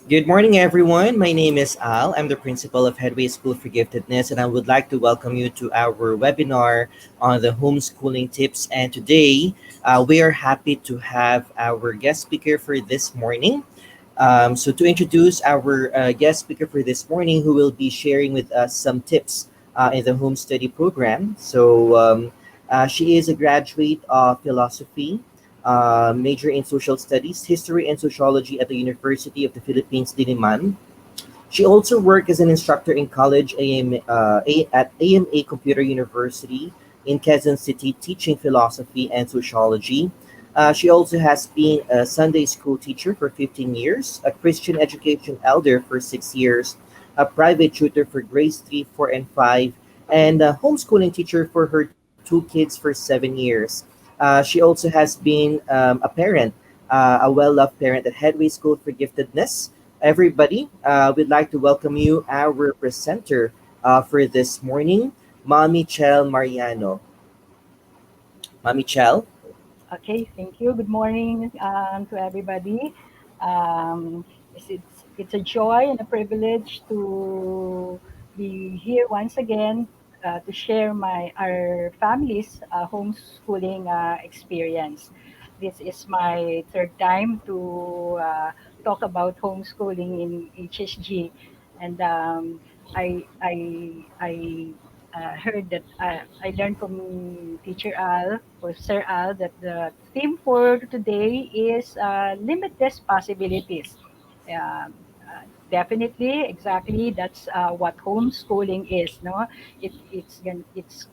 Good morning, everyone. My name is Al. I'm the principal of Headway School for Giftedness, and I would like to welcome you to our webinar on the homeschooling tips. And today, we are happy to have our guest speaker for this morning. So, to introduce our guest speaker for this morning, who will be sharing with us some tips in the home study program. She is a graduate of philosophy, major in social studies, history, and sociology at the University of the Philippines, Diliman. She also worked as an instructor in college at AMA Computer University in Quezon City, teaching philosophy and sociology. She also has been a Sunday school teacher for 15 years, a Christian education elder for 6 years, a private tutor for grades 3, 4, and 5, and a homeschooling teacher for her two kids for 7 years. She also has been a parent, a well loved parent at Headway School for Giftedness. Everybody, we'd like to welcome you, our presenter for this morning, Mommy Chel Mariano. Mommy Chel? Okay, thank you. Good morning to everybody. It's a joy and a privilege to be here once again to share our family's homeschooling experience. This is my third time to talk about homeschooling in HSG, and I heard that I learned from Teacher Al or Sir Al that the theme for today is limitless possibilities. Definitely, exactly. That's what homeschooling is. No, it's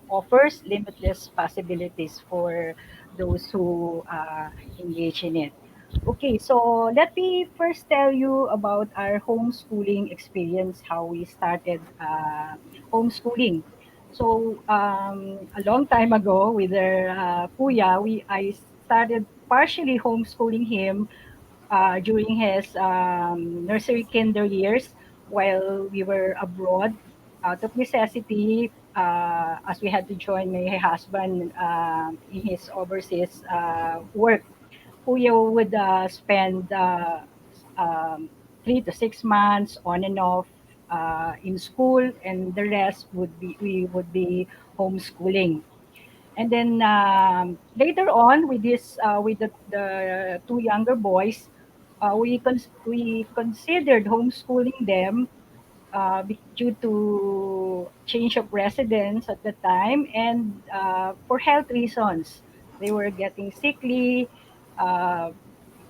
offers limitless possibilities for those who engage in it. Okay, so let me first tell you about our homeschooling experience, how we started homeschooling. So a long time ago, with our kuya, I started partially homeschooling him during his nursery kinder years while we were abroad out of necessity, as we had to join my husband in his overseas work. Kuya would spend um, 3 to 6 months on and off in school, and the rest would be we would be homeschooling. And then later on, with the two younger boys, we considered homeschooling them due to change of residence at the time and for health reasons. They were getting sickly. Uh,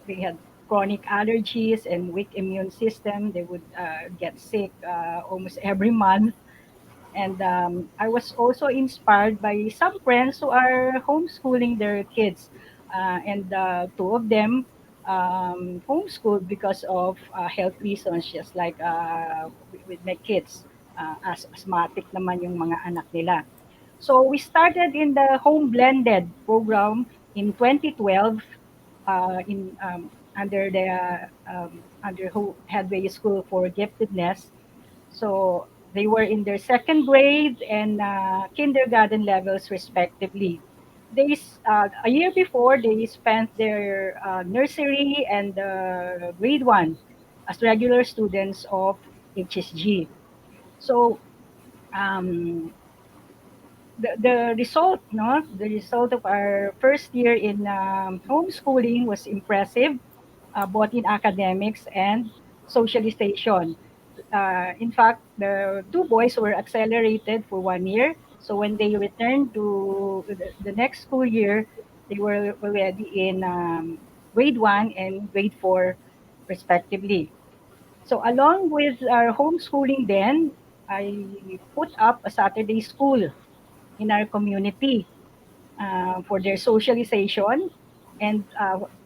they had chronic allergies and weak immune system. They would get sick almost every month. And I was also inspired by some friends who are homeschooling their kids. And two of them homeschooled because of health reasons, just like with my kids. As asthmatic naman yung mga anak nila. So we started in the home blended program in 2012 in under Headway School for Giftedness. So they were in their second grade and kindergarten levels, respectively. A year before, they spent their nursery and grade one as regular students of HSG. So um, the result, no, the result of our first year in homeschooling was impressive, both in academics and socialization. In fact, the two boys were accelerated for 1 year. So when they returned to the next school year, they were already in grade one and grade four, respectively. So along with our homeschooling, then I put up a Saturday school in our community for their socialization and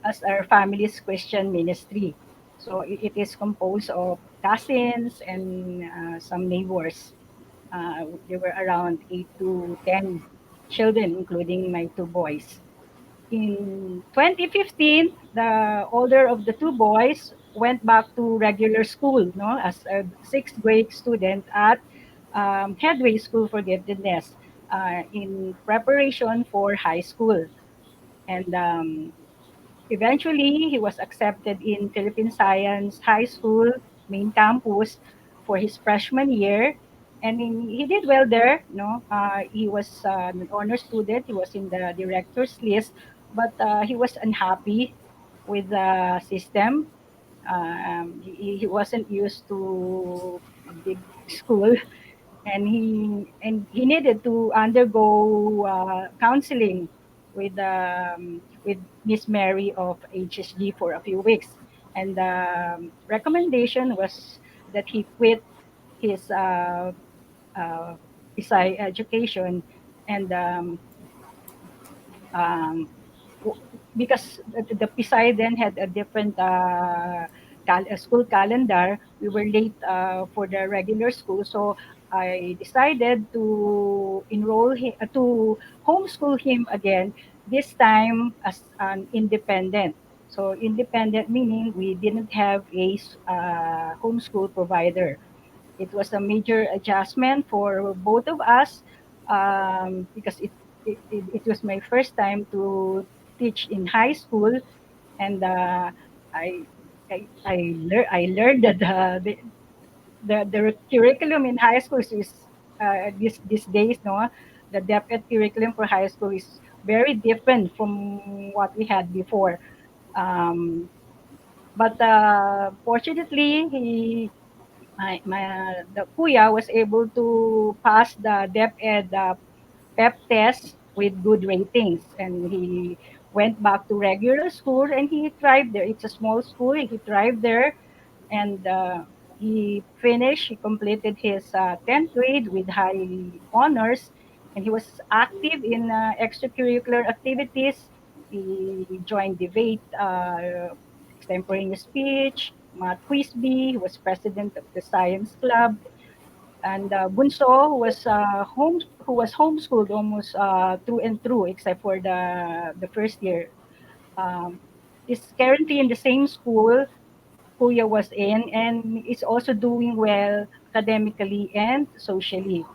as our family's Christian ministry. So it is composed of cousins and some neighbors. There were around 8 to 10 children, including my two boys. In 2015, the older of the two boys went back to regular school, no, as a sixth grade student at Headway School for Giftedness in preparation for high school. And Eventually, he was accepted in Philippine Science High School main campus for his freshman year, and he did well there. No, he was an honor student. He was in the director's list, but he was unhappy with the system. He wasn't used to a big school, and he needed to undergo counseling with Miss Mary of HSG for a few weeks. And the recommendation was that he quit his PSI education and um, w- because the PSI then had a different school calendar. We were late for the regular school, so I decided to enroll him to homeschool him again. This time as an independent. So independent meaning we didn't have a homeschool provider. It was a major adjustment for both of us because it was my first time to teach in high school, and I I learned that the curriculum in high school is these days, no, the DepEd curriculum for high school is very different from what we had before. Um, but fortunately, the kuya was able to pass the DepEd PEP test with good ratings, and he went back to regular school and he thrived there. It's a small school. He thrived there, and he completed his 10th grade with high honors, and he was active in extracurricular activities. He joined debate, extemporaneous speech, math quiz bee. He was president of the science club, and Bunso who was homeschooled almost through and through, except for the first year. Um, is currently in the same school Kuya was in, and is also doing well academically and socially.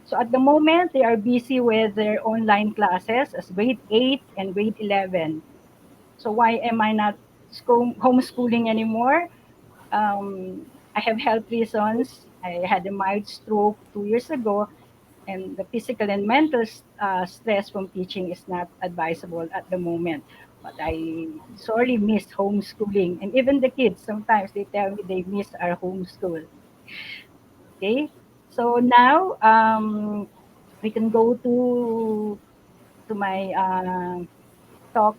So at the moment, they are busy with their online classes as grade 8 and grade 11. So why am I not homeschooling anymore? I have health reasons. I had a mild stroke 2 years ago, and the physical and mental stress from teaching is not advisable at the moment. But I sorely miss homeschooling, and even the kids sometimes they tell me they miss our homeschool. Okay, so now we can go to my talk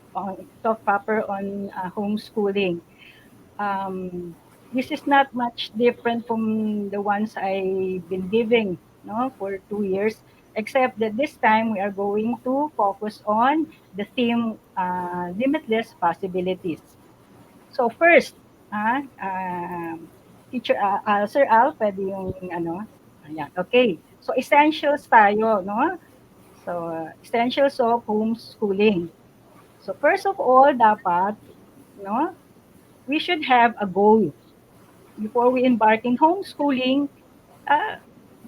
proper on homeschooling. um, this is not much different from the ones I've been giving, no, for 2 years, except that this time we are going to focus on the theme limitless possibilities. So first, teacher, Sir Al, pwede yung ano, ayan, okay. So essentials tayo, no? So essentials of homeschooling. So first of all, dapat, no, we should have a goal before we embark in homeschooling. uh,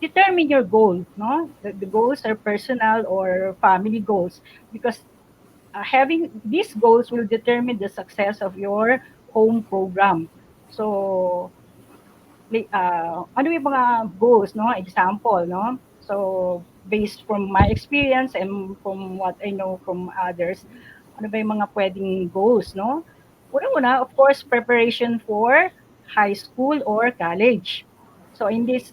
Determine your goal. No, the goals are personal or family goals, because having these goals will determine the success of your home program. So ano yung mga goals, no? Example, no? So, based from my experience and from what I know from others, ano ba yung mga pwedeng goals, no? Una-una, of course, preparation for high school or college. So, in this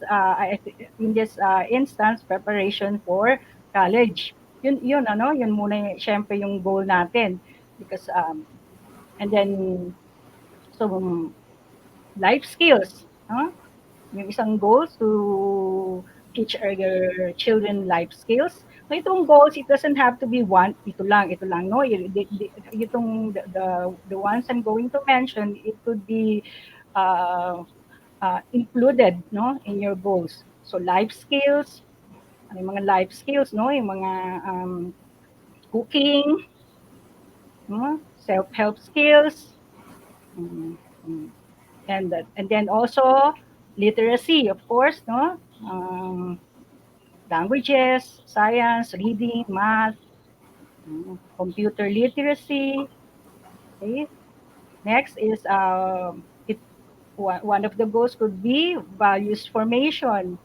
instance, preparation for college. Yun ano, yun muna syempre yung goal natin, because and then so life skills, no? Yung isang goals to teach our children life skills. So itong goals, it doesn't have to be one, ito lang, no? Itong the ones I'm going to mention, it could be uh, included, no, in your goals. So life skills, ano yung mga life skills, no? Yung mga cooking, no? Self-help skills, mm, mm. And then also literacy, of course, no? Languages, science, reading, math, computer literacy, Okay. Next is one of the goals could be values formation,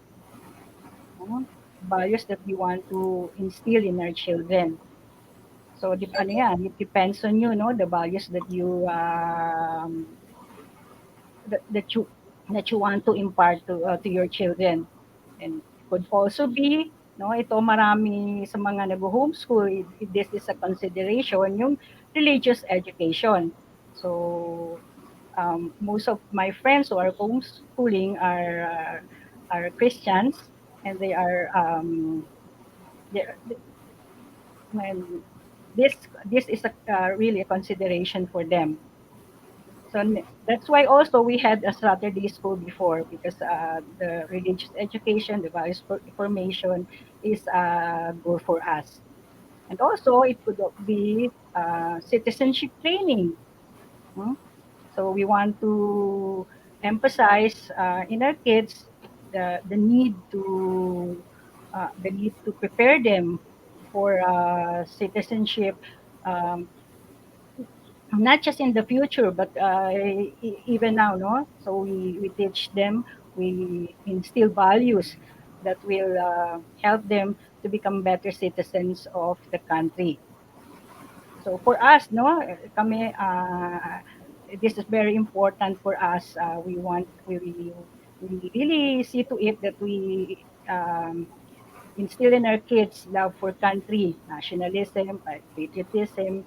no? Values that we want to instill in our children. So, ano yan, it depends on you, no? The values that you that you want to impart to your children. And it could also be, no, ito marami sa mga nag-homeschool, this is a consideration, yung religious education. So, most of my friends who are homeschooling are Christians, and they're, when this is really a consideration for them. So that's why also we had a Saturday school before, because the religious education, the values formation is a goal for us. And also it could be citizenship training. Hmm? So we want to emphasize in our kids the need to prepare them for citizenship, um, not just in the future, but even now, no? So we teach them, we instill values that will help them to become better citizens of the country. So for us, no, kami, this is very important for us. We really see to it that we instill in our kids love for country, nationalism, patriotism.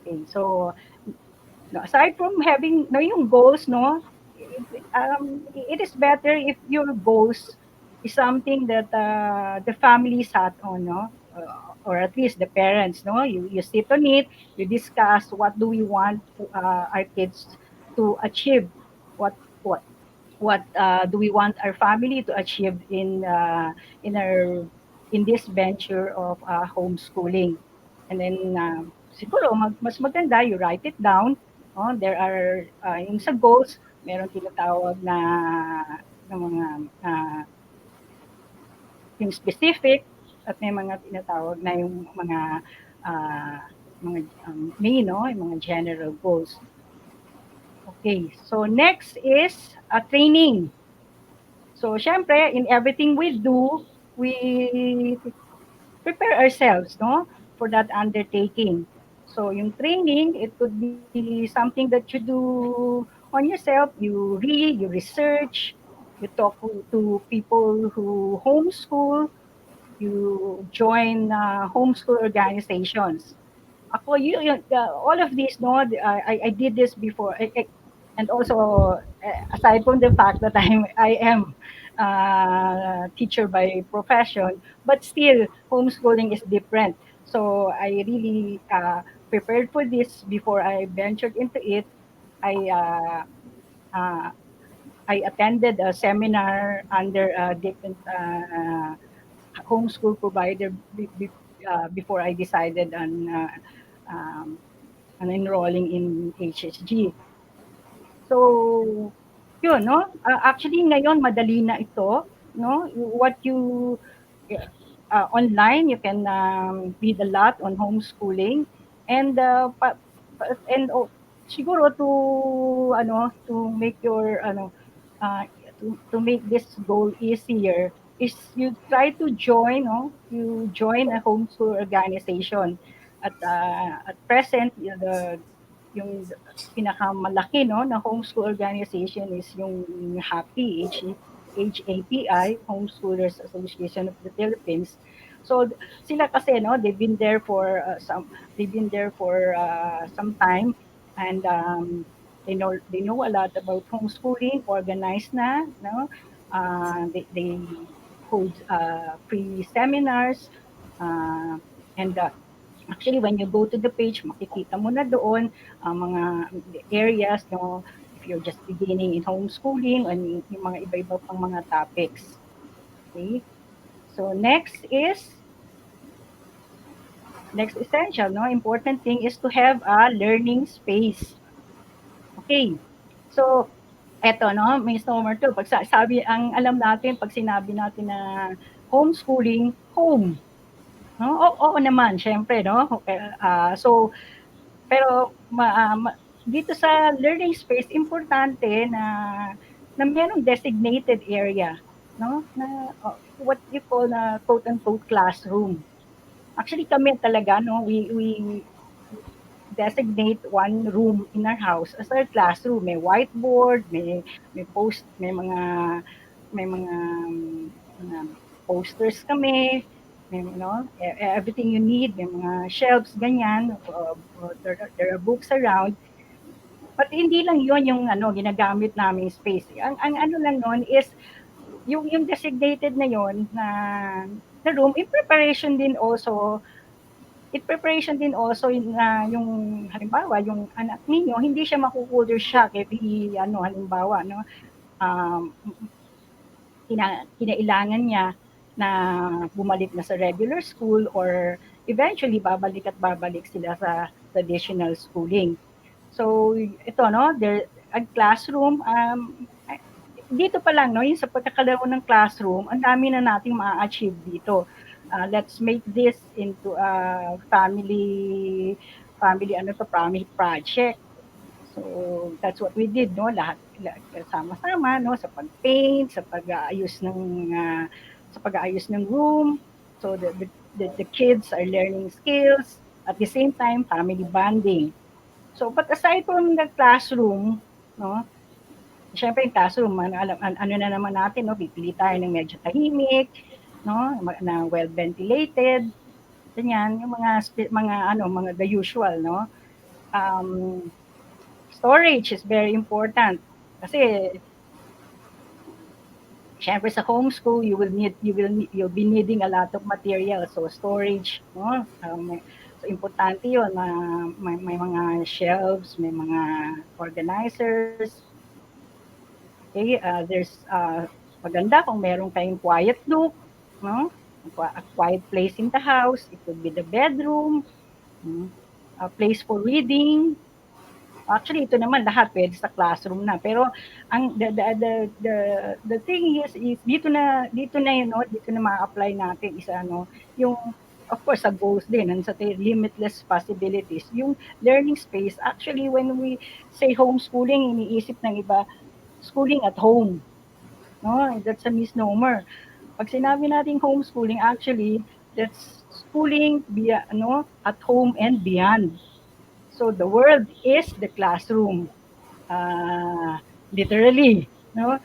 Okay, so no, aside from having no yung goals, no, it is better if your goals is something that the family sat on, no, or at least the parents, no, you sit on it, you discuss what do we want our kids to achieve, what what what do we want our family to achieve in our in this venture of homeschooling. And then siguro mas maganda you write it down. Oh, there are yung sa goals, meron tinatawag na mga yung specific, at may mga tinatawag na yung ah, main, no, yung mga general goals. Okay, so next is training. So, syempre, in everything we do, we prepare ourselves, no, for that undertaking. So, yung training, it could be something that you do on yourself. You read, you research, you talk to people who homeschool, you join homeschool organizations. Ako, all of these, no, I did this before. And also, aside from the fact that I am teacher by profession, but still, homeschooling is different. So I really prepared for this before I ventured into it. I uh, uh, I attended a seminar under a different homeschool provider before I decided um, on enrolling in HSG. So, yun, no? Actually, ngayon, madali na ito, no? What you, online, you can read a lot on homeschooling. And, siguro to make your, uh, to make this goal easier, is you try to join, no? You join a homeschool organization. At present, yung pinakamalaki, no, na homeschool organization is yung HAPI, HAPI, Homeschoolers Association of the Philippines. So sila kasi, no, they've been there for some time, and they know a lot about homeschooling, organized na, no. They hold free seminars, uh, and actually, when you go to the page, makikita mo na doon ang mga areas, no, if you're just beginning in homeschooling, and yung mga iba-iba pang mga topics. Okay? So next essential, no, important thing is to have a learning space. Okay. So eto, no, may summer to. Pag sabi, ang alam natin, pag sinabi natin na homeschooling, home. No? Oo naman, syempre, no? So Pero dito sa learning space importante na merong designated area, no? Na what you call na quote unquote classroom. Actually kami talaga no, we designate one room in our house as our classroom. May whiteboard, may post, may mga posters kami, may everything you need, may mga shelves ganyan, there are books around. But hindi lang 'yon yung ano ginagamit naming space. Ang ano lang no'n is yung designated na 'yon na room in preparation din also yung halimbawa yung anak ninyo hindi siya maku-culture shock if ano halimbawa no um, kinailangan niya na bumalik na sa regular school or eventually babalik at babalik sila sa traditional schooling. So ito no, there ang classroom dito pa lang no, yung sa pagkakaroon ng classroom, ang dami na nating ma-achieve dito. Let's make this into a family ano to, family project. So that's what we did no, lahat sama-sama no sa pag-paint, sa pag-aayos ng room. So the kids are learning skills at the same time family bonding. So but aside from the classroom, no, siyempre yung classroom, ano na naman natin, no, pipili tayo ng medyo tahimik, no, na well ventilated, ganyan, yung mga the usual, no. Um, Storage is very important kasi syempre sa homeschool you'll be needing a lot of material, so storage, no. So importante 'yon na may mga shelves, may mga organizers. Okay, maganda kung meron kayong quiet look, no? A quiet place in the house. It could be the bedroom, mm, a place for reading. Actually, ito naman lahat pwede sa classroom na. Pero ang the thing is dito na yun, no? Dito na ma-apply natin isa ano, yung of course sa goals din and sa limitless possibilities. Yung learning space, actually when we say homeschooling, iniisip ng iba schooling at home. No, that's a misnomer. Pag sinabi nating homeschooling, actually, that's schooling at home and beyond. So the world is the classroom. Literally, no?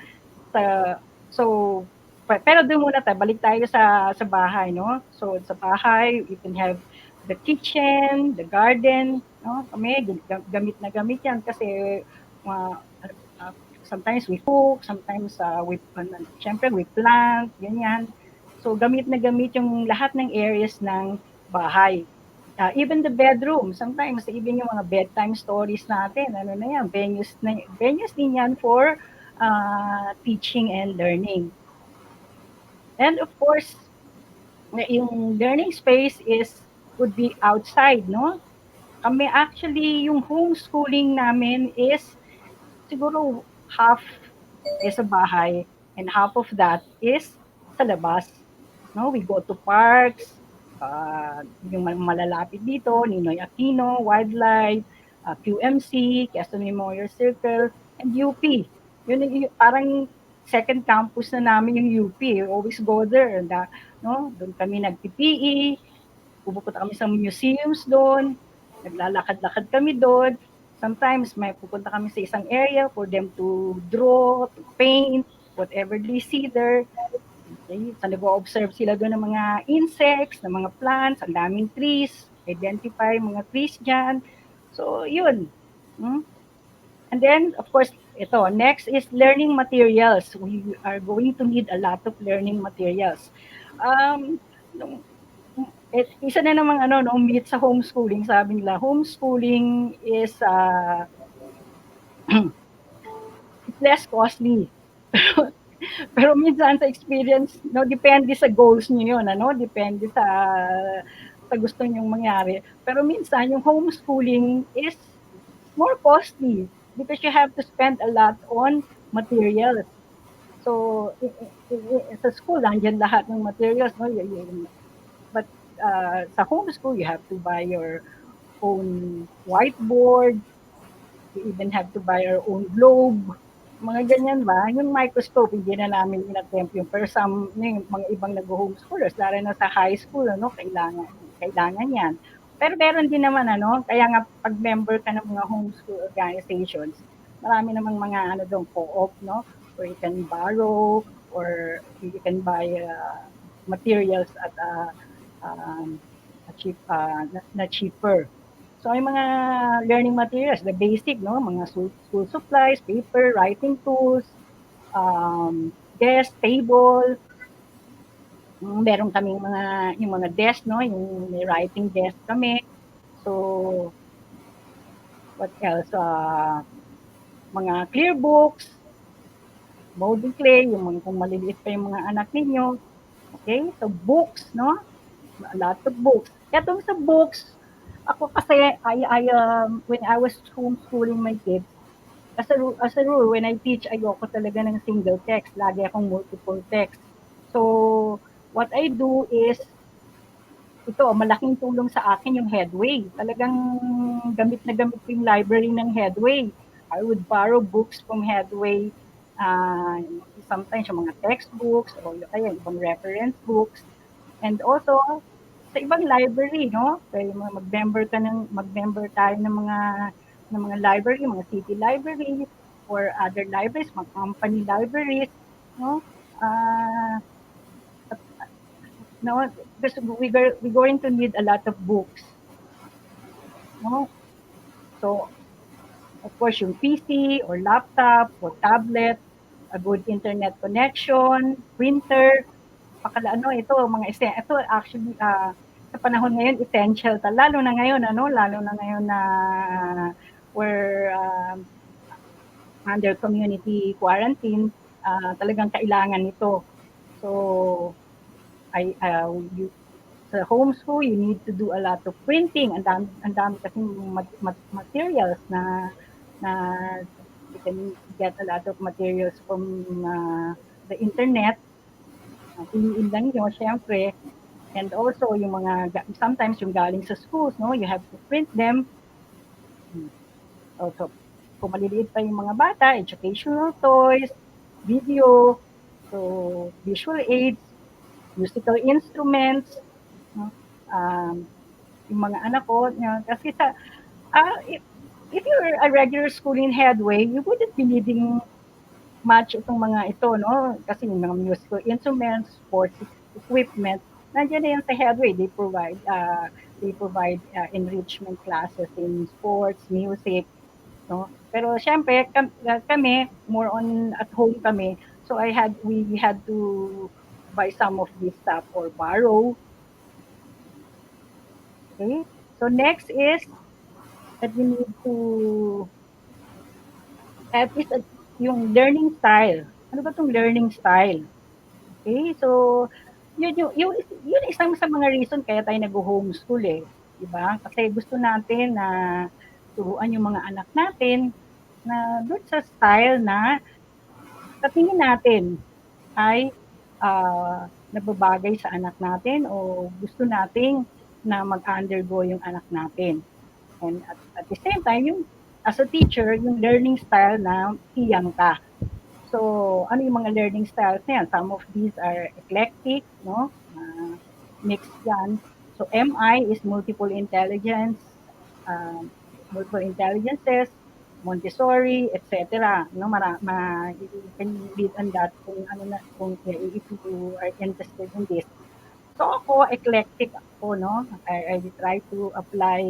Sa, so, pero doon muna tayo, balik tayo sa bahay, no? So sa bahay, you can have the kitchen, the garden, no? Kami, gamit na gamit yan kasi uh, uh, sometimes we cook, sometimes syempre we plant, ganyan. So gamit na gamit yung lahat ng areas ng bahay. Even the bedroom, sometimes even yung mga bedtime stories natin, ano na yan, venues din yan for teaching and learning. And of course, yung learning space could be outside, no? Kami actually, yung homeschooling namin is siguro half is sa bahay and half of that is sa labas. No, we go to parks, yung malalapit dito, Ninoy Aquino, Wildlife, QMC, Quezon Memorial Circle, and UP. Yun yung parang second campus na namin yung UP. We always go there. And, no? Doon kami nag-PPE, pupunta kami sa museums doon, naglalakad-lakad kami doon. Sometimes may pupunta kami sa isang area for them to draw, to paint, whatever they see there. Okay? So nag-observe sila doon ng mga insects, ng mga plants, ang daming trees, identify mga trees dyan. So yun. And then, of course, ito, next is learning materials. We are going to need a lot of learning materials. Nung isa na namang ano, no, myth sa homeschooling, sabi nila, homeschooling is it's less costly. Pero minsan sa experience, no, depende sa goals niyo yun, ano, depende sa gusto niyong mangyari. Pero minsan, yung homeschooling is more costly because you have to spend a lot on materials. So, sa school, nandiyan lahat ng materials, no? But sa homeschool, you have to buy your own whiteboard. We even have to buy our own globe. Mga ganyan ba? Yung microscope, hindi na namin in-attempt yung pero yung mga ibang nag-homeschoolers, lalo na sa high school, ano, kailangan yan. Pero meron din naman, ano, kaya nga pag member ka ng mga homeschool organizations, marami namang mga ano doon, co-op, no? Where you can borrow or you can buy materials at na cheaper. So, yung mga learning materials, the basic, no? Mga school supplies, paper, writing tools, desk, table, meron kaming yung mga desk, no? Yung may writing desk kami. So, what else? Mga clear books, molding clay, yung mga, kung maliliit pa yung mga anak ninyo. Okay? So, books, no? A lot of books. Etong sa books, ako kasi, when I was homeschooling my kids, as a rule, when I teach, ayoko talaga ng single text. Lagi akong multiple text. So, what I do is, ito, malaking tulong sa akin yung Headway. Talagang gamit na gamit ko yung library ng Headway. I would borrow books from Headway. Uh, Sometimes yung mga textbooks o kaya ibang reference books. And also, sa ibang library, no? Kaya mag-member tayo ng mga library, mga city libraries or other libraries, mga company libraries, no? Uh, no, because we're going to need a lot of books, no? So, of course, yung PC or laptop or tablet, a good internet connection, printer, ito actually sa panahon ngayon essential lalo na ngayon na we're under community quarantine, talagang kailangan nito. So you, sa homeschool you need to do a lot of printing, ang dami kasing materials na you can get a lot of materials from the internet. Piliin lang nyo, syempre. And also, sometimes yung galing sa schools, no, you have to print them. Also, kung maliliit pa yung mga bata, educational toys, video, so visual aids, musical instruments, no? Yung mga anak ko, kasi if you're a regular school in Headway, you wouldn't be needing match itong mga ito, no? Kasi yung mga musical instruments, sports equipment, nandiyan na yan sa Headway. They provide enrichment classes in sports, music, no? Pero syempre, kami, more on at home kami. So we had to buy some of this stuff or borrow. Okay? So next is that we need to at least yung learning style. Ano ba tong learning style? Okay, so yun isang sa mga reason kaya tayo nag-homeschool eh, 'di ba? Kasi gusto natin na turuan yung mga anak natin na doon sa style na sa tingin natin ay nababagay sa anak natin o gusto nating na mag-undergo yung anak natin. And at the same time, yung as a teacher, yung learning style na hiyang ka. So, ano yung mga learning styles na yan? Some of these are eclectic, no? Mixed yan. So, MI is multiple intelligences, Montessori, etc. No, you can read on that kung if you are interested in this. So ako, eclectic ako, no? I try to apply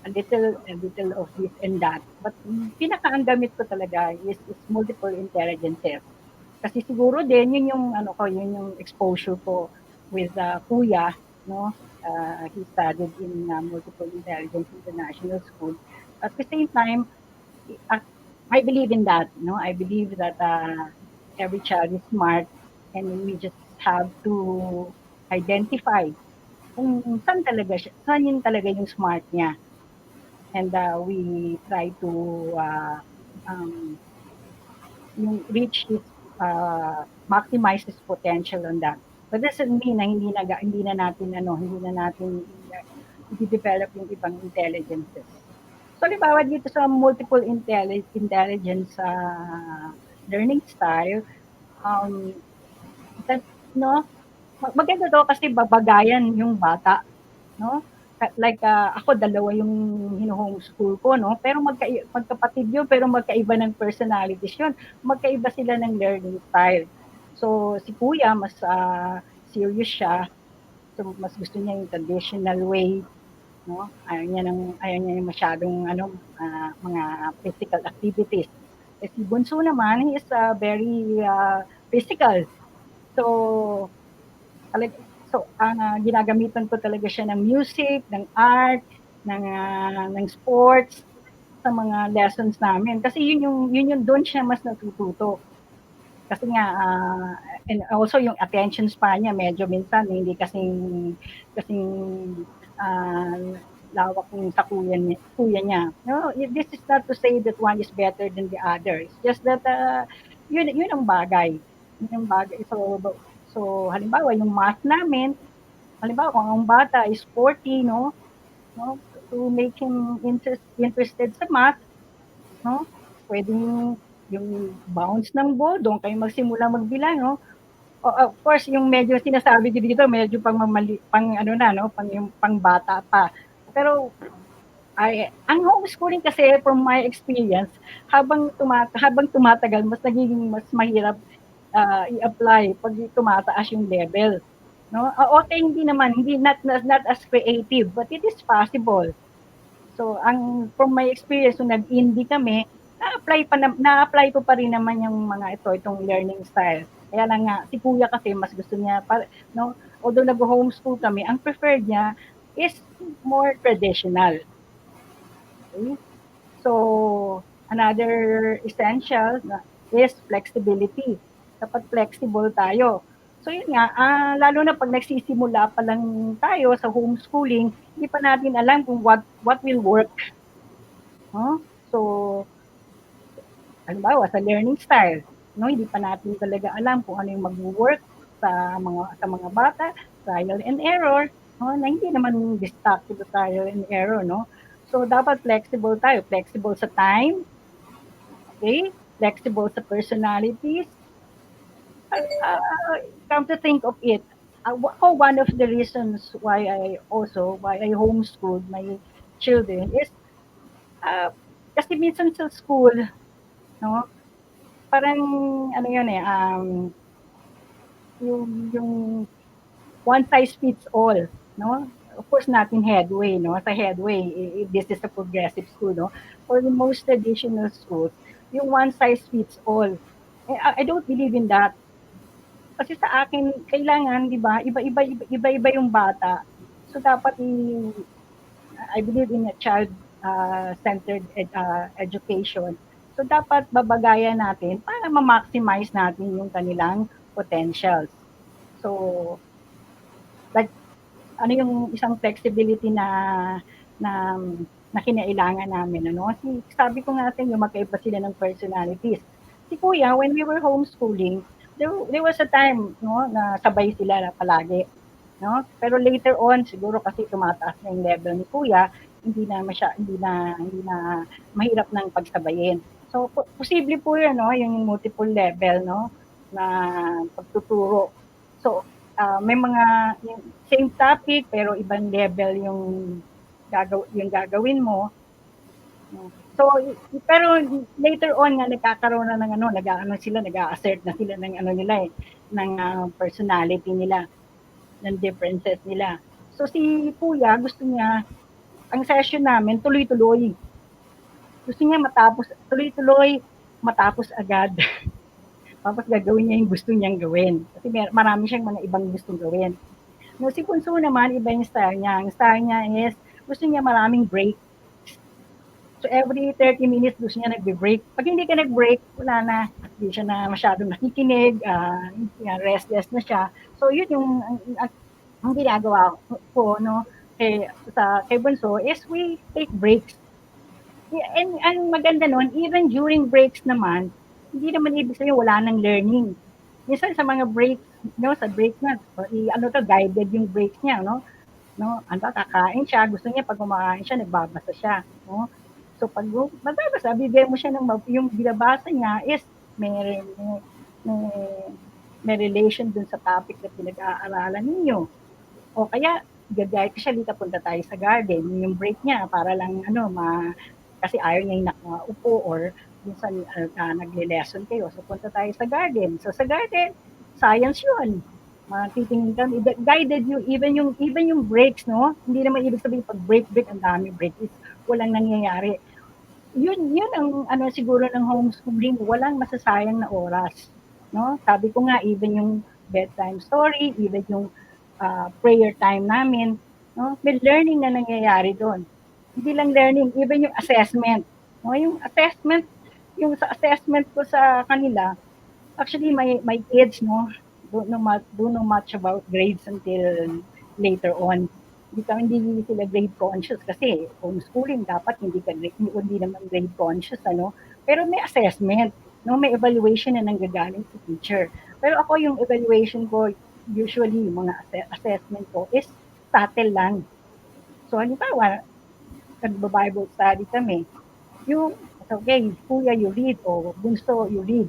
a little of this and that. But ang gamit ko talaga is multiple intelligences. Kasi siguro din yun yung exposure ko with kuya, no? He studied in multiple intelligence international school. At the same time, uh, I believe in that, no? I believe that every child is smart and we just have to identify kung saan yun talaga yung smart niya. And we try to um, reach his maximize his potential on that. But doesn't mean na hindi na natin i-develop yung ibang intelligences. So, halimbawa dito sa multiple intelligence learning style, um, that, no, maganda to kasi babagayan yung bata, no? Like ako dalawa yung hino-homeschool ko, no? Pero magkapatid yun, pero magkaiba ng personalities yun. Magkaiba sila ng learning style. So si Kuya mas serious siya. So mas gusto niya yung traditional way, no? Ayaw niya yung masyadong mga physical activities. Eh, si Bunso naman, he is very physical. So ang ginagamitan ko talaga siya ng music, ng art, ng sports sa mga lessons namin. Kasi yun yung doon siya mas natututo. Kasi nga and also yung attention span niya medyo minsan hindi kasing ah, lawak ng sa kuya niya. No, this is not to say that one is better than the other. It's just that yun ang bagay. Yun ang bagay. So halimbawa yung math namin, halimbawa kung ang bata is 40, no, to make him interested sa math, no, pwedeng yung bounce ng ball, doon kayo magsimula magbilang, no. Of course, yung medyo sinasabi ko dito, medyo pang ano na, no, yung pang bata pa. Pero ang homeschooling kasi from my experience, habang tumatagal, mas nagiging mas mahirap i-apply pag tumataas yung level. No? Okay, hindi not as creative, but it is possible. So, from my experience nung nag-indie kami, na-apply ko pa rin naman yung itong learning style. Kaya lang nga, si Kuya kasi mas gusto niya, no, although nag-homeschool kami, ang preferred niya is more traditional. Okay? So, another essential is flexibility. Dapat flexible tayo. So, yun nga, lalo na pag nagsisimula pa lang tayo sa homeschooling, hindi pa natin alam kung what will work. No? So, halimbawa, sa learning style, no, hindi pa natin talaga alam kung ano yung mag-work sa mga bata, trial and error, no, na hindi naman stuck to the trial and error, no. So, dapat flexible tayo, flexible sa time, okay? Flexible sa personalities. Come to think of it, one of the reasons why I homeschooled my children is uh, kasi minsan sa school, no, parang ano yun eh, yung one size fits all, no? Of course, not in headway, no? Sa headway, this is a progressive school, no? For the most traditional schools, yung one size fits all. I don't believe in that. Kasi sa akin, kailangan, di ba, iba-iba yung bata. So, dapat I believe in a child-centered education. So, dapat babagayan natin para ma-maximize natin yung kanilang potentials. So, like, ano yung isang flexibility na na kinailangan namin, ano? Sabi ko nga sa inyo, magkaiba sila ng personalities. Si Kuya, when we were homeschooling, there was a time, no, na sabay sila na palagi, no? Pero later on, siguro kasi tumataas na yung level ni Kuya, hindi na mahirap nang pagsabayin. So, posible po yun, no? Yung multiple level, no? Na pagtuturo. So, may mga yung same topic pero ibang level yung gagawin mo. So, pero later on nga nagkakaroon na ng nag-a-assert na sila ng nila ng personality nila, ng differences nila. So si Kuya gusto niya ang session namin tuloy-tuloy. Gusto niya tuloy-tuloy, matapos agad. Tapos gagawin niya yung gusto niyang gawin. Kasi marami siyang mga ibang gustong gawin. No, si Punso naman, iba yung style niya. Ang style niya is, gusto niya maraming break. So, every 30 minutes, gusto niya nagbe-break. Pag hindi ka nag-break, wala na. Hindi siya na masyadong nakikinig, restless na siya. So, yun yung ang ginagawa ko, no, kay Bunso is we take breaks. And ang maganda nun, even during breaks naman, hindi naman ibig sabihin wala nang learning. Minsan sa mga breaks, no, sa break na, guided yung breaks niya, no? 'no? Ano, kakain siya, gusto niya 'pag kumakain siya nagbabasa siya, 'no? So 'pag magbabasa, bibigyan mo siya ng yung binabasa niya is may may may relation dun sa topic na pinag-aaralan ninyo. O kaya i-ga-guide ko siya, "Halika punta tayo sa garden." Yung break niya para lang ano kasi ayaw niya yung nakaupo or minsan nagle-lesson kayo, so punta tayo sa garden. So sa garden, science yun. Titingin kami, guided you, even yung breaks, no? Hindi naman ibig sabihin pag break, ang dami break is walang nangyayari. Yun ang ano siguro ng homeschooling, walang masasayang na oras, 'no? Sabi ko nga even yung bedtime story, even yung prayer time namin, 'no? May learning na nangyayari doon. Hindi lang learning, even yung assessment, 'no? Yung sa assessment ko sa kanila, actually my kids, no, don't know much about grades until later on. Hindi sila grade conscious kasi homeschooling dapat hindi naman grade conscious ano. Pero may assessment, no, may evaluation na nanggagaling sa teacher. Pero ako yung evaluation ko usually yung mga assessment ko is subtle lang. So halimbawa, nagba-Bible study kami, yung okay, kuya you read o bunso you read.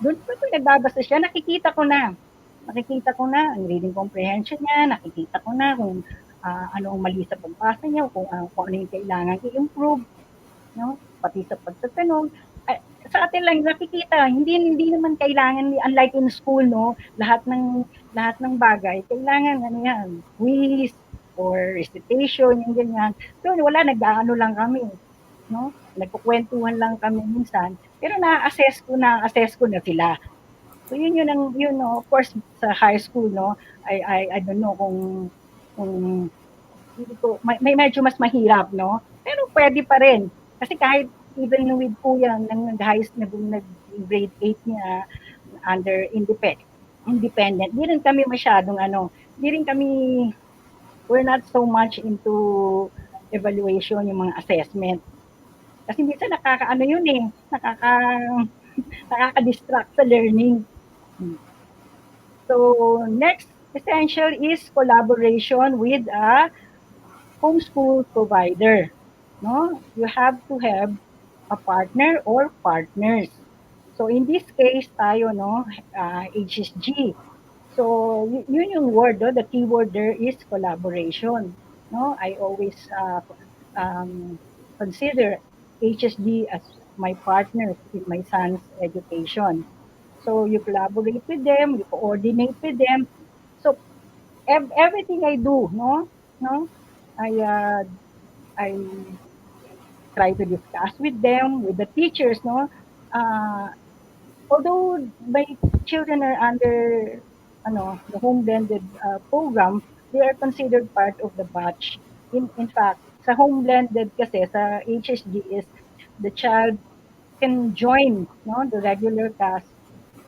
Do'n pa nagbabasa siya nakikita ko na ang reading comprehension niya, nakikita ko na kung, ano ang mali sa pagbasa niya, kung ano yung kailangan i-improve, 'no, pati sa pagtatanong. Ay, sa atin lang nakikita, hindi hindi naman kailangan unlike in school 'no, lahat ng bagay kailangan ano 'yan, quiz or recitation, yung ganyan. Do'n wala, nag-aano lang kami, 'no, nagkukuwentuhan lang kami minsan, pero na-assess ko na sila. So yun 'no, of course sa high school 'no, I don't know kung hindi ko may medyo mas mahirap 'no, pero puwede pa rin. Kasi kahit even with kuya nag-grade 8 niya under independent, 'di rin kami masyadong ano, 'di rin kami we're not so much into evaluation, yung mga assessment. Kasi minsan nakakaano yun, eh, nakaka-distract sa learning. Hmm. So next essential is collaboration with a homeschool provider. No, you have to have a partner or partners. So in this case tayo no, HSG. So yun yung word, no? The keyword there is collaboration. No, I always um, consider HSG as my partners in my son's education. So you collaborate with them, you coordinate with them. So everything I do, no, I uh, I try to discuss with them, with the teachers, no. Uh, Although my children are under the home blended program, they are considered part of the batch. In fact, sa home blended kasi sa HSG is the child can join the regular class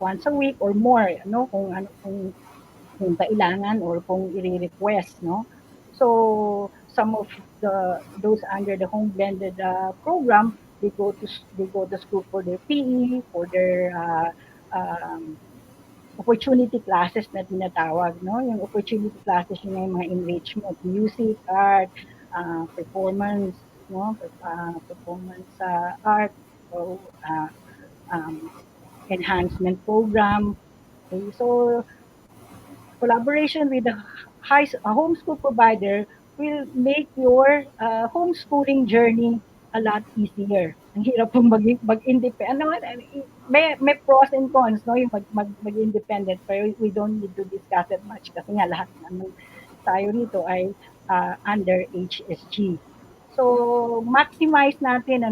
once a week or more kung kailangan or kung i-request, no? So some of those under the home blended program, they go to school for their PE, for their opportunity classes na tinatawag, no? Yung opportunity classes yun yung mga enrichment, music, art, performance, no? Performance art, o um, enhancement program. Okay, so collaboration with a homeschool provider will make your homeschooling journey a lot easier. Ang hirap pong mag-independent. Ano, may pros and cons, no? Yung mag-independent, pero we don't need to discuss it much kasi nga lahat naman tayo rito ay under HSG. So, maximize natin,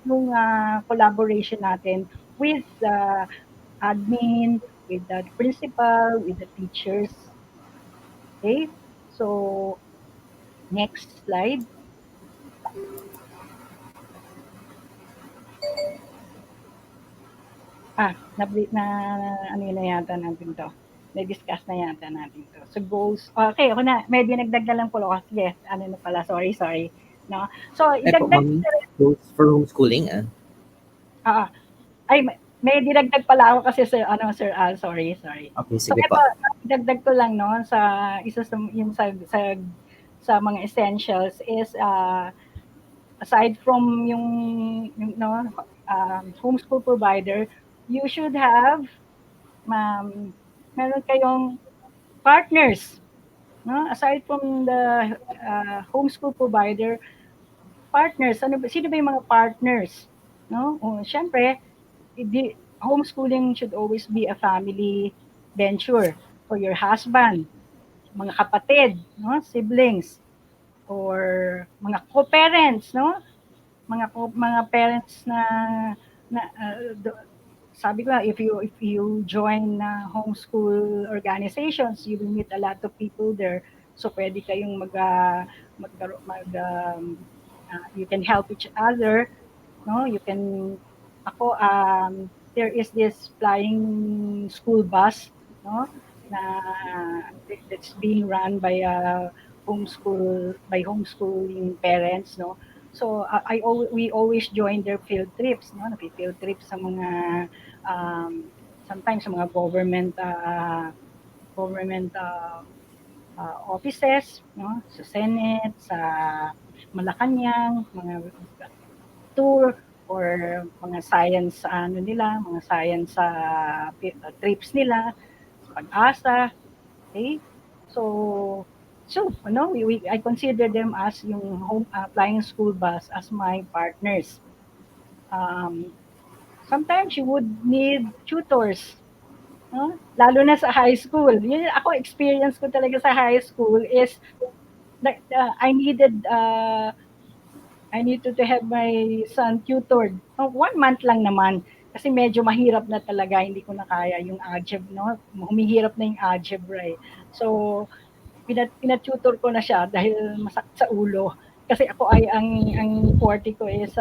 yung collaboration natin with the admin, with the principal, with the teachers. Okay? So, next slide. Na ano na yata natin to. Na-discuss na yata natin to. So, goals. Okay, ako na. May dinagdag na lang po ako. Sige, ano na pala. Sorry. No? So, Ay po, idagdag ma'am, goals for homeschooling, ah. ah, ay, may dinagdag pala ako kasi Sir Al, sorry. Okay, So, sige ito, po. idagdag ko lang, no, sa isa sa, yung sa sa mga essentials is aside from yung no, homeschool provider, you should have meron kayong partners, no? Aside from the homeschool provider, partners, ano ba, sino ba yung mga partners? No? O, syempre, homeschooling should always be a family venture for your husband, mga kapatid, no? Siblings, or mga co-parents, no? Mga parents na sabi ko nga, if you join homeschool organizations, you will meet a lot of people there. So pwede kayong mag, mag you can help each other, no? You can ako there is this flying school bus, no? Na that's being run by homeschooling parents, no? So we always join their field trips, no? Field trips sa mga sometimes sa mga government offices, no? Sa Senate, sa Malacanang, mga tour or mga science ano nila, mga science trips nila, pag-asa, okay? So ano, I consider them as yung flying school bus as my partners. Um, Sometimes you would need tutors, no? Lalo na sa high school. Yun ako experience ko talaga sa high school is that I needed to have my son tutored. 1 month lang naman kasi medyo mahirap na talaga, hindi ko na kaya yung algebra, no? Humihirap na yung algebra eh. So pina-tutor ko na siya dahil masakit sa ulo. Kasi ako ay ang forte ko is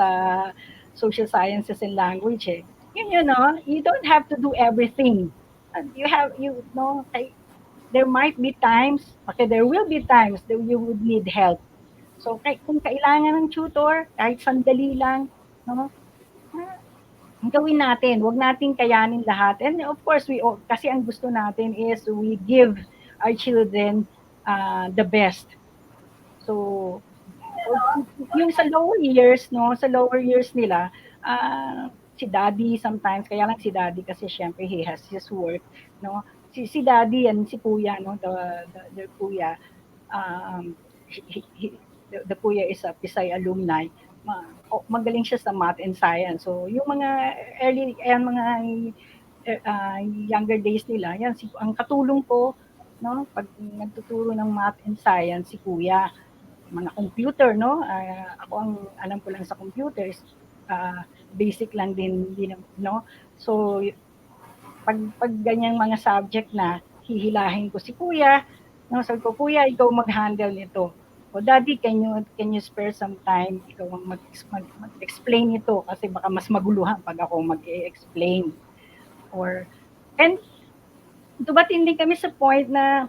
social sciences and language eh. Yun, no? You don't have to do everything. You know, there might be times, okay, there will be times that you would need help. So, kung kailangan ng tutor, kahit sandali lang, no, ah, gawin natin. Huwag nating kayanin lahat. And of course, kasi ang gusto natin is we give our children the best. So, yung sa lower years, no, sa lower years nila, si daddy sometimes, kaya lang si daddy kasi syempre he has his work, no. Si daddy and si kuya, no, the kuya, um, the kuya is a Pisay alumni. Magaling siya sa math and science. So, yung mga mga younger days nila, yan, ang katulong ko, no, pag nagtuturo ng math and science, si kuya, mga computer, no? Ako ang alam ko lang sa computer is basic lang din, no? So, pag ganyang mga subject na, hihilahin ko si kuya, no? Sabi ko, kuya, ikaw mag-handle nito. O daddy, can you spare some time? Ikaw ang mag-explain ito kasi baka mas maguluhan pag ako mag-explain. And dumating din kami sa point na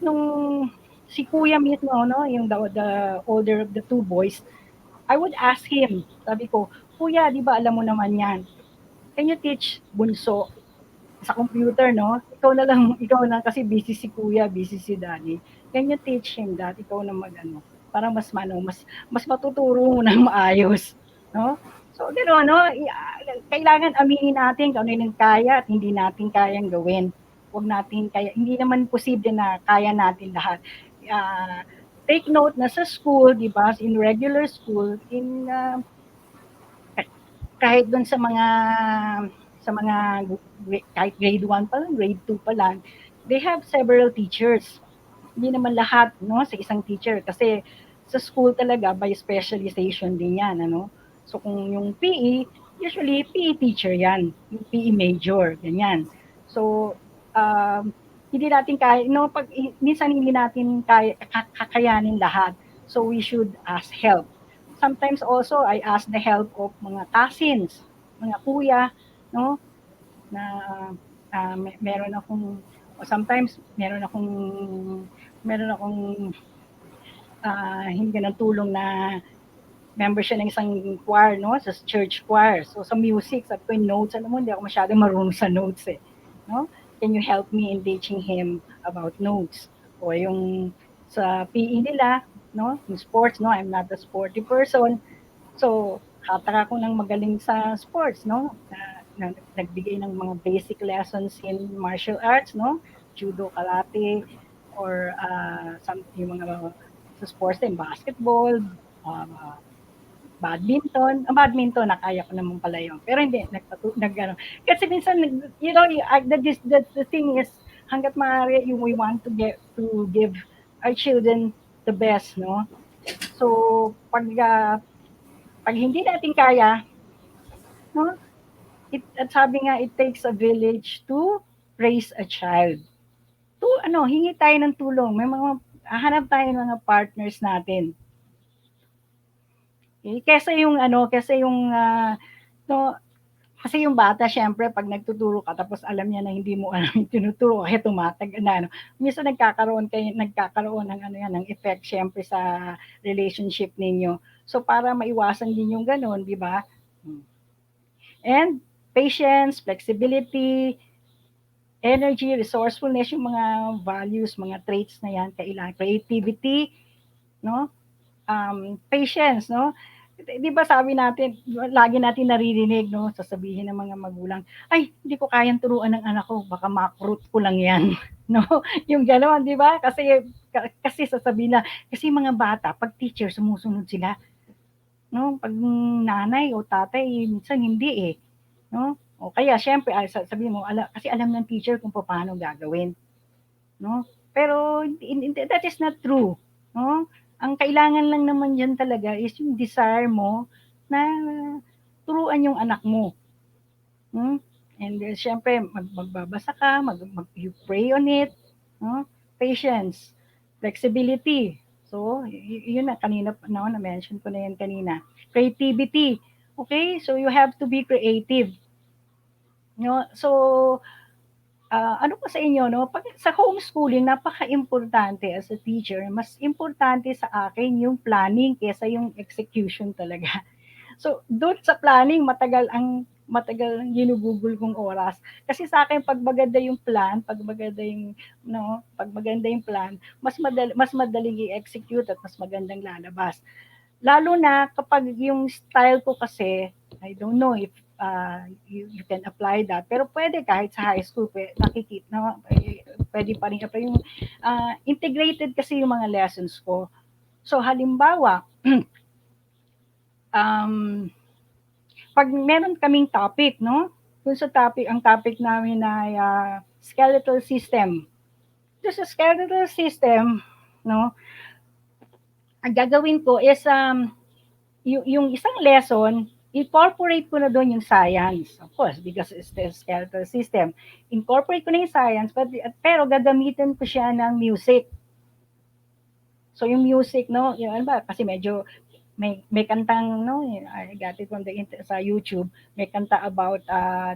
nung si kuya mismo, no, yung the older of the two boys, I would ask him, sabi ko, kuya, di ba alam mo naman yan? Can you teach bunso sa computer, no? Ikaw na kasi busy si kuya, busy si daddy. Can you teach him that? Ikaw na mag-ano, para mas matuturo mo ng maayos, no? So, gano'n, no? Kailangan aminin natin kung ano yung kaya at hindi natin kayang gawin. Huwag natin hindi naman posible na kaya natin lahat. Uh, Take note na sa school, di ba, in regular school, kahit doon sa mga kahit grade 1 pa lang, grade 2 pa lang, they have several teachers. Hindi naman lahat, no, sa isang teacher kasi sa school talaga by specialization din 'yan, ano. So kung yung PE, usually PE teacher 'yan, yung PE major, ganyan. So hindi natin kaya, no, minsan hindi natin kakayanin lahat. So we should ask help. Sometimes also I ask the help of mga cousins, mga kuya, no, na meron akong sometimes meron akong hindi ng tulong na member siya ng isang choir, no, sa church choir. So sa music, sabi ko yung notes, alam mo, hindi ako masyadong marunong sa notes eh. No? Can you help me in teaching him about notes? O yung sa PE nila, no? In sports, no? I'm not a sporty person. So, hatak ako ng magaling sa sports, no? Nagbigay ng mga basic lessons in martial arts, no? Judo, karate, or yung mga sa sports din, basketball, uh, badminton, nakaya ko naman pala yun. Pero hindi, ano. Kasi minsan, you know, the thing is, hanggat maaari, we want to give our children the best, no? So, pag hindi natin kaya, no? At sabi nga, it takes a village to raise a child. Hingi tayo ng tulong. May mga, hanap tayo ng mga partners natin. Okay? No, kasi yung bata, syempre, pag nagtuturo ka, tapos alam niya na hindi mo alam yung tinuturo, kaya tumatag na, ano. Minsan nagkakaroon ng, ng effect, syempre, sa relationship ninyo. So, para maiwasan din yung ganun, di ba? And patience, flexibility, energy, resourcefulness, yung mga values, mga traits na yan, kailangan. Creativity, no? Patience, no? Di ba sabi natin, lagi natin naririnig, no? Sasabihin ng mga magulang, ay, hindi ko kayang turuan ng anak ko, baka makrut ko lang yan. No? Yung gano'n, di ba? Kasi sasabihin na, kasi mga bata, pag teacher, sumusunod sila. No? Pag nanay o tatay, minsan hindi eh. No? O kaya, syempre, sabihin mo, kasi alam ng teacher kung paano gagawin. No? Pero that is not true, no? Ang kailangan lang naman diyan talaga is yung desire mo na turuan yung anak mo. Hmm? And syempre magbabasa ka, you pray on it, no? Patience, flexibility. So, yun na kanina no, na-mention ko na yan kanina. Creativity. Okay? So you have to be creative. No? So, ano po sa inyo, no? Pag sa homeschooling, napaka-importante as a teacher. Mas importante sa akin yung planning kaysa yung execution talaga. So, doon sa planning, matagal ang ginugugol kong oras. Kasi sa akin, pag maganda yung plan, pag maganda yung plan, mas madaling i-execute at mas magandang lalabas. Lalo na kapag yung style ko kasi, I don't know if you can apply that. Pero pwede kahit sa high school, nakikita na, pwede pa rin apply yung integrated kasi yung mga lessons ko. So halimbawa, um, pag meron kaming topic, no? Kung sa ang topic namin ay skeletal system. So sa skeletal system, no? Ang gagawin ko is yung isang lesson, incorporate ko na doon yung science. Of course, because it's the skeletal system. Incorporate ko na yung science, pero gagamitin ko siya ng music. So yung music, no, yung ano ba, kasi medyo may kantang, no, I got it from sa YouTube, may kanta about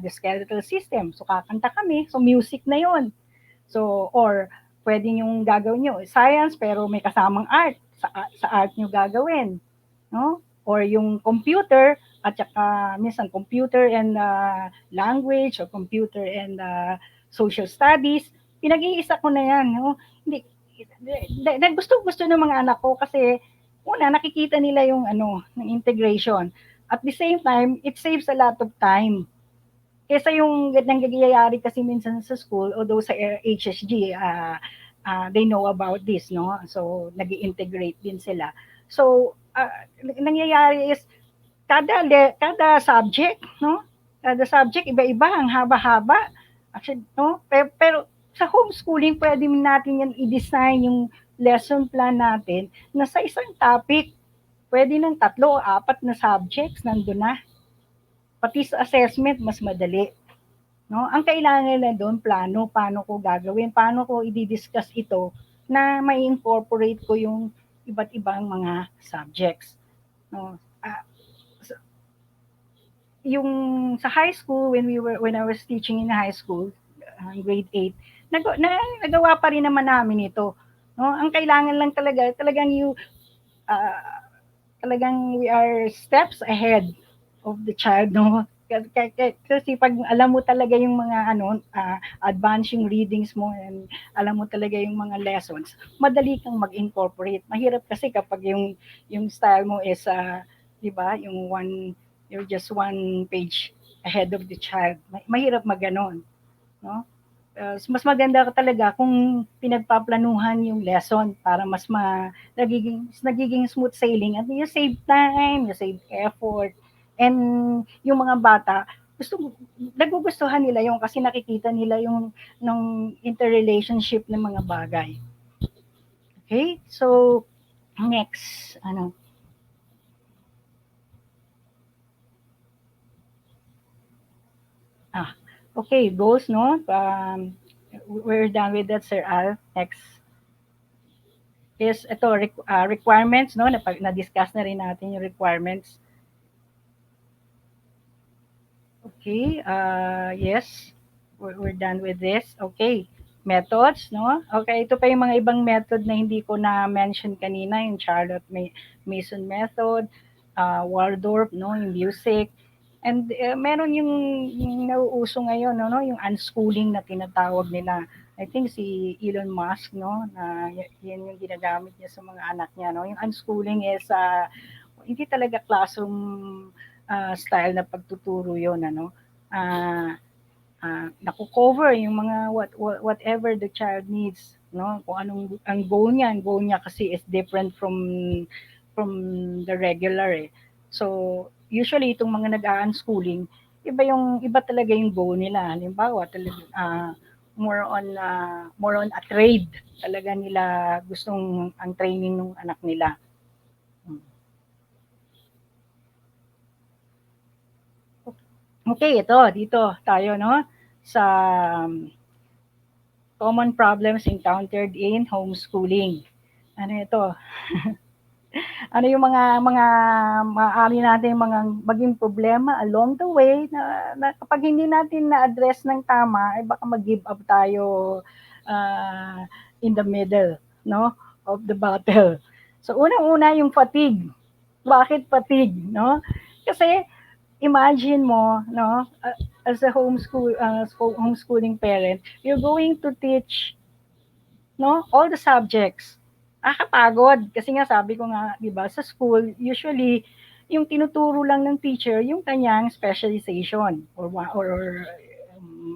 the skeletal system. So kakanta kami, so music na yon. So, or pwedeng yung gagawin nyo, science pero may kasamang art. Sa art nyo gagawin. No? Or yung computer at saka minsan computer and language or computer and social studies, pinag-iisa ko na yan. No? Hindi, gusto ng mga anak ko kasi una nakikita nila yung ng integration. At the same time, it saves a lot of time. Kesa yung nangyayari kasi minsan sa school, although sa HSG, they know about this, no? So, nag integrate din sila. So, nangyayari is, kada subject, no? Kada subject, iba-iba, ang haba-haba. Actually, no? Pero sa homeschooling, pwede natin yan i-design yung lesson plan natin na sa isang topic, pwede ng 3 o 4 na subjects, nandun na. Pati sa assessment, mas madali. No? Ang kailangan na doon, plano, paano ko gagawin, paano ko i-discuss ito na may incorporate ko yung iba't ibang mga subjects. No? Yung sa high school, when I was teaching in high school, grade 8, nagawa pa rin naman namin ito. No? Ang kailangan lang talagang uh, talagang we are steps ahead of the child, no? Kasi pag alam mo talaga yung mga ano, advancing readings mo and alam mo talaga yung mga lessons, madali kang mag-incorporate. Mahirap kasi kapag yung style mo is 'di ba, you're just one page ahead of the child. Mahirap maganon, no? Mas maganda talaga kung pinagpaplanuhan yung lesson para nagiging smooth sailing at you save time, you save effort. And yung mga bata, nagugustuhan nila yung kasi nakikita nila yung ng interrelationship ng mga bagay. Okay? So, next, ano, ah, okay, goals, no? We're done with that, Sir Al. Next is ito, requirements, no? Na-discuss na rin natin yung requirements. Okay, yes, we're done with this. Okay, methods, no? Okay, ito pa yung mga ibang method na hindi ko na-mention kanina, yung Mason method, Waldorf, no? Yung music. And meron yung nauuso ngayon, no? Yung unschooling na tinatawag nila. I think si Elon Musk, no? Na yan yung ginagamit niya sa mga anak niya, no? Yung unschooling is hindi talaga classroom style na pagtuturo yon ano. Nako-cover yung mga whatever the child needs, no? Kung anong ang goal niya kasi is different from the regular eh. So, usually itong mga nag-a-unschooling, iba talaga yung goal nila. Halimbawa, talaga more on a trade talaga nila gustong ang training ng anak nila. Okay, ito, dito tayo, no? Sa common problems encountered in homeschooling. Ano ito? Ano yung mga maaari natin mga maging problema along the way na kapag hindi natin na-address ng tama, ay baka mag-give up tayo uh, in the middle, no? Of the battle. So, unang-una yung fatigue. Bakit fatigue, no? Kasi imagine mo, no, as a homeschooling parent, you're going to teach, no, all the subjects. Nakakapagod kasi nga sabi ko nga, 'di ba, sa school usually yung tinuturo lang ng teacher yung kanyang specialization or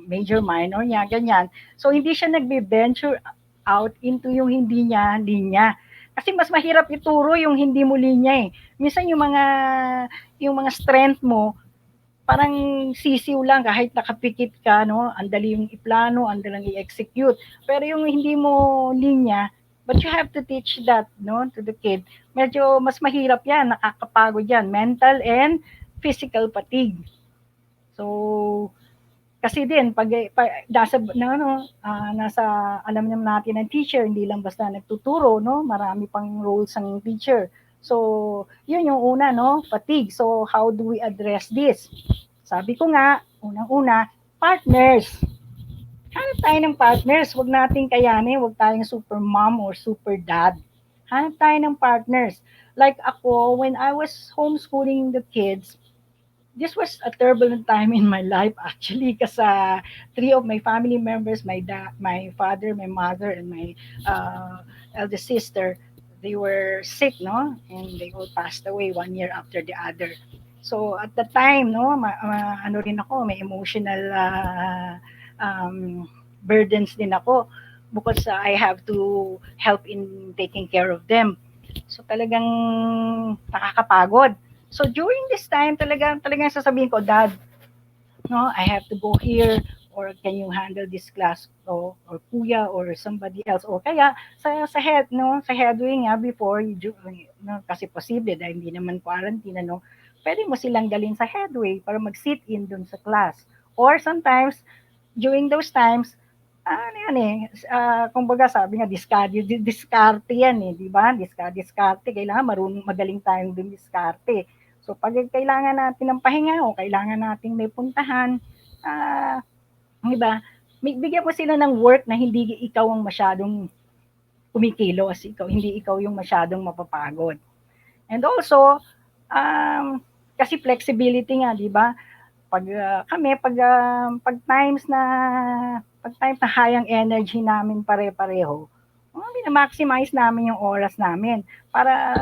major minor niya ganyan. So hindi siya nagbe-venture out into yung hindi niya linya. Kasi mas mahirap ituro yung hindi mo linya eh. Minsan yung mga strength mo parang sisiw lang kahit nakapikit ka, no? Ang dali yung iplano, ang dali i-execute. Pero yung hindi mo linya, but you have to teach that, no, to the kid. Medyo mas mahirap yan, nakakapagod yan. Mental and physical fatigue. So, kasi din, nasa, alam naman natin ng teacher, hindi lang basta nagtuturo, no? Marami pang roles ang teacher. So, yun yung una, no? Fatigue. So, how do we address this? Sabi ko nga, unang-una, partners. Hanap tayo ng partners. Huwag nating kayanin. Huwag tayong super mom or super dad. Hanap tayo ng partners. Like ako, when I was homeschooling the kids, this was a turbulent time in my life actually kasi three of my family members, my father, my mother, and my uh, eldest sister, they were sick, no? And they all passed away 1 year after the other. So at the time, no, ano rin ako, may emotional burdens din ako because I have to help in taking care of them. So talagang nakakapagod. So during this time, talagang sasabihin ko, Dad, no, I have to go here, or can you handle this class, or kuya or somebody else, or kaya sa headway nga before no, kasi posible dahil hindi naman quarantine, no, pwede mo silang dalhin sa headway para mag-sit in dun sa class. Or sometimes during those times, ano yan eh, kumbaga sabi nga, diskarte yan eh, di ba? Diskarte, kailangan magaling tayong dumiskarte. So, pag kailangan natin ng pahinga o kailangan nating may puntahan, di ba, bigyan mo sila ng work na hindi ikaw ang masyadong kumikilos, hindi ikaw yung masyadong mapapagod. And also, kasi flexibility nga, di ba? Pag times na high ang energy namin pare-pareho, mina-maximize namin yung oras namin para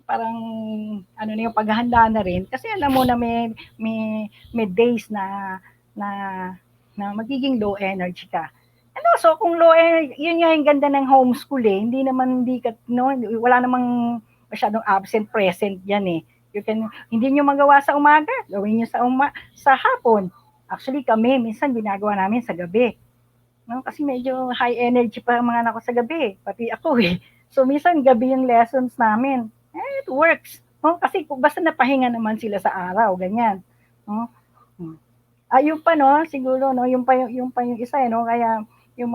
parang ano na yung paghahanda na rin kasi alam mo na may days na na magiging low energy ka. And also, kung low energy, yun nga yung ganda ng homeschool eh. Hindi ka, no, wala namang masyadong absent present yan eh. Hindi nyo magawa sa umaga, gawin nyo sa hapon. Actually kami, minsan ginagawa namin sa gabi. No? Kasi medyo high energy pa ang mga anak ko sa gabi, pati ako eh. So minsan gabi yung lessons namin. It works. No? Kasi basta napahinga naman sila sa araw, ganyan. No? Yung pa no, siguro no, yung isa eh, no, kaya yung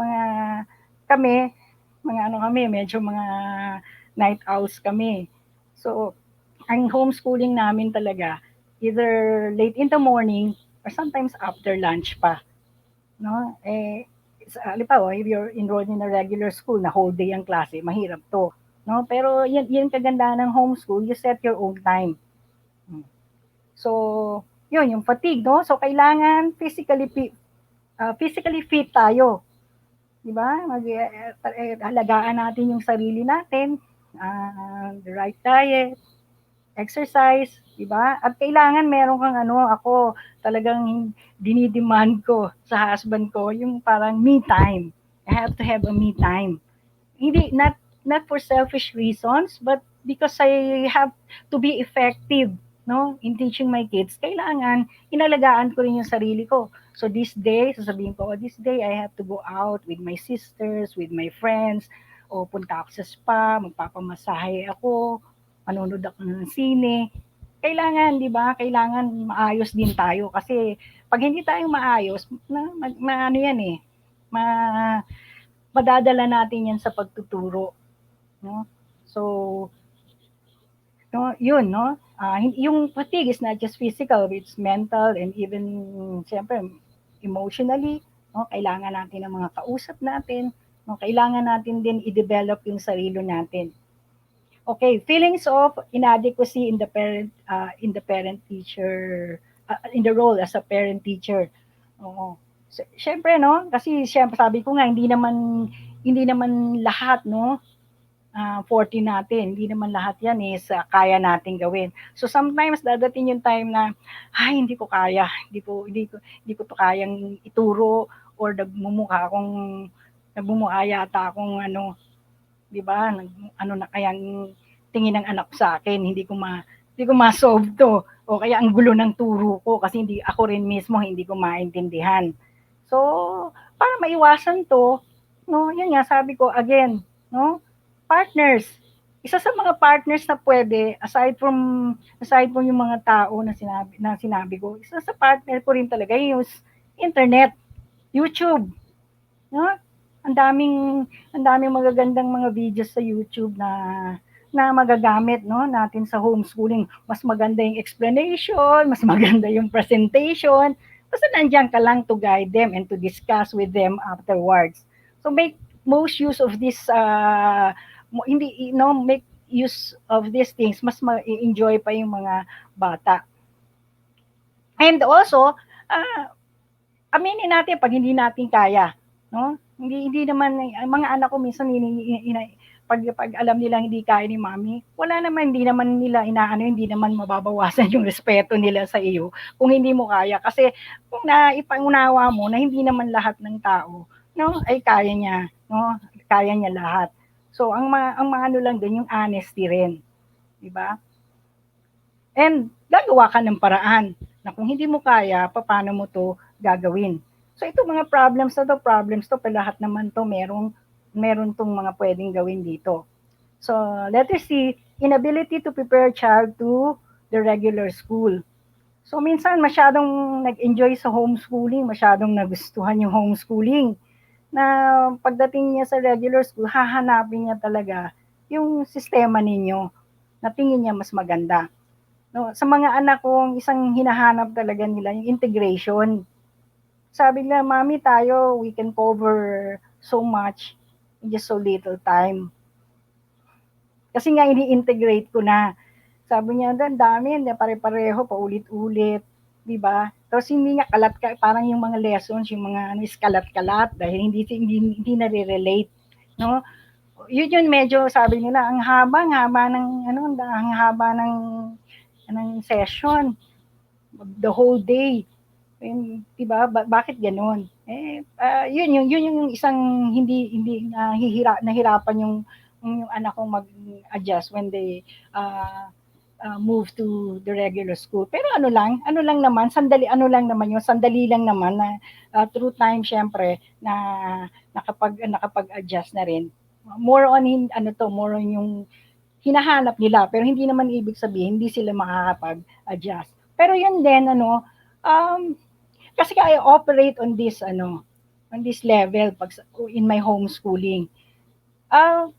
kami, mga ano kami, medyo mga night owls kami. So, ang homeschooling namin talaga, either late in the morning or sometimes after lunch pa. No? Halimbawa, if you're enrolled in a regular school na whole day ang klase, mahirap to. No? Pero yan kagandahan ng homeschool, you set your own time. So, yun, yung fatigue, no? So, kailangan physically fit tayo. Di ba? Halagaan natin yung sarili natin, the right diet, exercise, di ba? At kailangan meron kang ako talagang dinidemand ko sa husband ko, yung parang me time. I have to have a me time. Hindi, not for selfish reasons, but because I have to be effective, no, in teaching my kids, kailangan inalagaan ko rin yung sarili ko. So this day, sasabihin ko, this day I have to go out with my sisters, with my friends, o punta ako sa spa, magpapamasahe ako, manonood ako ng sine. Kailangan, di ba? Kailangan maayos din tayo kasi pag hindi tayo maayos, ano yan eh, ma, madadala natin yan sa pagtuturo. No? So, no, yun, no? Yung fatigue is not just physical, it's mental and even, siyempre, emotionally. No? Kailangan natin ng mga kausap natin. No? Kailangan natin din i-develop yung sarili natin. Okay, feelings of inadequacy in the parent teacher in the role as a parent teacher. Oo. So, syempre no, kasi syempre sabi ko nga hindi naman lahat no 40 natin. Hindi naman lahat yan is kaya natin gawin. So sometimes dadating yung time na ay hindi ko kaya, hindi ko to kayang ituro or nagmumukha yata akong 'di ba? Ano na kayang tingin ng anak ko sa akin, hindi ko ma-solve to. O kaya ang gulo ng turo ko kasi hindi ako rin mismo hindi ko maintindihan. So, para maiwasan to, no, yun nga sabi ko again, no? Partners. Isa sa mga partners na pwede aside from yung mga tao na sinabi ko, isa sa partner ko rin talaga yung internet, YouTube, no? Ang daming magagandang mga videos sa YouTube na magagamit no natin sa homeschooling. Mas maganda yung explanation, mas maganda yung presentation. Basta nandiyan ka lang to guide them and to discuss with them afterwards. So make most use of this hindi make use of these things, mas ma-enjoy pa yung mga bata. And also, aminin natin pag hindi natin kaya, no? Hindi naman ang mga anak ko minsan pag alam nila hindi kaya ni mami, hindi naman nila inaano, hindi naman mababawasan yung respeto nila sa iyo kung hindi mo kaya kasi kung naipangunawa mo na hindi naman lahat ng tao, no, ay kaya niya, no? Kaya niya lahat. So ang mga ano lang din yung honesty rin, 'di ba? And gagawa ka ng paraan na kung hindi mo kaya, paano mo to gagawin. So ito mga problems to, pa lahat naman to meron tong mga pwedeng gawin dito. So let us see, inability to prepare child to the regular school. So minsan masyadong nag-enjoy sa homeschooling, masyadong nagustuhan yung homeschooling na pagdating niya sa regular school, hahanapin niya talaga yung sistema ninyo na tingin niya mas maganda. No, sa mga anak ko, isang hinahanap talaga nila yung integration. Sabi nila, "Mami, tayo, we can cover so much in just so little time." Kasi nga ini-integrate ko na. Sabi niya, ang dami, hindi pare-pareho, paulit-ulit, 'di ba? Tapos hindi nga kalat ka, parang yung mga lessons, yung mga ano, is kalat-kalat dahil hindi nare-relate, no? Yun medyo sabi nila, ang haba ng ano, ang haba ng session, the whole day. Di ba? Bakit gano'n? Yun yung isang hindi nahirapan yung anak kong mag-adjust when they uh, move to the regular school. Pero ano lang naman, sandali lang naman na through time syempre na nakapag-adjust na rin. More on more on yung hinahanap nila pero hindi naman ibig sabihin hindi sila makakapag-adjust. Pero yun din um, kasi I operate on this level pag in my homeschooling. Uh,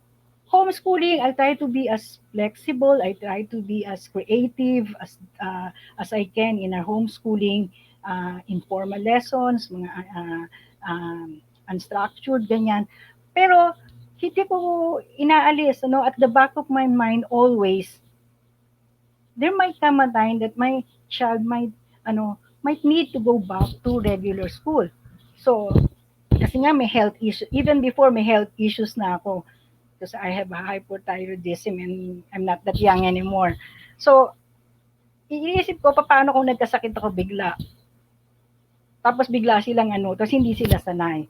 Homeschooling, I try to be as flexible, I try to be as creative as I can in our homeschooling, informal lessons, mga unstructured, ganyan. Pero hindi ko inaalis, at the back of my mind always, there might come a time that my child might need to go back to regular school. So, kasi nga may health issue, even before may health issues na ako, because I have a hypothyroidism and I'm not that young anymore. So, iisip ko paano kung nagkasakit ako bigla. Tapos bigla silang tapos hindi sila sanay.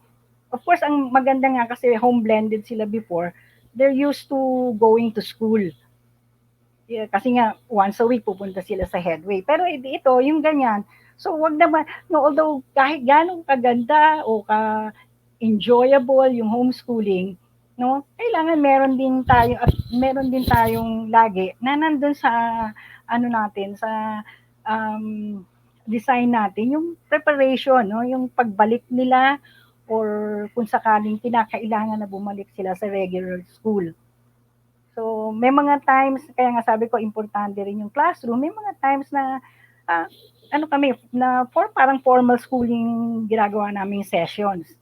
Of course, ang maganda nga kasi home blended sila before, they're used to going to school. Yeah, kasi nga once a week pupunta sila sa headway. Pero ito, yung ganyan. So wag naman, no, although kahit ganong kaganda o ka enjoyable yung homeschooling, no, kailangan meron din tayong lagi na nandun sa natin sa um, design natin yung preparation, no, yung pagbalik nila or kung sakaling kinakailangan na bumalik sila sa regular school. So, may mga times, kaya nga sabi ko, importante rin yung classroom. May mga times na, ah, parang formal schooling ginagawa naming sessions.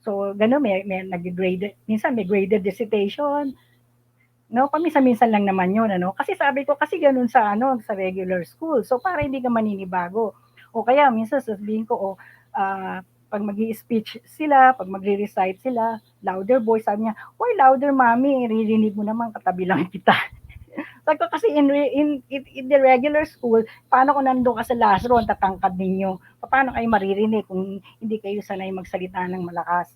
So, gano'n, may nag-graded, minsan may graded dissertation, no? Paminsan-minsan lang naman yun, Kasi sabi ko, kasi gano'n sa regular school. So, para hindi ka maninibago. O kaya, minsan sasabihin ko, pag mag speech sila, pag magre-recite sila, louder voice, sabi niya, why louder, mami? Ririnig mo naman, katabi lang kita. Sabi ko kasi in the regular school, paano kung nandun ka sa last row, ang tatangkad ninyo? Paano kayo maririnig kung hindi kayo sanay magsalita ng malakas?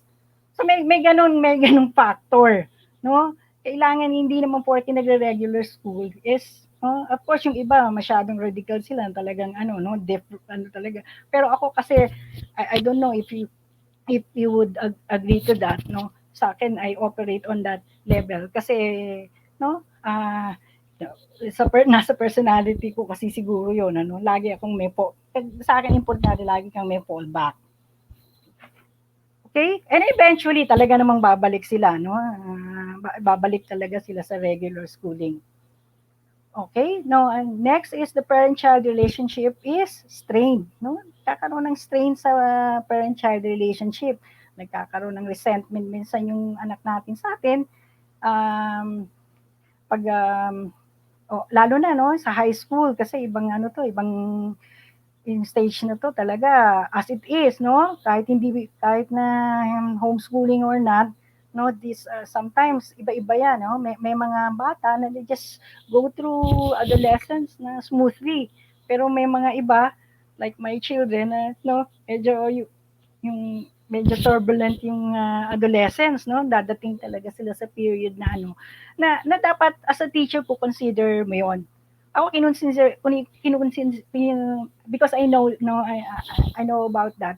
So may ganung factor, no? Kailangan hindi naman porke nagre-regular school is of course yung iba masyadong radical sila talagang no, deaf talaga. Pero ako kasi I don't know if you would agree to that, no? Sa akin I operate on that level kasi no, nasa personality ko kasi siguro 'yon, lagi akong sa akin importante lagi kang may fallback. Okay? And eventually talaga namang babalik sila, no? Babalik talaga sila sa regular schooling. Okay? No, and next is the parent-child relationship is strained, no? Nagkakaroon ng strain sa parent-child relationship. Nagkakaroon ng resentment minsan yung anak natin sa atin. Um, pag lalo na no sa high school kasi ibang yung stage na to talaga as it is, no? Kahit na homeschooling or not, no, this sometimes iba-iba yan, no? May mga bata na they just go through adolescence na smoothly. Pero may mga iba like my children na no, yung medyo turbulent yung adolescence, no? Dadating talaga sila sa period na na dapat as a teacher ko consider mo 'yon. Ako kinonsider because I know no I know about that.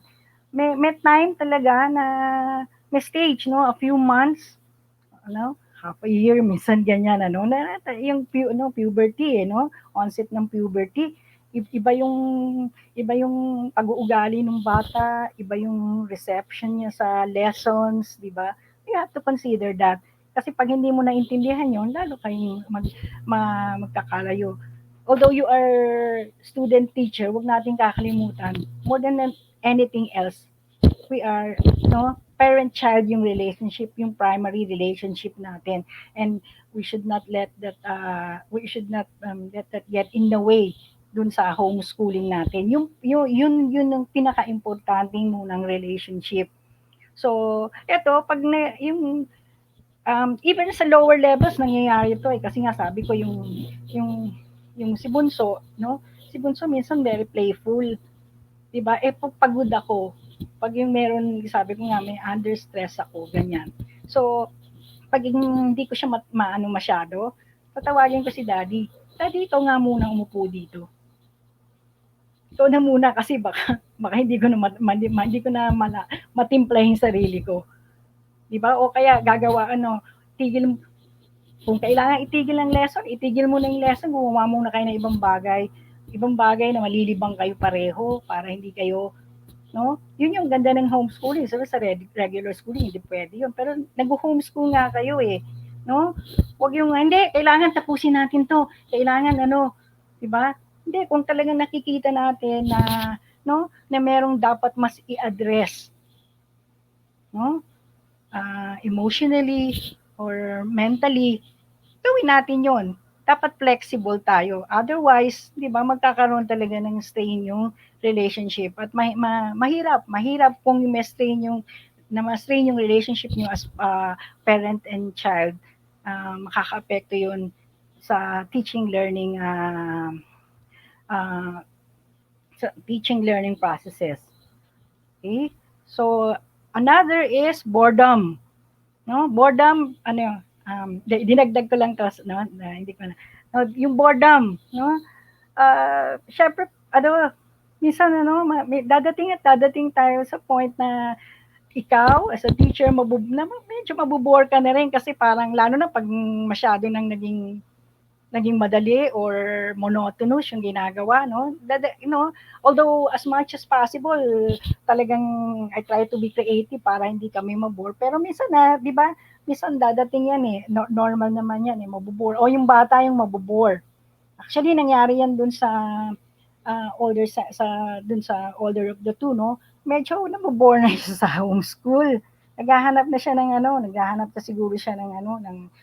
May time talaga na may stage, no, a few months, half a year minsan ganyan na yung puberty no, onset ng puberty. Iba yung pag-uugali ng bata, iba yung reception niya sa lessons, 'di ba? You have to consider that. Kasi pag hindi mo naintindihan 'yon, lalo kayong magkakalayo. Although you are student teacher, wag nating kakalimutan, more than anything else, we are, no, parent-child yung relationship, yung primary relationship natin. And we should not let that let that get in the way dun sa homeschooling natin. Yun ang pinaka-importante munang relationship. So, eto, pag na, yung even sa lower levels nangyayari ito eh kasi nga sabi ko yung yung si Bunso, no? Si Bunso minsan very playful, 'di ba? Eh pag pagod ako, pag yung meron sabi ko nga may under stress ako, ganyan. So, pag hindi ko siya maano masyado, tatawagin ko si Daddy. Daddy, ikaw nga muna umupo dito. Ikaw na muna kasi baka hindi ko na hindi ko na matimpla yung sarili ko. 'Di ba? O kaya gagawa ano, tigil kung kailangan itigil ang lesson, itigil mo na yung lesson, gumawa muna kayo ng ibang bagay na malilibang kayo pareho para hindi kayo, no? Yun yung ganda ng homeschooling. So, sa regular schooling, hindi pwede yun. Pero nag-homeschool nga kayo eh, no? Huwag yung, hindi, kailangan tapusin natin to. Kailangan ano, di ba? Hindi, kung talagang nakikita natin na, no, na merong dapat mas i-address, no? Emotionally or mentally, gawin natin yon. Dapat flexible tayo. Otherwise, di ba, magkakaroon talaga ng strain yung relationship. At mahirap kung ma-strain yung relationship niyo as parent and child. Makaka-apekto yun sa uh, teaching learning processes. Okay? So, another is boredom. No, boredom ano yun, dinagdag ko lang 'to 'no, na hindi ko na no, yung boredom 'no, siyempre ano, minsan ano may dadating tayo sa point na ikaw as a teacher medyo mabo ka na rin kasi parang lalo na 'pag masyado ng naging madali or monotonous yung ginagawa, no? Although as much as possible, talagang I try to be creative para hindi kami mabore. Pero minsan na, di ba, minsan dadating yan eh, normal naman yan eh, mabubore. O yung bata yung mabubore. Actually, nangyari yan dun sa dun sa older of the two, no? Medyo nabobore na siya sa homeschool. Naghahanap na siguro siya ng ng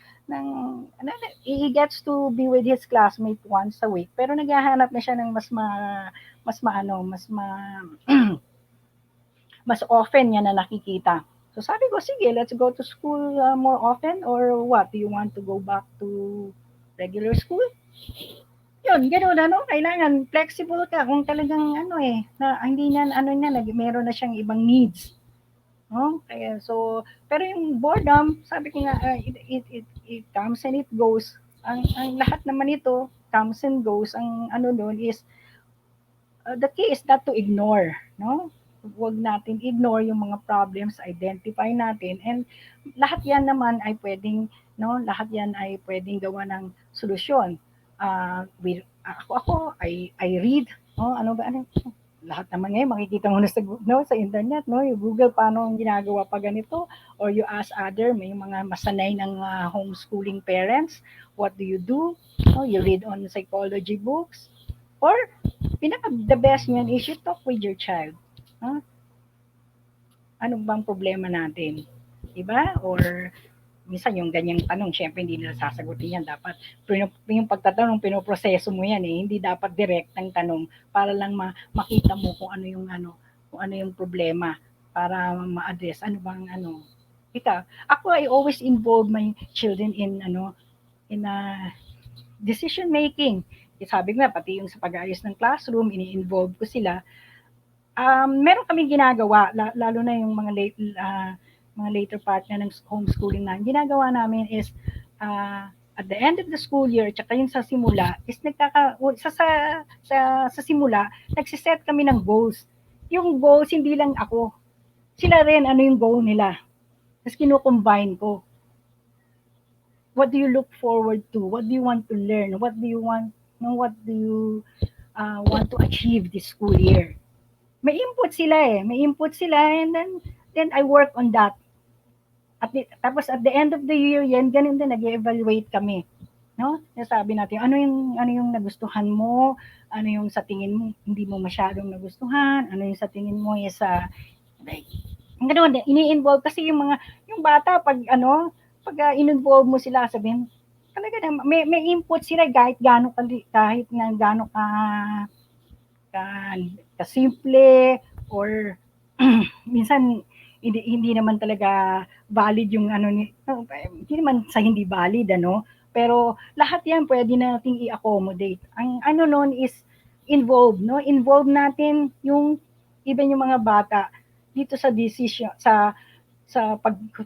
he gets to be with his classmate once a week pero naghahanap na siya ng mas maano mas often niya na nakikita. So sabi ko, sige, let's go to school more often or what? Do you want to go back to regular school? Yun, gano'n ano, kailangan flexible ka kung talagang ano eh, na hindi niya ano niya, meron na siyang ibang needs. No? Kaya so, pero yung boredom, sabi ko nga, it comes and it goes. Ang lahat naman ito, comes and goes. Ang ano doon is the key is not to ignore, no? Huwag natin ignore yung mga problems, identify natin, and lahat yan naman ay pwedeng, no? Lahat yan ay pwedeng gawa ng solusyon. I read, no? Lahat naman ngayon makikita mo na sa internet, no? Yung Google paano ang ginagawa pa ganito, or you ask may mga masanay ng homeschooling parents, what do you do? No? You read on psychology books, or the best niyan is you talk with your child. Huh? Ano bang problema natin? Diba? Or minsan yung ganyang tanong, syempre hindi nila sasagutin yan. Dapat, yung pagtatanong, pinoproseso mo yan eh. Hindi dapat direct ang tanong para lang makita mo kung ano yung problema para ma-address. Ano bang ako, I always involve my children in decision making. Sabi ko nga, pati yung sa pag-ayos ng classroom, ini-involve ko sila. Meron kaming ginagawa, lalo na yung mga later part na ng homeschooling na, ginagawa namin is, at the end of the school year, tsaka yung sa simula, is sa simula, nagsiset kami ng goals. Yung goals, hindi lang ako. Sila rin, ano yung goal nila. Tapos kino-combine ko. What do you look forward to? What do you want to learn? What do you want to achieve this school year? May input sila and then I work on that. Tapos at the end of the year yan, ganun din nag-evaluate kami. No? Nasabi natin ano yung nagustuhan mo, ano yung sa tingin mo hindi mo masyadong nagustuhan, ano yung sa tingin mo is like Gano'n, ini-involve kasi yung bata 'pag ano, 'pag, in-involve mo sila sabihin talaga naman may input sila kahit kahit na gaano ka kasimple or minsan hindi naman talaga valid yung ano hindi naman sa hindi valid ano, pero lahat 'yan puwede nating i-accommodate. Ang ano nun is involve 'no, involve natin yung even yung mga bata dito sa decision sa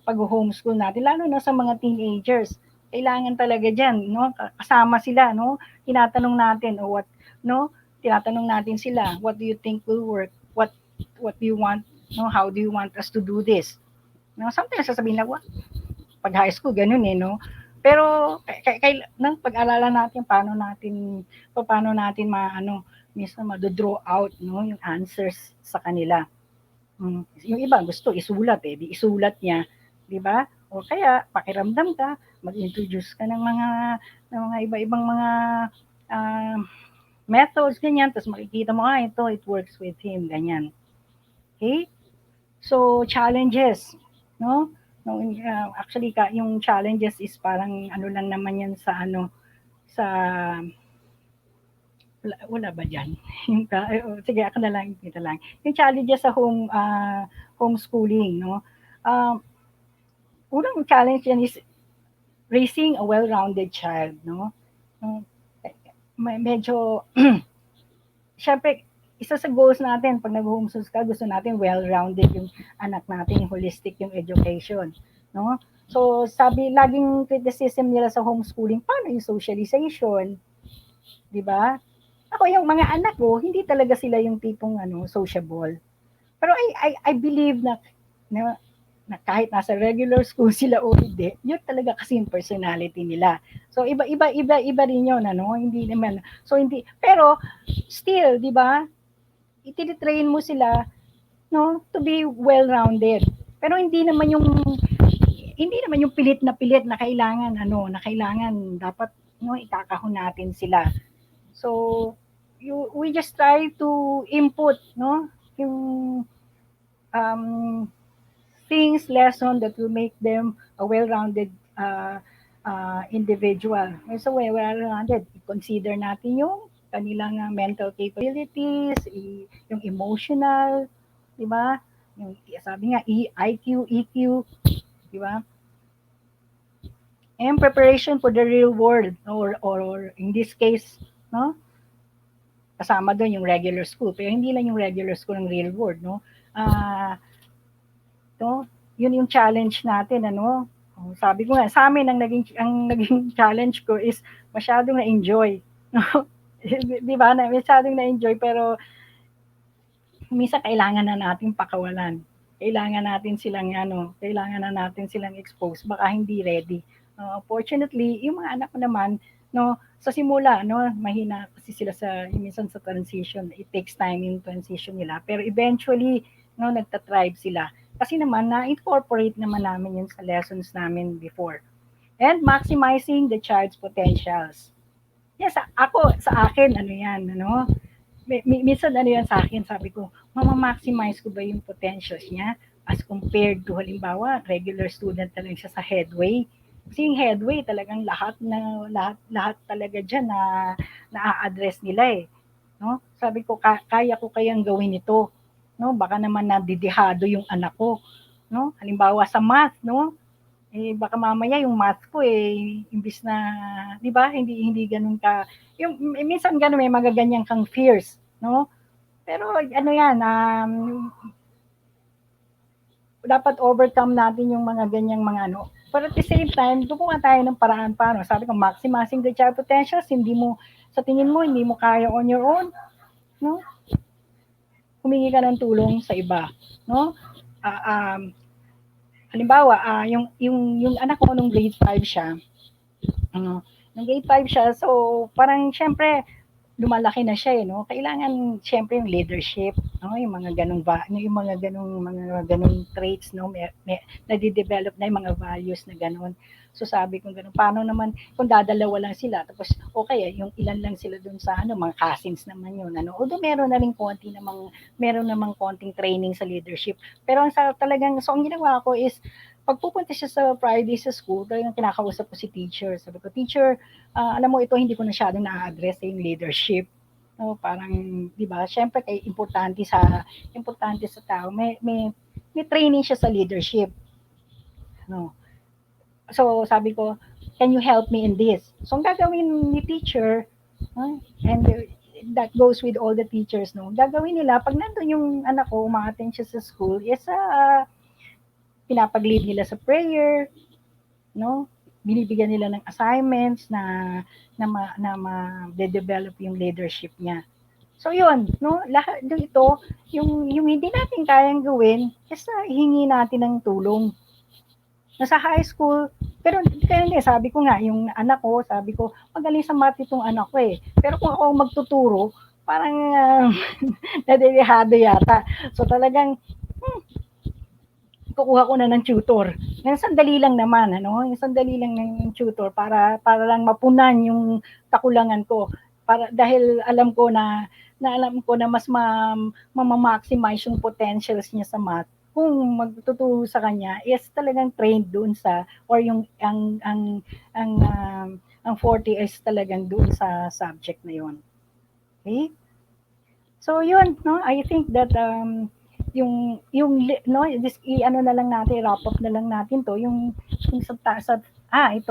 pag-homeschool natin lalo na sa mga teenagers. Kailangan talaga diyan 'no, kasama sila 'no, tinatanong natin o no, tinatanong natin sila, what do you think will work? What do you want? No, how do you want us to do this? No, sometimes sasabihin lang, pag high school ganun eh, no? Pero nang pag-aralan natin paano natin maano minsan mado-draw out no yung answers sa kanila. Yung iba gusto isulat eh, di isulat niya, 'di ba? O kaya pakiramdam ka, mag-introduce ka ng mga iba-ibang mga ah, methods ganyan, tapos makikita mo ito it works with him ganyan. Okay? So challenges, no? No, actually yung challenges is parang ano lang naman yan sa ano sa wala ba diyan? Yung sige ako na lang kita lang. Yung challenges sa homeschooling, no? Um, unang challenge yan is raising a well-rounded child, no? No, medyo syempre isa sa goals natin pag nag-homeschool ka, gusto natin well-rounded yung anak natin, holistic yung education, no? So, sabi, laging criticism nila sa homeschooling, paano yung socialization, di ba? Ako, yung mga anak ko, hindi talaga sila yung tipong ano, sociable. Pero I believe na, na kahit nasa regular school sila o hindi, yun talaga kasi yung personality nila. So, iba rin yun, ano? Hindi naman, so hindi, pero, still, di ba, itinitrain mo sila no to be well-rounded. Pero hindi naman yung pilit na kailangan ano, na kailangan dapat no ikakahon natin sila. So we just try to input no yung um, things lesson that will make them a well-rounded individual. So well-rounded, consider natin yung kanilang mental capabilities, yung emotional, di ba? Yung sabi nga IQ, EQ, di ba? And preparation for the real world or in this case, no? Kasama doon yung regular school, pero hindi lang yung regular school ng real world, no? Ah, no? Yun yung challenge natin, ano? Sabi ko nga, sa amin ang naging challenge ko is masyadong na-enjoy. No? Di ba? Masyadong na-enjoy pero minsan kailangan na nating pakawalan. Kailangan na natin silang expose baka hindi ready. Fortunately, yung mga anak ko naman, no, sa simula, no, mahina kasi sila minsan sa transition. It takes time in transition nila. Pero eventually, no, nagta-thrive sila. Kasi naman, na-incorporate naman namin yun sa lessons namin before. And maximizing the child's potentials. Yes, sa akin, ano yan, ano, minsan ano yan sa akin, sabi ko, mama-maximize ko ba yung potentials niya as compared to halimbawa, regular student na lang siya sa headway. Kasi yung headway talagang lahat talaga diyan na-address nila eh. No? Sabi ko, kaya ko kayang gawin ito. No? Baka naman nadidihado yung anak ko. No? Halimbawa sa math, no? Eh baka mamaya yung math ko eh imbis na 'di ba hindi ganun ka yung minsan ganun may magaganyan kang fears no pero ano yan dapat overcome natin yung mga ganyang mga ano but at the same time gumawa tayo ng paraan paano sabi ko maximizing the child potentials hindi mo sa tingin mo hindi mo kaya on your own no humingi ka ng tulong sa iba no uh, um, halimbawa yung anak ko nung grade 5 siya ano nung grade 5 siya so parang syempre lumalaki na siya, eh, 'no, kailangan siyempre yung leadership, 'no, yung mga gano'ng yung mga gano'ng traits, 'no, may nade-develop na yung mga values na gano'n. So sabi ko gano'n, paano naman kung dadalawa lang sila tapos okey, yung ilan lang sila dun sa ano, mga cousins naman yun ano. Although meron namang konting training sa leadership. Pero ang sa talagang so ang ginawa ko is 'pag pupunta siya sa Friday sa school, talagang kinakausap ko si teacher. Sabi ko, "Teacher, alam mo ito hindi ko masyadong na-a-address yung leadership." No, parang 'di ba? Siyempre kay importante sa tao may training siya sa leadership, no. So sabi ko, "Can you help me in this?" So ang gagawin ni teacher, and that goes with all the teachers, no. Gagawin nila pag nandun yung anak ko, umaattend siya sa school, is pinapag-lead nila sa prayer, no? Binibigyan nila ng assignments na ma-develop yung leadership niya. So yun, no? Lahat dito, yung hindi natin kayang gawin, is hingi natin ng tulong. Nasa high school, pero kaya hindi, sabi ko nga, yung anak ko, sabi ko, magaling sa math itong anak ko eh. Pero kung ako magtuturo, parang nadedehado yata. So talagang kukuha ko na ng tutor. Yung sandali lang naman, ano, yung sandali lang ng tutor para lang mapunan yung kakulangan ko. Para dahil alam ko na mas ma-maximize yung potentials niya sa math kung magtuturo sa kanya is talagang trained doon sa or yung ang ang forte is talagang doon sa subject na yon. Okay? So yun, no, I think that no, this ano na lang natin, wrap up na lang natin to, yung ito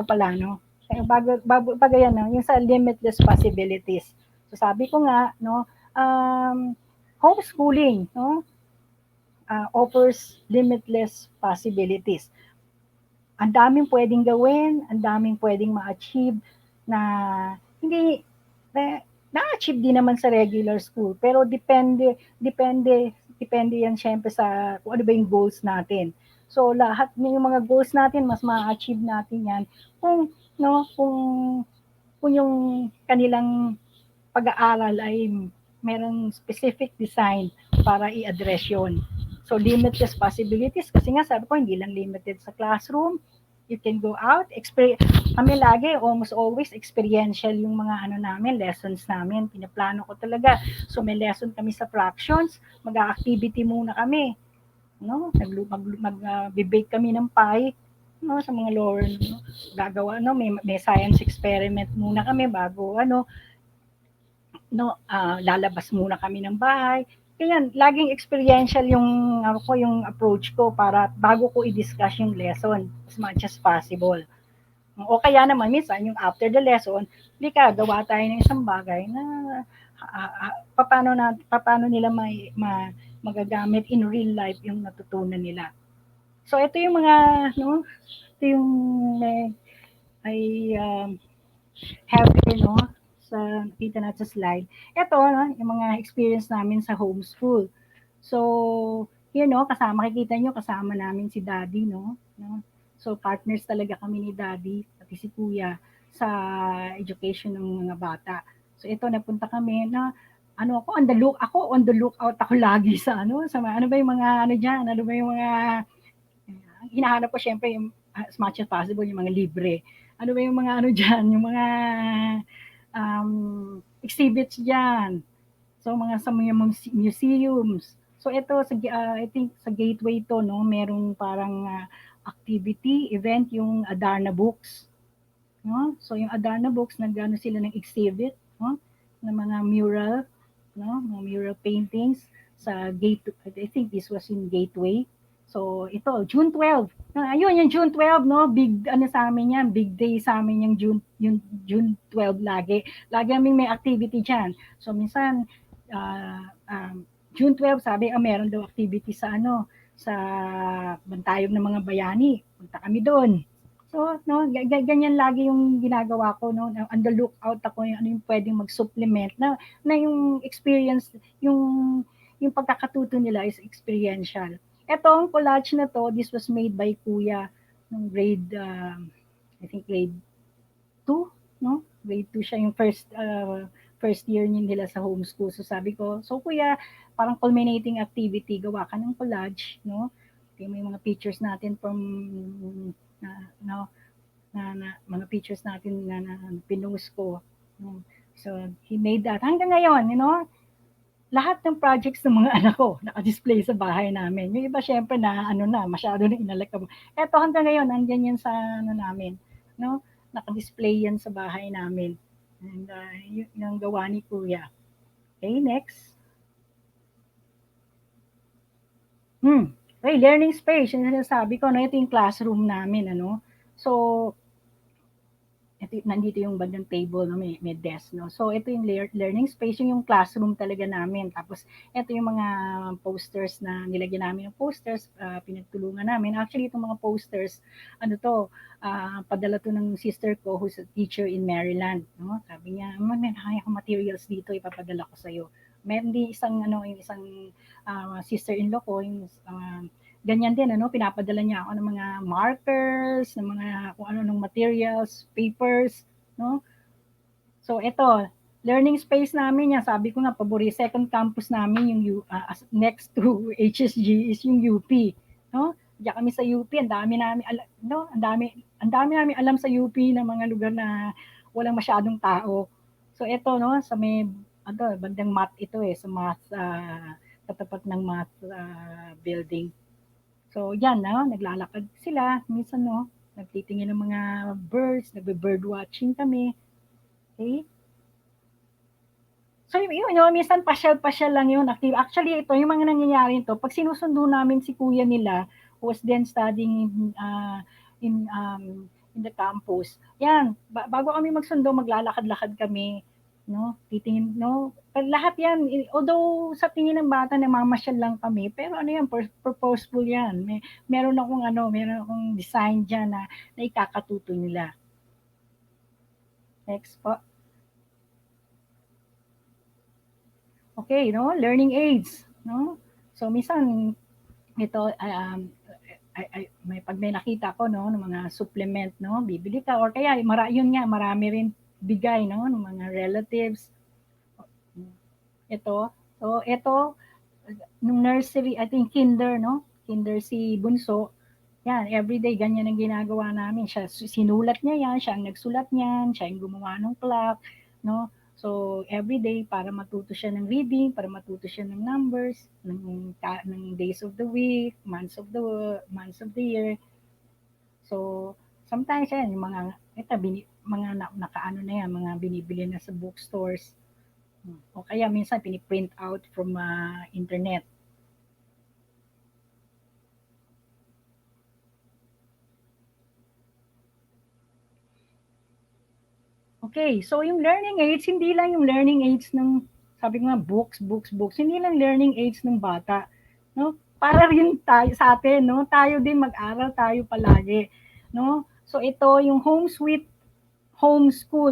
pala no. Bago yan no, yung sa limitless possibilities. So sabi ko nga no, homeschooling no offers limitless possibilities. Ang daming pwedeng gawin, ang daming pwedeng ma-achieve na hindi na-achieve din naman sa regular school. Pero depende yan syempre sa kung ano ba yung goals natin. So lahat ng yung mga goals natin, mas ma-achieve natin yan kung no, kung yung kanilang pag-aaral ay merong specific design para i-address yon. So, limitless possibilities. Kasi nga, sabi ko, hindi lang limited sa classroom. You can go out. Kami lagi, almost always, experiential yung mga ano namin, lessons namin. Pinaplano ko talaga. So, may lesson kami sa fractions. Mag-activity muna kami. No? Mag-bake kami ng pie no sa mga lower no, gagawa no may science experiment muna kami bago ano no, lalabas muna kami ng bahay. Kaya laging experiential yung ano ko, yung approach ko para bago ko i-discuss yung lesson as much as possible. O kaya naman minsan yung after the lesson, hindi ka gawa tayo ng isang bagay na paano nila magagamit in real life yung natutunan nila. So ito yung mga no, ito yung ay heavy, no? Sa nakita natin sa slide. Ito, no, yung mga experience namin sa homeschool. So, yun, no, makikita nyo, kasama namin si Daddy, no? So, partners talaga kami ni Daddy, pati si Kuya, sa education ng mga bata. So, ito, napunta kami na, ako on the lookout ako lagi sa ano ba yung mga ano diyan, ano ba yung mga hinahanap ko syempre yung as much as possible yung mga libre. Ano ba yung mga ano diyan, yung mga exhibits diyan. So sa mga museums. So ito I think sa Gateway to no, merong parang activity event yung Adarna Books, no? So yung Adarna Books nagano sila ng exhibit, no? Ng mga mural, no? Mga mural paintings sa I think this was in Gateway. So ito June 12. Ayun yung June 12 no, big ano sa amin yan, big day sa amin yung June 12 lagi. Lagi kaming may activity diyan. So minsan June 12 sabi meron daw activity sa sa Bantayog ng mga bayani. Punta kami doon. So, no, ganyan lagi yung ginagawa ko, no. On the lookout ako yung ano yung pwedeng mag-supplement na yung experience, yung pagkakatuto nila is experiential. Etong collage na to, this was made by Kuya nung I think grade 2, no? Grade 2 siya yung first year nila sa homeschool. So sabi ko, so kuya, parang culminating activity, gawa ka ng collage, no? Tingnan mo yung mga pictures natin from na, no, na mga pictures natin na pinost ko. No? So he made that. Hanggang ngayon, lahat ng projects ng mga anak ko naka-display sa bahay namin. Yung iba syempre na ano na, masyado na inalakab. Eto hanggang ngayon, nandiyan yan sa ano namin, no? Naka-display yan sa bahay namin. And yun yung gawa ni Kuya. Okay, next. Okay, learning space, yung sinasabi ko, no, ito yung classroom namin, ano. So, ito, nandito yung bandang table, no, may desk, no. So, ito yung learning space, yung classroom talaga namin. Tapos, ito yung mga posters na nilagyan namin ng posters, pinagtulungan namin. Actually, itong mga posters, ano to, padala to ng sister ko who's a teacher in Maryland, no. Sabi niya, may akong materials dito, ipapadala ko sa'yo. Meron din isang, ano, yung isang sister-in-law ko, yung ganyan din, ano, pinapadala niya ako ng mga markers, ng mga kung ano ng materials, papers, no? So, ito, learning space namin yan. Sabi ko nga, second campus namin, yung next to HSG is yung UP, no? Diyan kami sa UP, ang dami namin, no? Ang dami namin alam sa UP na mga lugar na walang masyadong tao. So, ito, no, sa may, bandang math ito sa math, katapat ng math building. So, yan, no? Naglalakad sila. Minsan, no? Nagtitingin ng mga birds, nagbe-bird watching kami. Okay? So, yun, minsan pasyal-pasyal lang yun. Actually, ito, yung mga nangyayari ito, pag sinusundo namin si kuya nila, who was then studying in the campus, yan, bago kami magsundo, maglalakad-lakad kami, no? Titingin, no? Lahat yan, although sa tingin ng bata, namamasyal lang kami, pero ano yan, purposeful yan. Meron akong design dyan na ikakatuto nila. Next po. Okay, no? Learning aids, no? So, minsan, ito, pag may nakita ko, no, ng mga supplement, no, bibili ka, or kaya, yun nga, marami rin bigay, no, ng mga relatives. Ito, so, ito, nung nursery, I think kinder, no, kinder si Bunso, yan, everyday, ganyan ang ginagawa namin. Sinulat niya yan, siya ang nagsulat niyan, siya ang gumawa ng clock, no? So, everyday, para matuto siya ng reading, para matuto siya ng numbers, ng days of the week, months of the year. So, sometimes yan, yung mga nakaano na yan, mga binibili na sa bookstores. O kaya minsan piniprint out from internet. Okay, so yung learning aids, hindi lang yung learning aids ng, sabi ko nga, books, hindi lang learning aids ng bata, no? Para rin tayo sa atin, no? Tayo din mag-aral tayo palagi, no? So ito yung homeschool,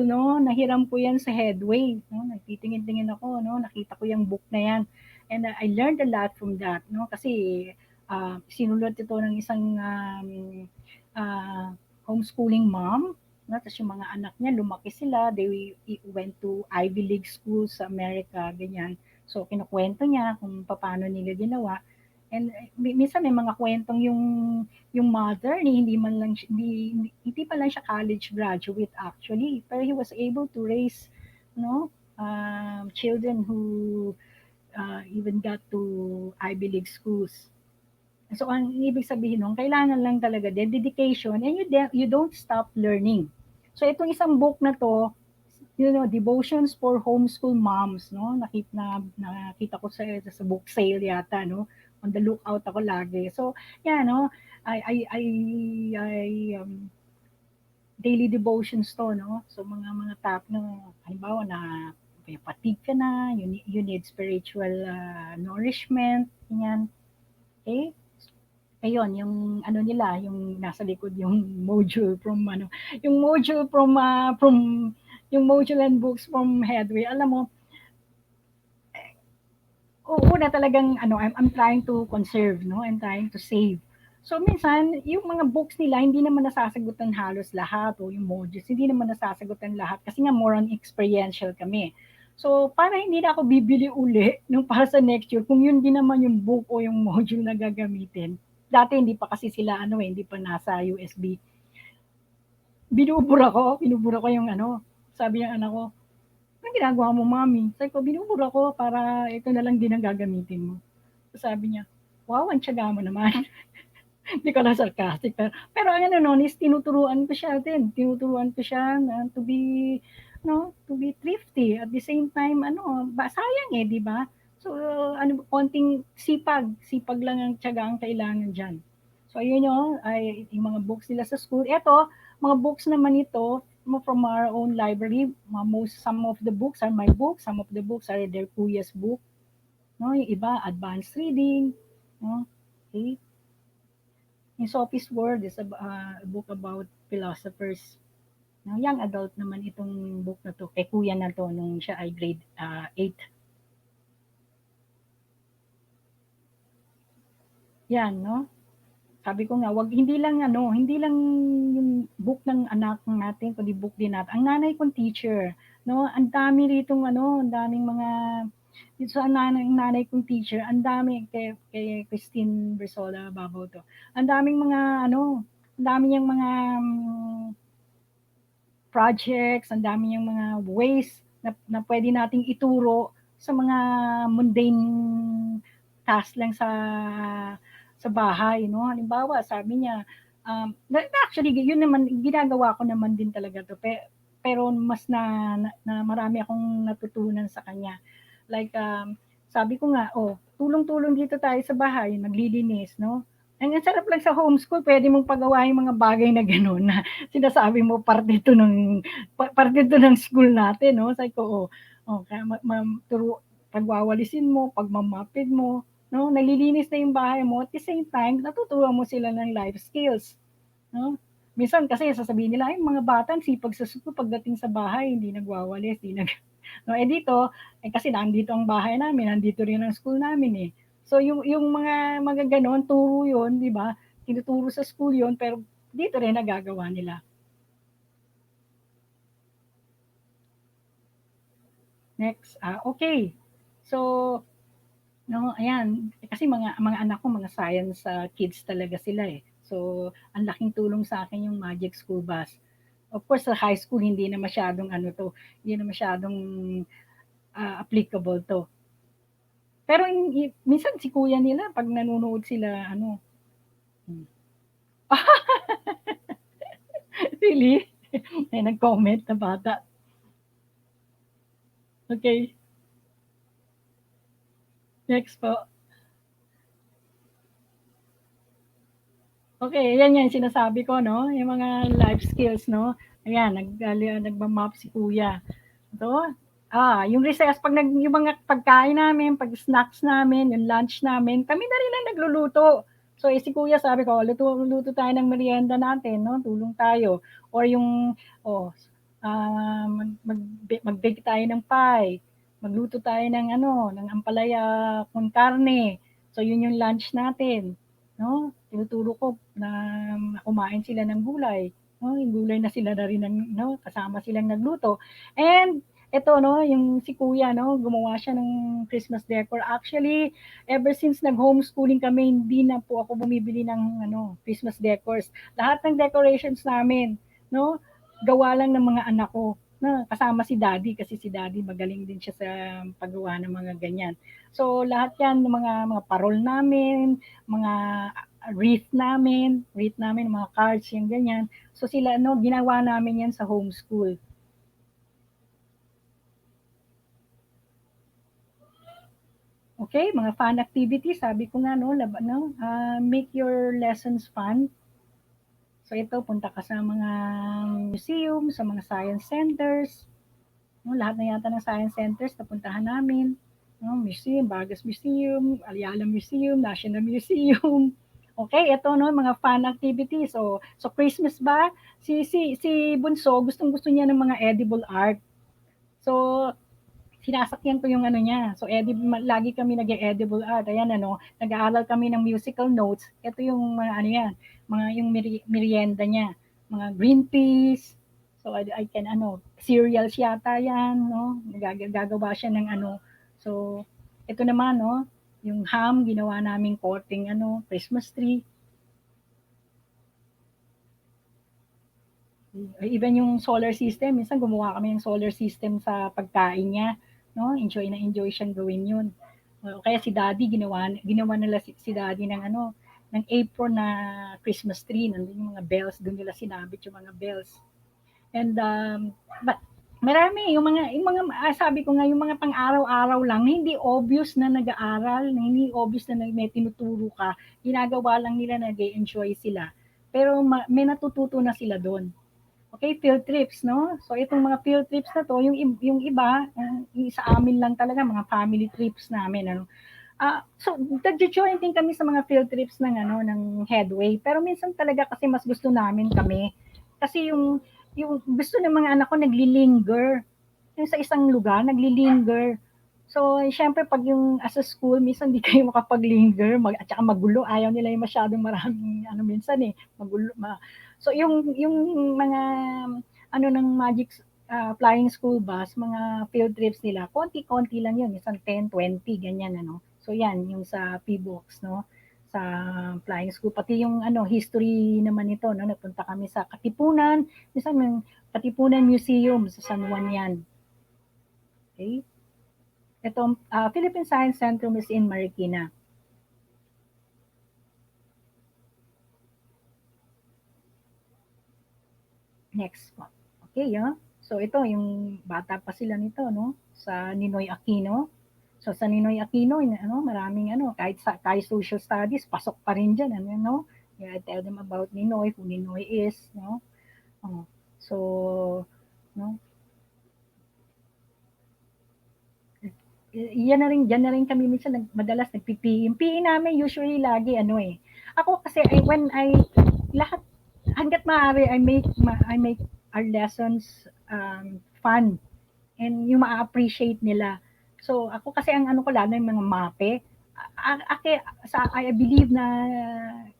no? Nahiram ko yan sa Headway, no? Nagtitingin-tingin ako, no? Nakita ko yung book na yan. And I learned a lot from that, no? Kasi sinulat ito ng isang uh, homeschooling mom, no? Tapos yung mga anak niya, lumaki sila, they went to Ivy League schools sa America, ganyan. So, kinukwento niya kung paano nila ginawa. And minsan may mga kwentong yung mother ni hindi pa lang siya college graduate actually, pero he was able to raise, no, children who even got to Ivy League schools. So, ang ibig sabihin nun, kailangan lang talaga din dedication, and you don't stop learning. So, itong isang book na to, Devotions for Homeschool Moms, no? Nakita ko sa book sale yata, no? On the lookout ako lagi. So, yeah, no? I daily devotions to, no? So, mga top, no? Halimbawa na may fatigue ka na, you need spiritual nourishment, ganyan. Okay? Ayun, yung ano nila, yung nasa likod yung module from yung module from yung module and books from Headway. Alam mo, una talagang I'm trying to conserve, no? I'm trying to save. So minsan, yung mga books nila hindi naman nasasagutan halos lahat o yung modules hindi naman nasasagutan lahat kasi nga more on experiential kami. So, para hindi na ako bibili uli nung para sa next year kung yun din naman yung book o yung module na gagamitin. Dati hindi pa kasi sila ano eh, hindi pa nasa USB. Binubura ko yung ano, sabi ng anak ko, anong ginagawa mo, mami? Sabi ko, binubura ko para ito na lang din ang gagamitin mo. Sabi niya, wow, ang tiyaga mo naman. Hindi ko na sarcastic. Pero ang ano nun is tinuturuan ko siya din. Tinuturuan ko siya na to be, no, to be thrifty. At the same time, ano, sayang eh, di ba? So, ano, konting sipag. Sipag lang ang tiyaga ang kailangan dyan. So, ayun yun, ay yung mga books nila sa school. Ito, mga books naman ito, from our own library. Some of the books are my books. Some of the books are their kuya's book. No, yung iba, advanced reading. No? Okay. In Sophie's World is a book about philosophers. No, young adult naman itong book na to. Kay kuya na to nung siya ay grade 8. Yan, no? Sabi ko nga, wag hindi lang ano, hindi lang yung book ng anak natin, kundi book din natin. Ang nanay kong teacher, no? Ang dami ritong ano, ang daming mga dito sa nanay kong teacher, ang dami kay Christine Bersola Babaw to. Ang daming mga ano, ang dami niyang mga projects, ang dami niyang mga ways na pwede nating ituro sa mga mundane task lang sa bahay, no? Halimbawa, sabi niya, actually, yun naman, ginagawa ko naman din talaga to. Pero mas na marami akong natutunan sa kanya. Like, sabi ko nga, oh, tulong-tulong dito tayo sa bahay, maglilinis, no? Ang sarap lang sa homeschool, pwede mong pagawa yung mga bagay na gano'n na sinasabi mo parte ito ng school natin, no? Sabi ko, kaya pagwawalisin mo, pagmamapid mo, no? Nalilinis na yung bahay mo, at the same time, natutuwa mo sila ng life skills, no? Minsan kasi sasabihin nila, ay mga bata, sipag sa school, pagdating sa bahay, hindi nagwawalis, hindi nag... No, eh dito, kasi nandito ang bahay namin, nandito rin ang school namin eh. So yung mga ganon, turo yun, di ba? Tinuturo sa school yun, pero dito rin nagagawa nila. Next, okay. So, no, ayan, kasi mga anak ko mga science kids talaga sila eh. So, ang laking tulong sa akin yung Magic School Bus. Of course, sa high school hindi na masyadong ano to, hindi na masyadong applicable to. Pero minsan si kuya nila pag nanonood sila ano, hmm. Really? May nag-comment na bata. Okay, next po. Okay, yan yan sinasabi ko, no? Yung mga life skills, no? Ayan, nagmamap si kuya. So, yung recess, yung mga pagkain namin, pag snacks namin, yung lunch namin, kami na rin ang nagluluto. So, si kuya sabi ko, luto tayo ng merienda natin, no? Tulong tayo. Or yung, mag-bake tayo ng pie. Magluto tayo ng ano, ng ampalaya con carne. So, yun yung lunch natin. No? Tinuturo ko na kumain sila ng gulay. No? Yung gulay na sila na rin, no? Kasama silang nagluto. And ito no, yung si Kuya no, gumawa siya ng Christmas decor. Actually, ever since nag-homeschooling kami, hindi na po ako bumibili ng ano, Christmas decors. Lahat ng decorations namin, no, gawa lang ng mga anak ko. Na kasama si Daddy kasi si Daddy magaling din siya sa paggawa ng mga ganyan. So lahat 'yan ng mga parol namin, mga wreath namin, mga cards, yung ganyan. So sila, no, ginawa namin yan sa homeschool. Okay, mga fun activities, sabi ko nga, no, make your lessons fun. So ito, punta ka sa mga museum, sa mga science centers. No, lahat na yata ng science centers napuntahan namin. No, museum, Vargas Museum, Aliala Museum, National Museum. Okay, ito no, mga fun activities. So Christmas ba? Si Bunso, gustong-gusto niya ng mga edible art. So sinasakyan ko yung ano niya. So lagi kami nag-edible art. Ayan ano, nag-aaral kami ng musical notes. Ito yung mga ano yan, mga yung merienda niya, mga green peas. So I can cereals yata 'yan, no? Gagawa siya ng ano. So ito naman, no, yung ham ginawa naming korteng Christmas tree. Even yung solar system, minsan gumawa kami ng solar system sa pagkain niya, no? Enjoy na enjoy siyang gawin 'yun. O kaya si Daddy ginawa nila si Daddy ng ng apron na Christmas tree, nandun yung mga bells, doon nila sinabit yung mga bells. And but marami yung mga sabi ko nga yung mga pang-araw-araw lang hindi obvious na nag-aaral, na hindi obvious na may tinuturo ka, ginagawa lang nila, nag-e-enjoy sila. Pero may natututo na sila doon. Okay, field trips, no? So itong mga field trips na to, yung iba, yung sa amin lang talaga, mga family trips namin, ano. So nagjo-join din kami sa mga field trips ng ng Headway. Pero minsan talaga kasi mas gusto namin kami. Kasi yung gusto ng mga anak ko nagli-linger. Yung sa isang lugar, nagli-linger. So, syempre, pag yung as a school, minsan di kayo makapag-linger, at saka magulo, ayaw nila yung masyadong maraming, minsan magulo. So, yung mga, ng Magic Flying School Bus, mga field trips nila, konti-konti lang yun, minsan 10, 20, ganyan, So, yan, yung sa PBOX, no? Sa flying school, pati yung history naman ito, no? Napunta kami sa Katipunan, minsan yung Katipunan Museum sa San Juan yan. Okay? Ito, Philippine Science Center is in Marikina. Next po. Okay, So ito, yung bata pa sila nito, no? Sa Ninoy Aquino. So sa Ninoy Aquino, maraming kahit social studies, pasok pa rin dyan, Yeah, I tell them about Ninoy, who Ninoy is, no? Oh, so, no? Yan na rin, diyan na rin kami minsan madalas nagpipi. Yung PE namin usually lagi Ako kasi when lahat hangga't maaari I make our lessons fun and yung ma-appreciate nila. So ako kasi ang ko lalo yung mga mape. Ake I believe na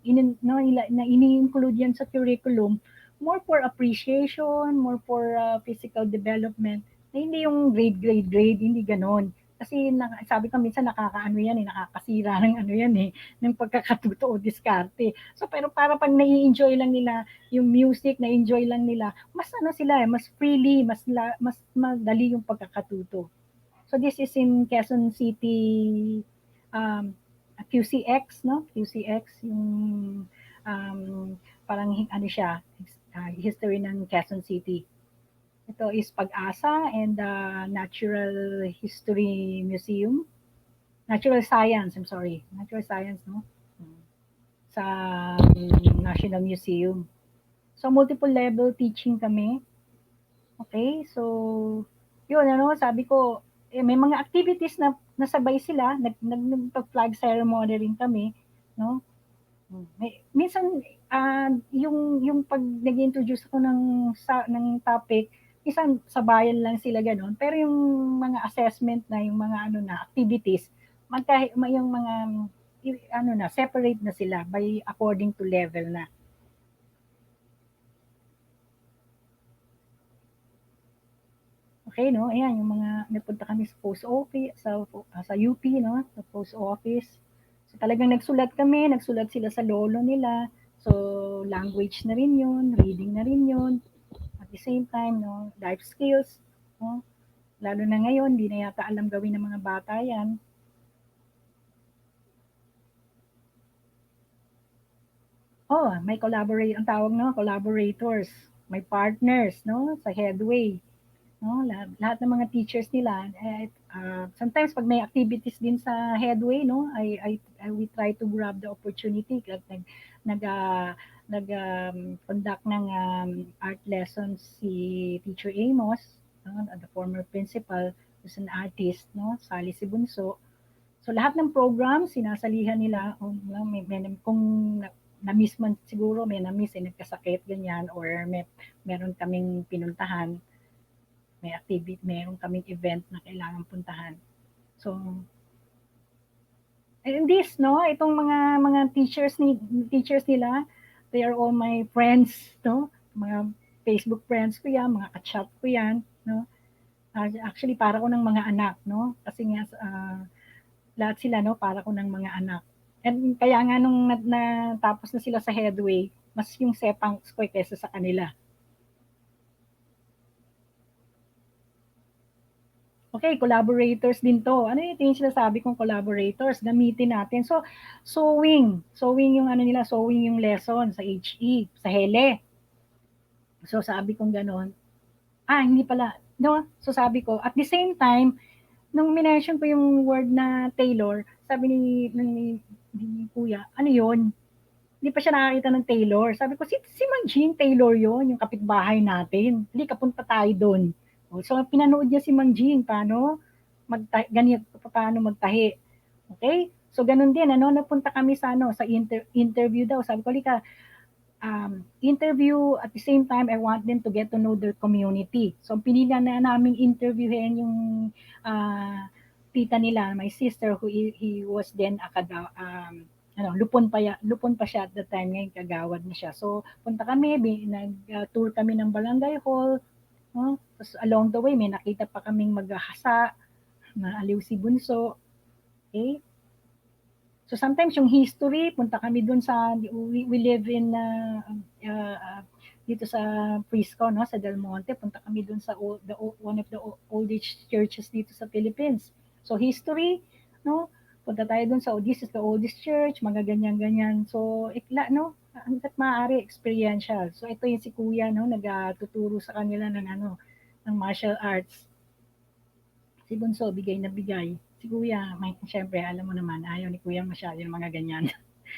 na ini-include yan sa curriculum more for appreciation, more for physical development. Na hindi yung grade, hindi ganon. Kasi sabi ko minsan nakakaano yan nakakasira ng yan ng pagkakatuto o diskarte. So pero para pag nai-enjoy lang nila yung music, na-enjoy lang nila, mas sila mas freely, mas madali yung pagkakatuto. So this is in Quezon City, um, QCX, no? QCX, yung parang siya, history ng Quezon City. Ito is Pag-asa and Natural History Museum. Natural Science, I'm sorry. Natural Science, no? Sa National Museum. So, multiple level teaching kami. Okay, so, yun, sabi ko, may mga activities na nasabay sila, nag-flag ceremony rin kami, no? Minsan, yung pag nag-introduce ako ng topic, minsan sabayan lang sila ganon. Pero yung mga assessment na, yung mga activities, yung mga, separate na sila by according to level na. Okay, no? Ayan, yung mga napunta kami sa post office, sa UP, no? Sa post office. So talagang nagsulat sila sa lolo nila. So language na rin yun, reading na rin yun. At the same time, no, life skills, no? Lalo na ngayon, hindi na yata alam gawin ng mga bata yan. Oh, may ang tawag collaborators, may partners, no, sa Headway. No, lahat ng mga teachers nila sometimes pag may activities din sa Headway, no, we try to grab the opportunity like nag conduct ng art lessons si Teacher Amos, no, the former principal, who's an artist, no, Sally si Bunso. So lahat ng program sinasalihan nila kung na-miss man siguro, may na-miss nagkasakit ganyan or meron kaming pinuntahan, meron kaming event na kailangan puntahan. So, and this, no, itong mga teachers nila, they are all my friends, no? Mga Facebook friends ko 'yan, mga ka-chat ko 'yan, 'no. Actually para ko ng mga anak, 'no, kasi nga, lahat sila 'no, para ko ng mga anak. And kaya nga nung natapos na sila sa Headway, mas yung sepangs ko kaysa sa kanila. Okay, collaborators din 'to. Ano yung sinasabi kong collaborators, gamitin natin. So, sewing yung ano nila, sewing yung lesson sa HE, sa HELE. So, sabi kong gano'n, hindi pala, 'no? So, sabi ko, at the same time, nung minention ko yung word na tailor, sabi ni kuya, "Ano yun?" Hindi pa siya nakakita ng tailor. Sabi ko, si Mang Jean Taylor yun, yung kapitbahay natin. Halika, punta tayo doon. So, pinanood niya si Mang Jean, ganyan, paano magtahi. Okay? So, ganun din, napunta kami sa, sa interview daw. Sabi ko, halika, interview at the same time, I want them to get to know their community. So, pinili na namin interviewin yung tita nila, my sister, he was then lupon pa siya at the time, ngayon kagawad na siya. So, punta kami, nag-tour kami ng barangay hall, no? Tapos along the way, may nakita pa kaming maghahasa, na aliw si Bunso, okay? So sometimes yung history, punta kami dun we live in, dito sa Frisco, no, sa Del Monte, punta kami dun sa one of the oldest churches dito sa Philippines. So history, no, punta tayo dun sa, this is the oldest church, mga ganyan-ganyan. So, no, hanggat maaari, experiential. So ito yung si Kuya, no, nagtuturo sa kanila ng martial arts. Si Bunso, bigay na bigay. Si Kuya, siyempre, alam mo naman, ayaw ni Kuya masyado yung mga ganyan.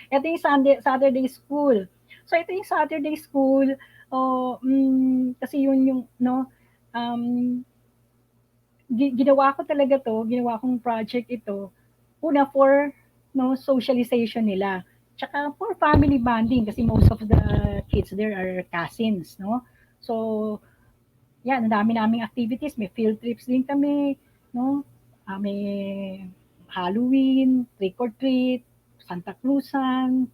Ito yung Saturday school. So, ito yung Saturday school. Kasi yun yung, no, um, ginawa kong project ito, una for, no, socialization nila. Tsaka for family bonding kasi most of the kids there are cousins, no? So, yan, ang dami naming activities. May field trips din kami, no? May Halloween, trick or treat, Santa Cruzan,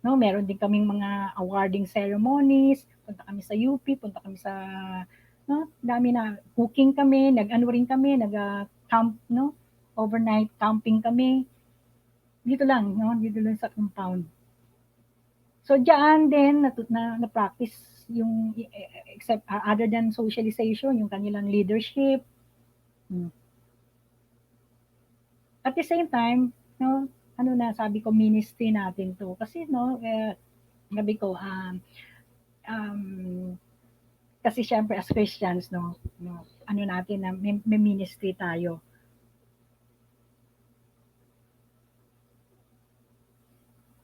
no? Meron din kaming mga awarding ceremonies. Punta kami sa UP, punta kami sa, no? Dami na cooking kami, nag-ano rin kami, nag-camp, no? Overnight camping kami. Dito lang, no? Dito lang sa compound. So diyan din na-practice yung except other than socialization, yung kanilang leadership. Hmm. At the same time, no, ano na sabi ko ministry natin to kasi no, sabi ko um, kasi syempre as Christians no ano natin na may ministry tayo.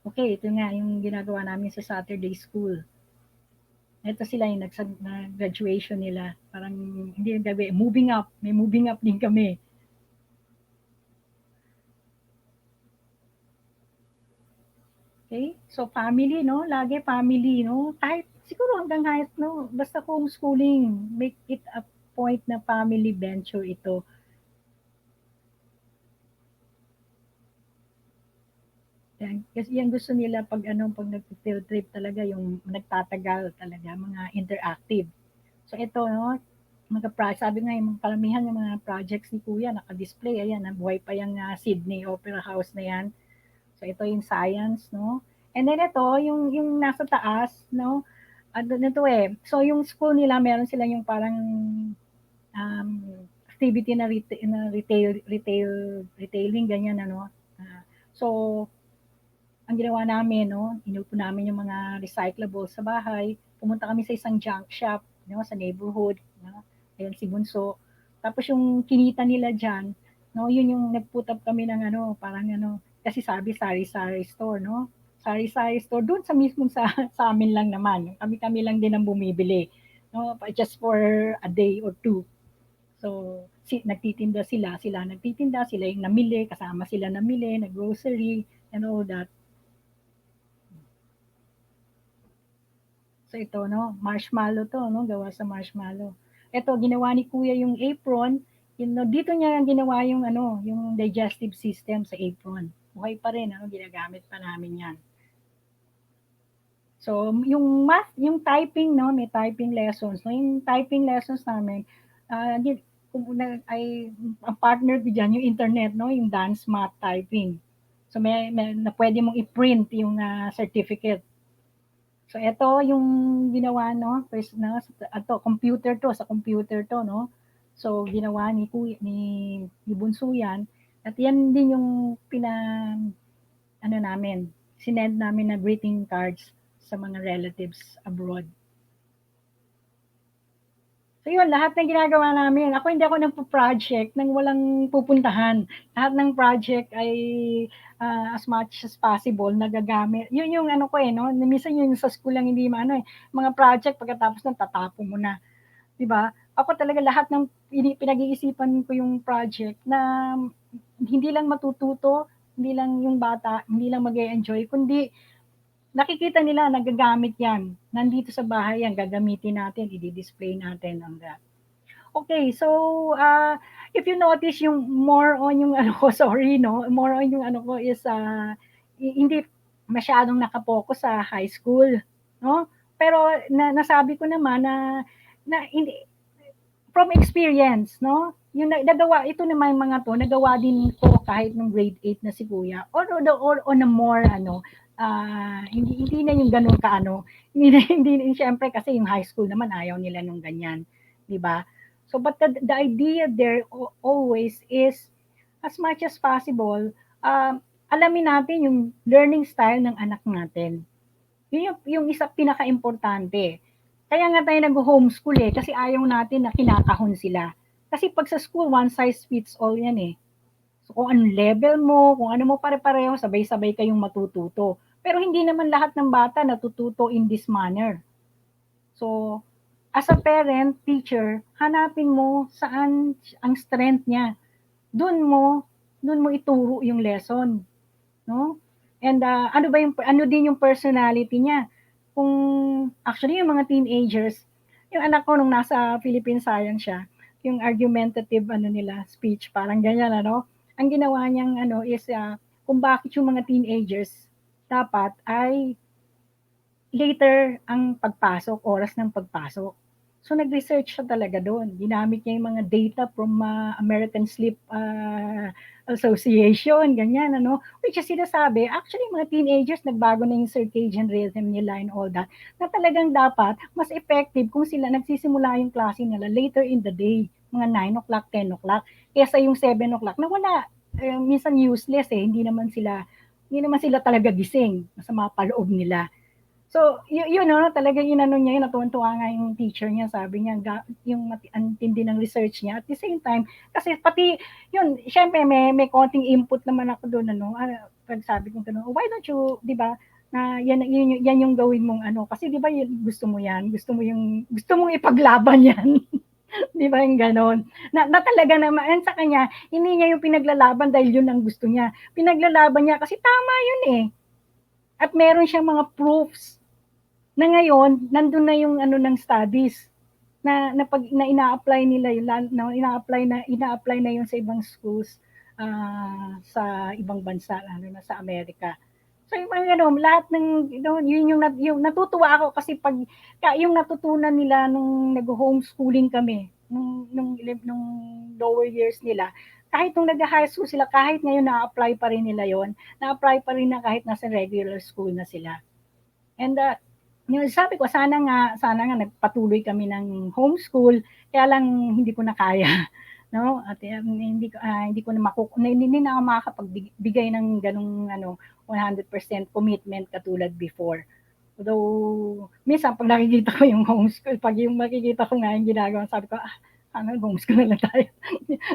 Okay, ito nga yung ginagawa namin sa Saturday school. Ito sila yung graduation nila. Parang hindi yung gabi, moving up. May moving up din kami. Okay? So family, no? Lagi family, no? Kahit siguro hanggang kahit, no? Basta homeschooling, make it a point na family venture ito. Yan, kasi yan gusto nila pag nag-field trip talaga, yung nagtatagal talaga, mga interactive. So ito, no? Sabi nga, yung kalamihan ng mga projects ni Kuya, naka-display, ayan, nabuhay pa yung Sydney Opera House na yan. So ito yung science, no? And then ito, yung nasa taas, no? Ano nito eh. So yung school nila, meron sila yung parang um, activity na retailing, ganyan, ano. So, ang ginawa namin, no, inupo namin yung mga recyclables sa bahay. Pumunta kami sa isang junk shop, no, sa neighborhood, no. Ayun si Bunso. Tapos yung kinita nila diyan, no, yun yung nag-put up kami ng ano, parang ano, kasi sabi sari-sari store, no. Sari-sari store doon sa mismo sa amin lang naman. Kami-kami lang din ang bumibili, no, just for a day or two. So, nagtitinda sila nagtitinda, sila yung namili, kasama sila namili, nag-grocery, and all that. So ito, no, marshmallow to, no, gawa sa marshmallow. Ito, ginawa ni Kuya yung apron. No, dito niya ginawa yung ano, yung digestive system sa apron. Buhay pa rin, ano, ginagamit pa namin yan. So, yung math, yung typing, no, may typing lessons. No, yung typing lessons namin, yun, ay, ang partner ko dyan, yung internet, no, yung dance math typing. So, may na pwede mong i-print yung certificate. So, ito yung ginawa, no, first, no, ato, computer to, sa computer to, no. So, ginawa ni, kuya, ni Bunso yan. At yan din yung ano namin, sinend namin na greeting cards sa mga relatives abroad. So yun, lahat ng ginagawa namin. Ako hindi ako nagpo-project nang walang pupuntahan. Lahat ng project ay as much as possible nagagamit. Yun yung ano ko eh, no? Minsan yun sa school lang hindi maano eh. Mga project pagkatapos ng tatapon mo na. 'Di ba? Ako talaga lahat ng pinag-iisipan ko yung project na hindi lang matututo, hindi lang yung bata, hindi lang mag-enjoy, kundi nakikita nila nagagamit yan. Nandito sa bahay yan, gagamitin natin, i-display natin ang that. Okay, so if you notice yung more on yung ano ko, sorry, no? More on yung ano ko is hindi masyadong nakapokus sa high school, no? Pero nasabi ko naman na hindi, from experience, no? Yung nagawa, ito naman mga to, nagawa din ko kahit nung grade 8 na si Kuya. Or on a more, hindi na yung ganun kaano. Hindi, syempre kasi yung high school naman ayaw nila nung ganyan. Di ba? So, but the idea there always is, as much as possible, alamin natin yung learning style ng anak natin. Yun yung isa pinaka-importante. Kaya nga tayo nag-homeschool eh, kasi ayaw natin na kinakahon sila. Kasi pag sa school, one size fits all yan eh. So kung anong level mo, kung ano mo pare-pareho, sabay-sabay kayong matututo. Pero hindi naman lahat ng bata natututo in this manner. So, as a parent, teacher, hanapin mo saan ang strength niya. Doon mo, doon mo ituro yung lesson, no? And ano ba yung ano din yung personality niya? Kung actually yung mga teenagers, yung anak ko nung nasa Philippine Science siya, yung argumentative ano nila, speech, parang ganyan ano. Ang ginawa niyang ano is kung bakit yung mga teenagers dapat ay later ang pagpasok, oras ng pagpasok. So nag-research siya talaga doon. Ginamit niya yung mga data from American Sleep Association, ganyan ano. Which is sinasabi, actually mga teenagers nagbago na yung circadian rhythm nila and all that. Na talagang dapat mas effective kung sila nagsisimula yung klase nila later in the day, mga 9 o'clock, 10 o'clock, kaysa yung 7 o'clock na wala, minsan useless eh, hindi naman sila talaga gising, masama pa loob nila. So, yun, no, talagang inano niya yun, natuwan-tuwa nga yung teacher niya, sabi niya, yung ang tindi ng research niya. At the same time, kasi pati, yun, syempre, may konting input naman ako doon, ano, pag sabi ko gano'n, why don't you, di ba, na yan yung gawin mong ano, kasi di ba gusto mo yan, gusto mong ipaglaban yan. Di ba yung ganon? Na talaga naman, and sa kanya, hindi niya yung pinaglalaban dahil yun ang gusto niya. Pinaglalaban niya kasi tama yun eh. At meron siyang mga proofs na ngayon nandun na yung ano ng studies na pag na ina-apply nila yun na ina-apply na yun sa ibang schools sa ibang bansa lalo na sa Amerika. So yung mga ganun, lahat ng yun yung natutuwa ako kasi pag yung natutunan nila nung nag-homeschooling kami nung lower years nila, kahit nung nag-high school sila, kahit ngayon na-apply pa rin nila yon, na-apply pa rin na kahit nasa regular school na sila. And yung sabi ko, sana nga nagpatuloy kami ng homeschool, kaya lang hindi ko na kaya. No? At hindi ko na hindi na ako makakapagbigay ng ganung 100% commitment katulad before. Although, minsan pag nakikita ko yung homeschool, pag yung makikita ko nga yung ginagawa, sabi ko, homeschool na lang tayo.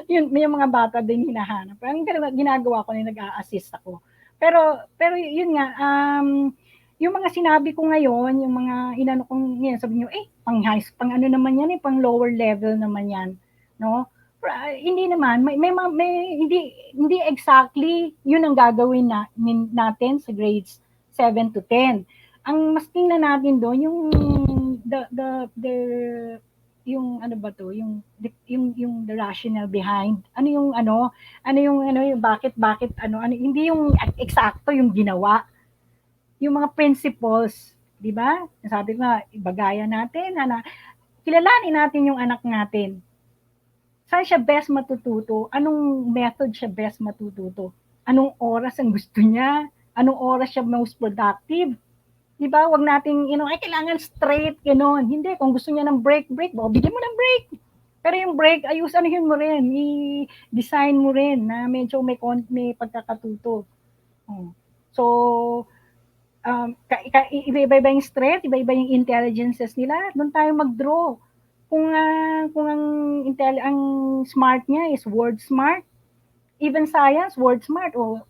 Yun, may mga bata din hinahanap. Ang ginagawa ko na nag-a-assist ako. Pero yun nga, yung mga sinabi ko ngayon, yung mga inano kong ngayon, sabi niyo, pang ano naman yan pang lower level naman yan, no? Pero, hindi naman, may hindi exactly yun ang gagawin natin sa grades 7 to 10. Ang mas tingnan natin doon yung the yung ano ba to, yung the rationale behind. Ano yung bakit ano hindi yung eksakto yung ginawa, yung mga principles. 'Di ba? Sabi ko nga, ibagayan natin, kilalanin natin yung anak natin. Saan siya best matututo? Anong method siya best matututo? Anong oras ang gusto niya? Anong oras siya most productive? 'Di ba? Wag nating, ay kailangan straight, gano'n. Hindi, kung gusto niya ng break, break, bigyan mo ng break. Pero yung break, anuhin mo rin, i-design mo rin na medyo may pagkakatuto. Oh. So, iba-iba yung strength, iba-iba yung intelligences nila, doon tayo mag-draw. Kung ang smart niya is word smart, even science, word smart, o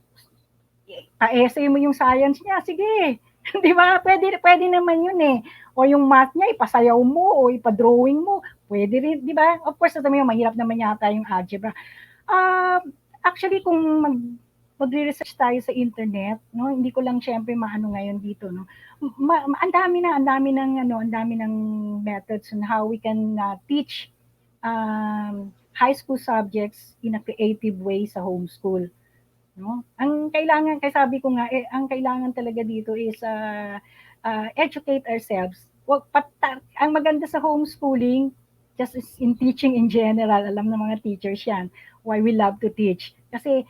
pa-essay mo yung science niya, sige. 'Di ba? Pwede naman yun eh. O yung math niya, ipasayaw mo o ipa-drawing mo. Pwede rin, 'di ba? Of course, sabi mo, mahirap naman yata yung algebra. Uh, Actually, kung magre-research tayo sa internet, no, hindi ko lang syempre maano ngayon dito, no. Ang dami ng methods on how we can teach high school subjects in a creative way sa homeschool, no. Ang kailangan, kay sabi ko nga, ang kailangan talaga dito is educate ourselves. Ang maganda sa homeschooling, just in teaching in general, alam ng mga teachers yan, why we love to teach. Kasi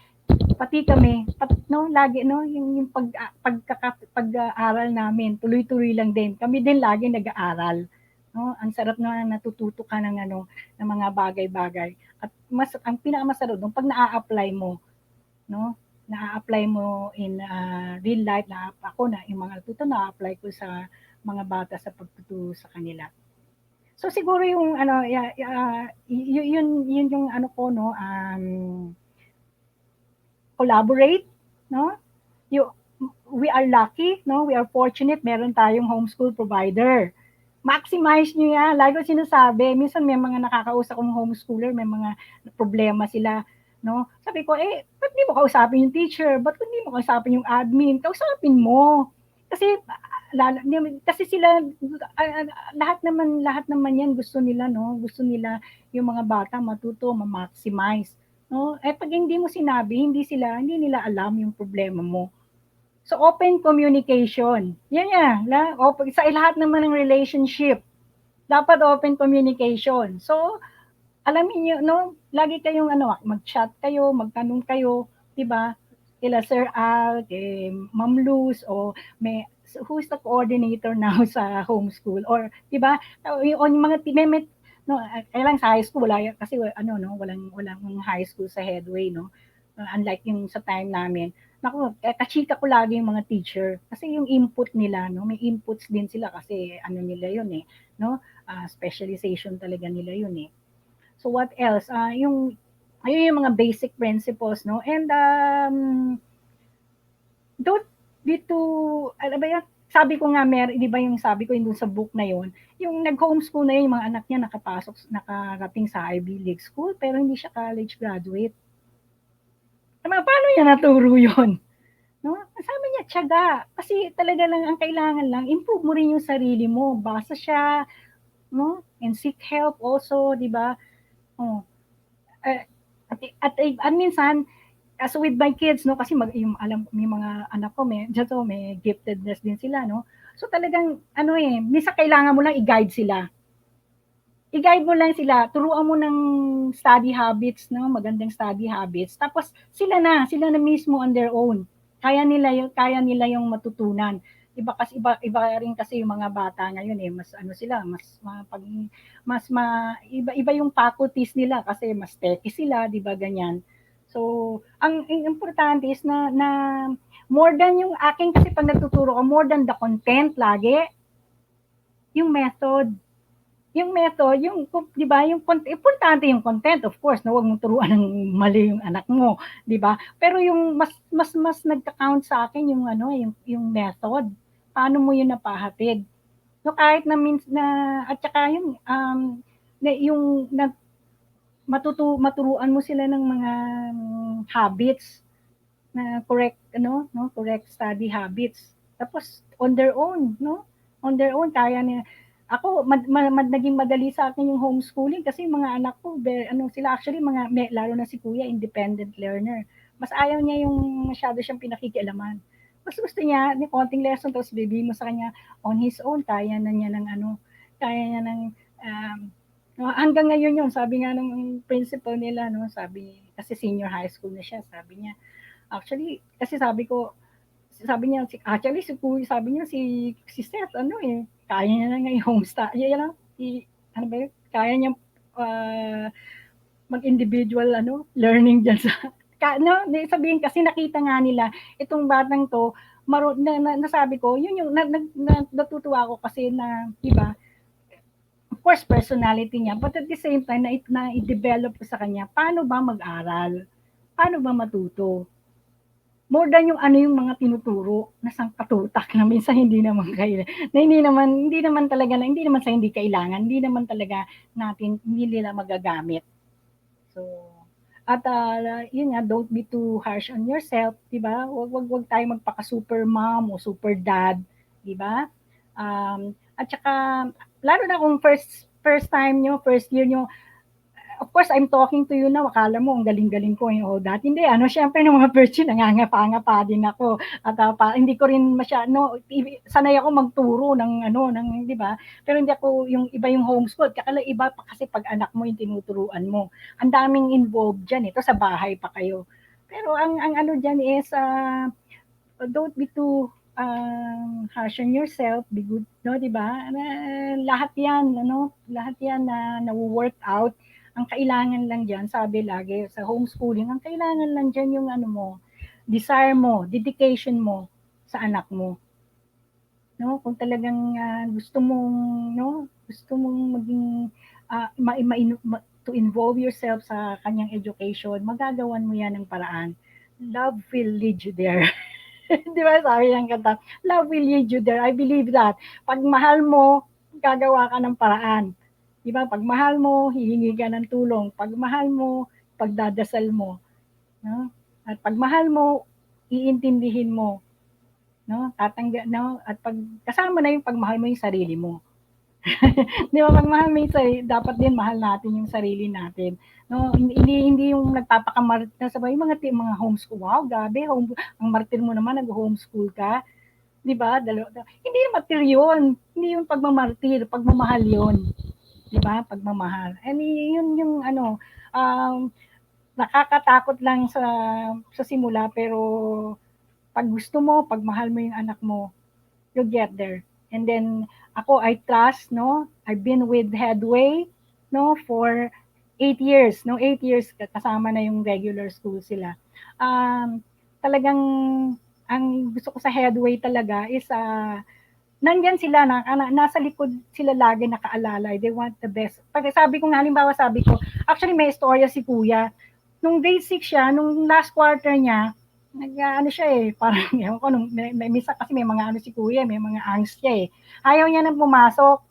pati kami, no, lagi, no, yung pag-aaral namin, tuloy-tuloy lang din. Kami din lagi nag-aaral. No, ang sarap na natututo ka ng ng mga bagay-bagay. At ang pinakamasarap nung pag naa-apply mo, no? Na-apply mo in real life, na ako na yung mga natuto na-apply ko sa mga bata sa pagtuturo sa kanila. So siguro yung yun yung ano ko, no, collaborate, no? You We are lucky, no? We are fortunate, meron tayong homeschool provider. Maximize nyo yan. Lagi ko sinasabi, minsan may mga nakakausap kong homeschooler, may mga problema sila, no? Sabi ko, ba't di mo kausapin yung teacher? Ba't hindi mo kausapin yung admin? Kausapin mo. Kasi kasi sila lahat naman yan gusto nila, no? Gusto nila yung mga bata matuto, ma-maximize, no? Pag hindi mo sinabi, hindi nila alam yung problema mo. So, open communication. Yan yan. Sa lahat naman ng relationship, dapat open communication. So, alamin niyo, no, lagi kayong mag-chat kayo, magtanong kayo, 'di ba? Kila Sir Al, kay Ma'am Luz, o who's the coordinator now sa homeschool, or 'di ba? Yung mga no, kailang sa high school wala kasi no, walang high school sa Headway, no. Unlike yung sa time namin. Naku, kachika ko lagi yung mga teacher kasi yung input nila, no, may inputs din sila kasi nila yun eh, no, specialization talaga nila yun eh. So what else? Ayun yung mga basic principles, no? And don't be too, ano ba yan? Sabi ko nga, di ba yung sabi ko yung dun sa book na yon, yung nag-homeschool na yun, yung mga anak niya nakarating sa Ivy League school, pero hindi siya college graduate. Paano niya naturo yun? No? Sabi niya, tiyaga. Kasi talaga lang, ang kailangan lang, improve mo rin yung sarili mo. Basa siya, no? And seek help also, di ba? Oh, uh, at minsan, as with my kids, no, kasi may mga anak ko, may giftedness din sila, no. So talagang minsan kailangan mo lang i-guide sila. I-guide mo lang sila, turuan mo ng study habits, no, magandang study habits. Tapos sila na mismo on their own. Kaya nila yung matutunan. Iba rin kasi yung mga bata ngayon eh, mas sila, iba yung faculties nila kasi mas techy sila, 'di ba ganyan. So, ang importante is na more than yung akin, kasi pag nagtuturo ka, more than the content lagi, yung method. Yung method, yung, 'di ba, yung importante yung content, of course, na wag mong turuan ng mali yung anak mo, 'di ba? Pero yung mas nagka-count sa akin yung yung method. Paano mo yun napahatid? No, kahit na at saka yung maturuan mo sila ng mga habits na correct, no, correct study habits. Tapos on their own, no? On their own kaya niya. Ako naging madali sa akin yung homeschooling kasi yung mga anak ko, sila actually lalo na si Kuya, independent learner. Mas ayaw niya yung masyado siyang pinakikialaman. Mas gusto niya, ni konting lesson, tapos bibihin mo sa kanya, on his own, kaya na niya ng ano, kaya niya ng, um, hanggang ngayon yun, sabi nga ng principal nila, no, sabi, kasi senior high school na siya, sabi niya, actually, kasi sabi niya, actually, sabi niya, si Seth, ano eh, kaya niya na ngayon homestyle, yan lang, ano ba yun, kaya niya, uh, mag-individual, ano, learning dyan sa, no, sabihin kasi nakita nga nila, itong batang to, nasabi ko, yun yung, natutuwa ko kasi na, iba, of course, personality niya, but at the same time, i-develop ko sa kanya, paano ba mag-aral? Paano ba matuto? More than yung ano yung mga tinuturo na sangkatutak na minsan hindi naman na hindi naman talaga na hindi naman sa hindi kailangan, hindi naman talaga hindi nila magagamit. So, at yun nga, don't be too harsh on yourself, 'di ba? Wag tayo magpaka super mom o super dad, 'di ba? At saka lalo na kung first time nyo, first year nyo, of course, I'm talking to you now, akala mo, ang galing-galing ko yung all that. Hindi, ano, syempre, nung mga first year, nangangapa-ngapa din ako. At hindi ko rin no, sanay ako magturo ng, ano, di ba? Pero hindi ako, yung iba yung homeschool. Kaya iba pa kasi pag anak mo yung tinuturuan mo. Ang daming involved dyan. Ito sa bahay pa kayo. Pero ang ano dyan is, don't be too harsh on yourself, be good, no, 'di ba? Lahat 'yan, ano, lahat 'yan na work out. Ang kailangan lang diyan, sabi lagi sa homeschooling, ang kailangan lang diyan yung ano mo, desire mo, dedication mo sa anak mo, no? Kung talagang gusto mong, no, gusto mong maging to involve yourself sa kanyang education, magagawan mo 'yan ng paraan. Love will lead you there. Di ba sabi ng kanta, love will lead you there. I believe that. Pag mahal mo, gagawa ka ng paraan. Di ba? Pag mahal mo, hihingi ka ng tulong. Pag mahal mo, pagdadasal mo. No? At pag mahal mo, iintindihin mo. No? No? At pag kasama na yung pagmahal mo yung sarili mo. Di ba? Pag mahal mo yung sarili, dapat din mahal natin yung sarili natin. No, hindi yung nagpapakamarit na sabay mga homeschool. Wow, gabi, ang martir mo naman nag-homeschool ka. 'Di ba? Hindi yung martir 'yun. Hindi yung pagmamartir, pagmamahal 'yun. 'Di ba? Pagmamahal. And yun yung ano, nakakatakot lang sa simula pero pag gusto mo, pag mahal mo yung anak mo, you'll get there. And then ako, I trust, no? I've been with Headway, no, for 8 years, no? 8 years kasama na yung regular school sila. Talagang ang gusto ko sa Headway talaga is nandyan sila nasa likod sila lagi nakaalalay. They want the best. Pag sabi ko nga, halimbawa sabi ko, actually may istorya si Kuya. Nung grade 6 siya, nung last quarter niya, ano siya eh, parang, ewan ko, may misa kasi may mga ano si Kuya, may mga angst siya eh. Ayaw niya nang pumasok.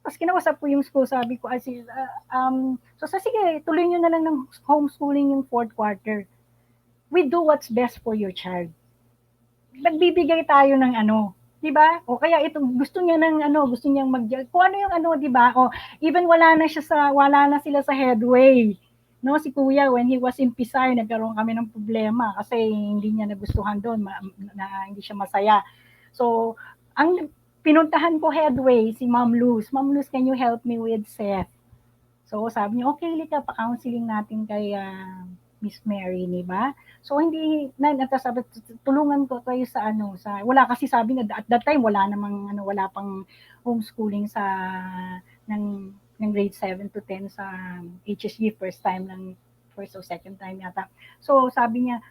Tapos kinausap ko yung school, sabi ko, sige, tuloy nyo na lang ng homeschooling yung fourth quarter. We do what's best for your child. Nagbibigay tayo ng ano, 'di ba? O kaya ito gusto niya ng ano, gusto niyang kung ano yung ano, 'di ba? O even wala na sila sa Headway. No, si Kuya when he was in Pisay, nagkaroon kami ng problema kasi hindi niya nagustuhan doon, hindi siya masaya. So, ang pinuntahan ko Headway si Ma'am Luz. Ma'am Luz, can you help me with Seth? So, sabi niya, okay, Lika, pa-counseling natin kay Miss Mary, di ba? So, hindi, sabi, tulungan ko kayo sa ano, wala kasi sabi na, at that time, wala pang homeschooling ng, ng grade 7 to 10 sa HSG, first or second time yata. So, sabi niya,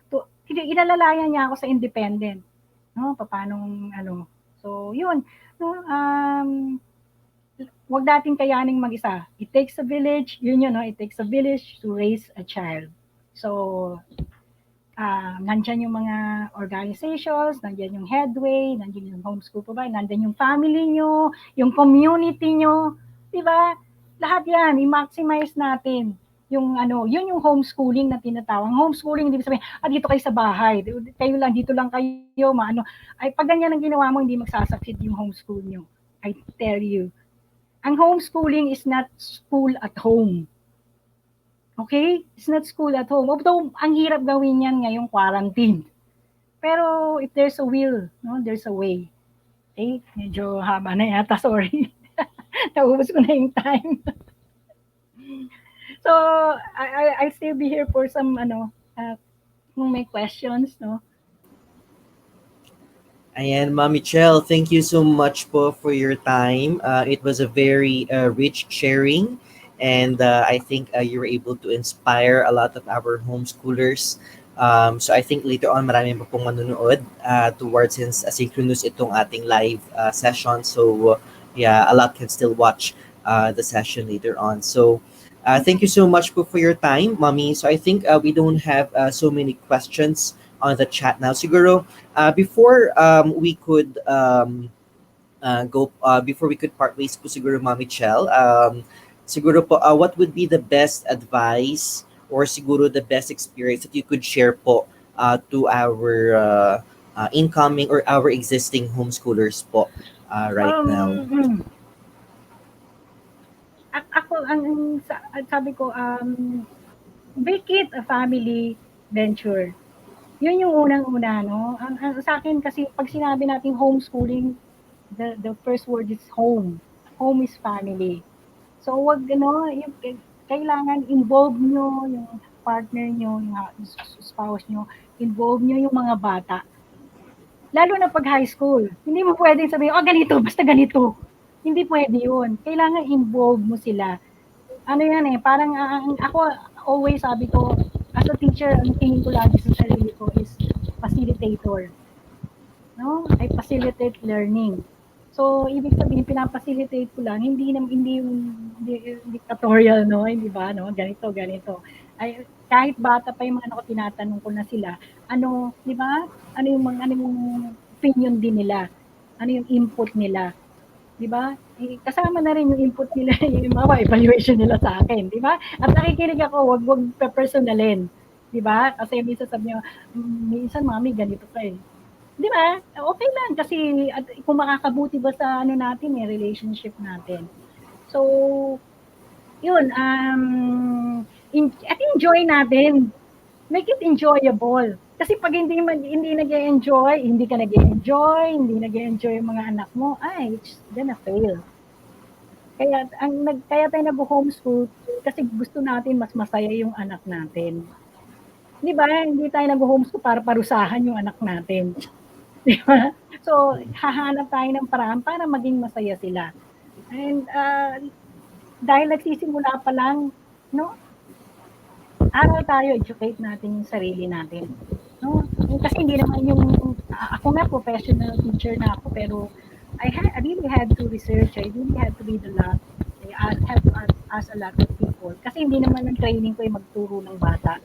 inalalayan niya ako sa independent. No, paano, ano, so, yun, no, wag nating kayaning mag-isa. It takes a village, no? It takes a village to raise a child. So, nandyan yung mga organizations, nandyan yung Headway, nandyan yung homeschool provider, nandyan yung family nyo, yung community nyo, di ba? Lahat yan, i-maximize natin yung ano, yun yung homeschooling na tinatawag. Homeschooling, hindi sabihin, dito kayo sa bahay, kayo lang, dito lang kayo, ay pag ganyan ang ginawa mo, hindi magsasucceed yung homeschool nyo. I tell you, ang homeschooling is not school at home. Okay? It's not school at home. Although, ang hirap gawin yan ngayong quarantine. Pero if there's a will, no, there's a way. Eh, medyo haba na yata, sorry. Naubos ko na yung time. So, I'll still be here for some, kung may questions, no? Ayan, Mami Chel, thank you so much po for your time. It was a very rich sharing, and I think you were able to inspire a lot of our homeschoolers. So I think later on marami pa pong manunood towards since asynchronous itong ating live session. So yeah, a lot can still watch the session later on. So thank you so much po for your time, Mommy. So I think we don't have so many questions on the chat now. Siguro before we could go before we could part ways po siguro Mami Chel, siguro po what would be the best advice or siguro the best experience that you could share po to our incoming or our existing homeschoolers po right now. Um, ako, sabi ko, make it a family venture. Yun yung unang-una, no? Ang sa akin kasi pag sinabi nating homeschooling, the first word is home. Home is family. So wag ano, yung kailangan involve nyo yung partner nyo, yung spouse nyo, involve nyo yung mga bata. Lalo na pag high school. Hindi mo pwedeng sabihin, oh ganito, basta ganito. Hindi pwede yun. Kailangan involve mo sila. Ano yan eh, parang ako always sabi ko, as a teacher, ang tingin ko lagi sa sarili ko is facilitator. No? I facilitate learning. So, ibig sabihin, pinapacilitate ko lang, hindi tutorial, no? Hindi ba, no? Ganito, ganito. Ay, kahit bata pa yung mga anak ko, tinatanong ko na sila, ano, di ba? Ano yung opinion din nila? Ano yung input nila? Di ba? Eh, kasama na rin yung input nila, yung mga evaluation nila sa akin, di ba? At nakikinig ako, wag pe-personalin. Di ba? Kasi minsan sabi niyo, minsan mami, ganito ka eh. Di ba? Okay lang kasi at kung makakabuti ba sa ano natin eh, relationship natin. So, yun, at enjoy natin. Make it enjoyable. Kasi pag hindi nag-enjoy, hindi ka nag-enjoy, hindi nag-enjoy yung mga anak mo, ay, it's gonna fail. Kaya tayo nag-homeschool kasi gusto natin mas masaya yung anak natin. Di ba? Hindi tayo nag-homeschool para parusahan yung anak natin. Di ba? So, hahanap tayo ng paraan para maging masaya sila. And dahil nagsisimula pa lang, no? Aral tayo, educate natin yung sarili natin. No? Kasi hindi naman ako nga professional teacher na ako, pero I really had to research, I really had to read a lot. I have to ask a lot of people. Kasi hindi naman ang training ko ay magturo ng bata.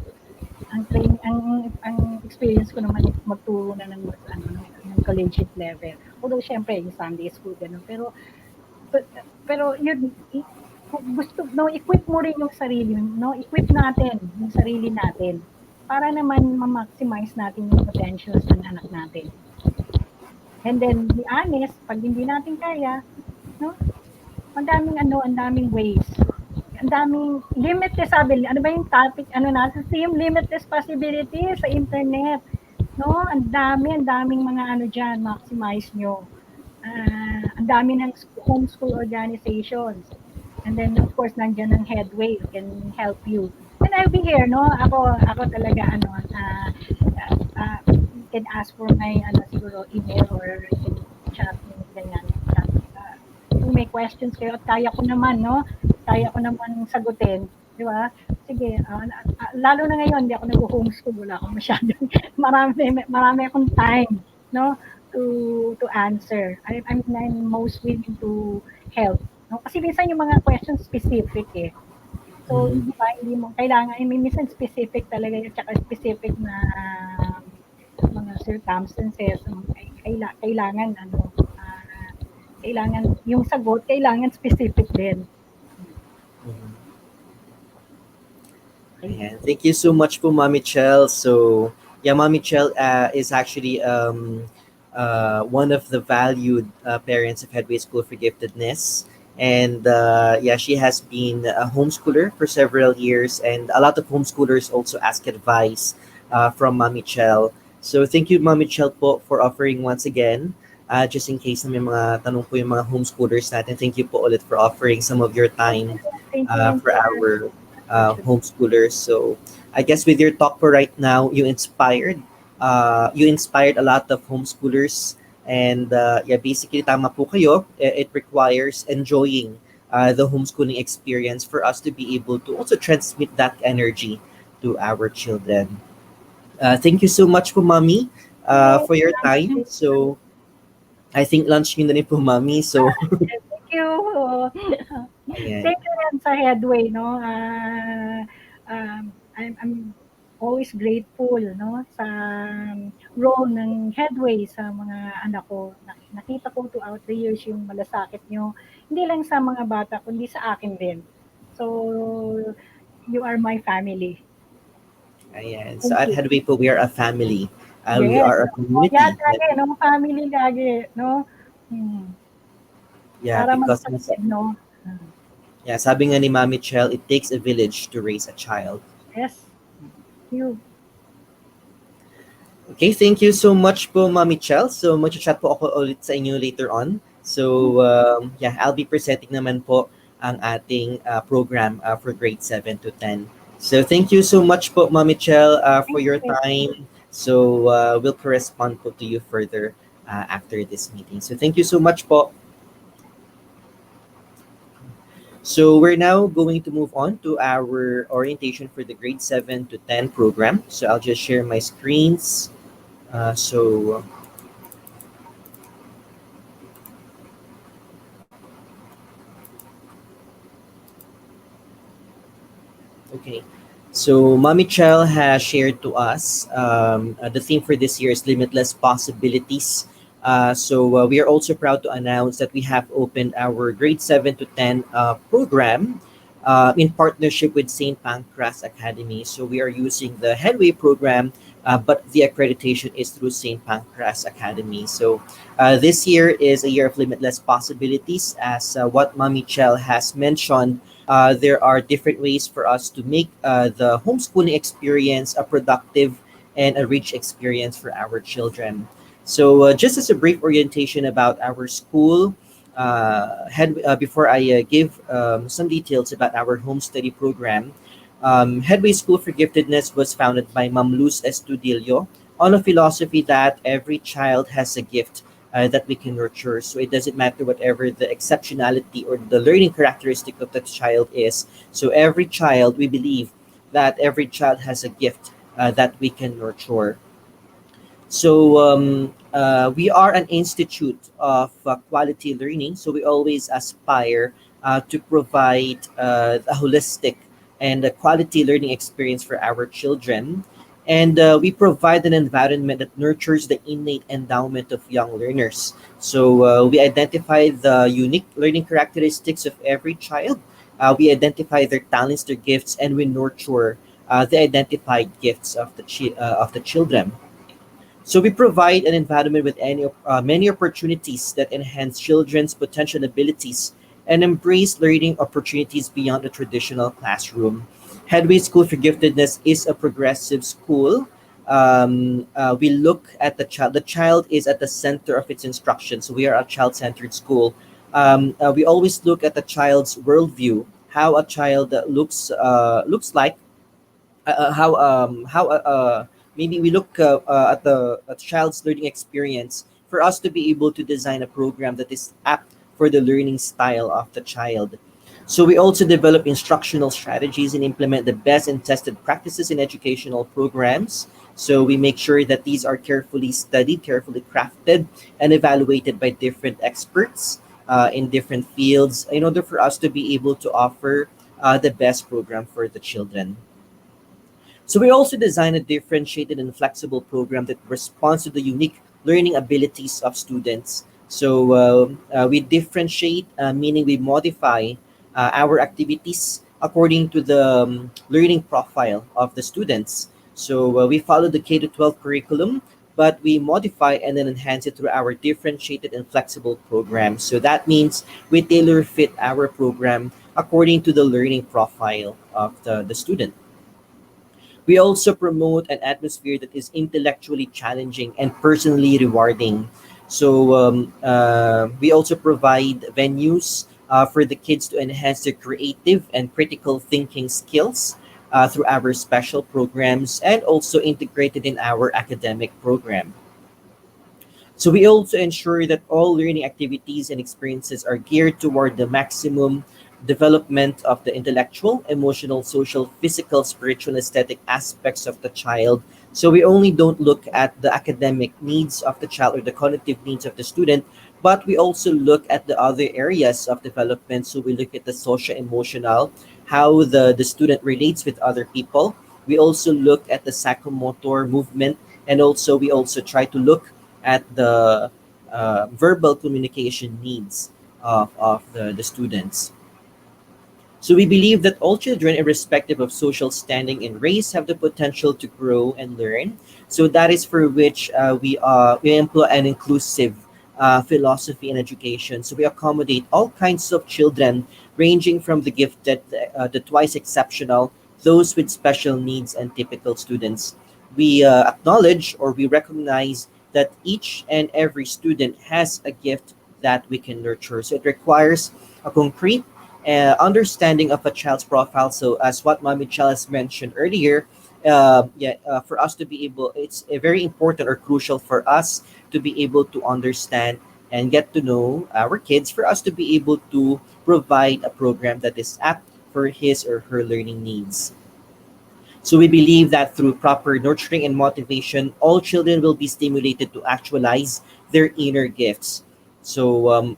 Ang experience ko naman ay magturo na ng collegiate level. Although syempre yung Sunday school ganun, pero yun gusto no equip mo rin yung sarili, no? Equip natin yung sarili natin para naman ma-maximize natin yung potentials ng anak natin. And then be honest, pag hindi natin kaya, no? Ang daming ways. Ang daming limitless sabi, ano ba yung topic, natin, same limitless possibilities sa internet. No? Ang daming mga dyan, maximize nyo. Ang dami ng homeschool organizations. And then, of course, nandiyan ang headway who can help you. And I'll be here, no? Ako talaga, you can ask for my, siguro, email or you can chat me, ganyan. Kung may questions kayo at kaya ko naman, no? Kaya ko naman sagutin, di ba? Sige, lalo na ngayon, hindi ako nag-homeschool, wala akong masyadong, marami akong time, no? To answer. I'm most willing to help. No? Kasi minsan yung mga questions specific eh. So, Mhm. hindi mo, kailangan, minsan specific talaga, at saka specific na mga circumstances, kailangan, kailangan, yung sagot, kailangan specific din. Mhm. Okay. Ayan. Thank you so much po, Mommy Chel. So, yeah, Mommy Chel is actually one of the valued parents of Headway School for Giftedness. And yeah, she has been a homeschooler for several years. And a lot of homeschoolers also ask advice from Mommy Chel. So thank you, Ma'am Michelle po, for offering once again. Just in case na may mga tanong po yung mga homeschoolers natin, thank you po ulit for offering some of your time Thank you rin for for our opportunity. homeschoolers. So I guess with your talk for right now, you inspired a lot of homeschoolers. And yeah, basically tama po kayo. It requires enjoying the homeschooling experience for us to be able to also transmit that energy to our children. Thank you so much po, Mommy, Yes, for your salamat time. din. So, I think lunch yun na rin po, Mommy. So, Thank you. ayan. Thank you rin sa Headway, no? I'm always grateful, no, sa role ng Headway sa mga anak ko. Nakita ko throughout the years yung malasakit nyo, hindi lang sa mga bata, kundi sa akin din. So, you are my family. Ayan. So, Thank at you. Headway po, we are a family. We Yes. are a Oh, yan community. lagi, no? Family lagi, no? Hmm. Yeah, Para because, magkatid, no? Hmm. yeah, sabi nga ni Mami Chel, it takes a village to raise a child. Yes. You. Okay, thank you so much po, Mami Chel. So, mag-chat po ako ulit sa inyo later on. So, yeah, I'll be presenting naman po ang ating program for grade 7 to 10. So, thank you so much po, Mami Chel, for Thank your you. time. So, we'll correspond po to you further after this meeting. So, thank you so much po. So, we're now going to move on to our orientation for the grade 7 to 10 program. So, I'll just share my screens. So, okay. So, Mommy Chell has shared to us the theme for this year is Limitless Possibilities. So, we are also proud to announce that we have opened our grade 7 to 10 program in partnership with St. Pancras Academy. So, we are using the Headway program, but the accreditation is through St. Pancras Academy. So, this year is a year of limitless possibilities, as what Mommy Chell has mentioned. There are different ways for us to make the homeschooling experience a productive and a rich experience for our children. So, just as a brief orientation about our school, before I give some details about our home study program, Headway School for Giftedness was founded by Mam Luz Estudillo on a philosophy that every child has a gift that we can nurture. So it doesn't matter whatever the exceptionality or the learning characteristic of the child is. So every child, we believe that every child has a gift that we can nurture. So we are an institute of quality learning. So we always aspire to provide a holistic and a quality learning experience for our children. And we provide an environment that nurtures the innate endowment of young learners. So we identify the unique learning characteristics of every child. We identify their talents, their gifts, and we nurture the identified gifts of of the children. So we provide an environment with many opportunities that enhance children's potential abilities and embrace learning opportunities beyond the traditional classroom. Headway School for Giftedness is a progressive school. We look at the child. The child is at the center of its instruction. So we are a child-centered school. We always look at the child's worldview, how a child looks like, how maybe we look at the child's learning experience for us to be able to design a program that is apt for the learning style of the child. So we also develop instructional strategies and implement the best and tested practices in educational programs. So we make sure that these are carefully studied, carefully crafted, and evaluated by different experts in different fields in order for us to be able to offer the best program for the children. So we also design a differentiated and flexible program that responds to the unique learning abilities of students. So we differentiate, meaning we modify our activities according to the learning profile of the students. So we follow the K to 12 curriculum, but we modify and then enhance it through our differentiated and flexible program. So that means we tailor fit our program according to the learning profile of the student. We also promote an atmosphere that is intellectually challenging and personally rewarding. So we also provide venues for the kids to enhance their creative and critical thinking skills through our special programs and also integrated in our academic program. So we also ensure that all learning activities and experiences are geared toward the maximum development of the intellectual, emotional, social, physical, spiritual, aesthetic aspects of the child. So we only don't look at the academic needs of the child or the cognitive needs of the student, but we also look at the other areas of development. So we look at the social emotional, how the student relates with other people. We also look at the psychomotor movement, and also we also try to look at the verbal communication needs of the students. So we believe that all children, irrespective of social standing and race, have the potential to grow and learn. So that is for which we employ an inclusive philosophy in education. So we accommodate all kinds of children, ranging from the gifted, the twice exceptional, those with special needs, and typical students. We acknowledge or we recognize that each and every student has a gift that we can nurture. So it requires a concrete understanding of a child's profile. So, as what Mommy Chell has mentioned earlier, for us to be able, it's very important or crucial for us to be able to understand and get to know our kids for us to be able to provide a program that is apt for his or her learning needs. So we believe that through proper nurturing and motivation, all children will be stimulated to actualize their inner gifts. So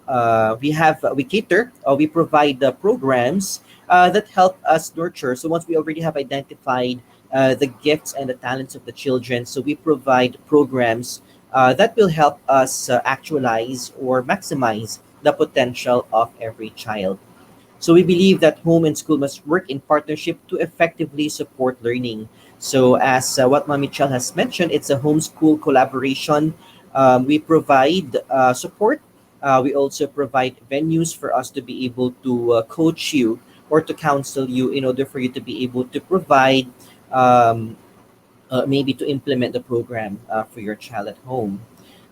we cater, we provide the programs that help us nurture. So once we already have identified the gifts and the talents of the children, so we provide programs that will help us actualize or maximize the potential of every child. So we believe that home and school must work in partnership to effectively support learning. So as what Mami Chell has mentioned, it's a homeschool collaboration. We provide support. We also provide venues for us to be able to coach you or to counsel you in order for you to be able to provide um, maybe to implement the program for your child at home.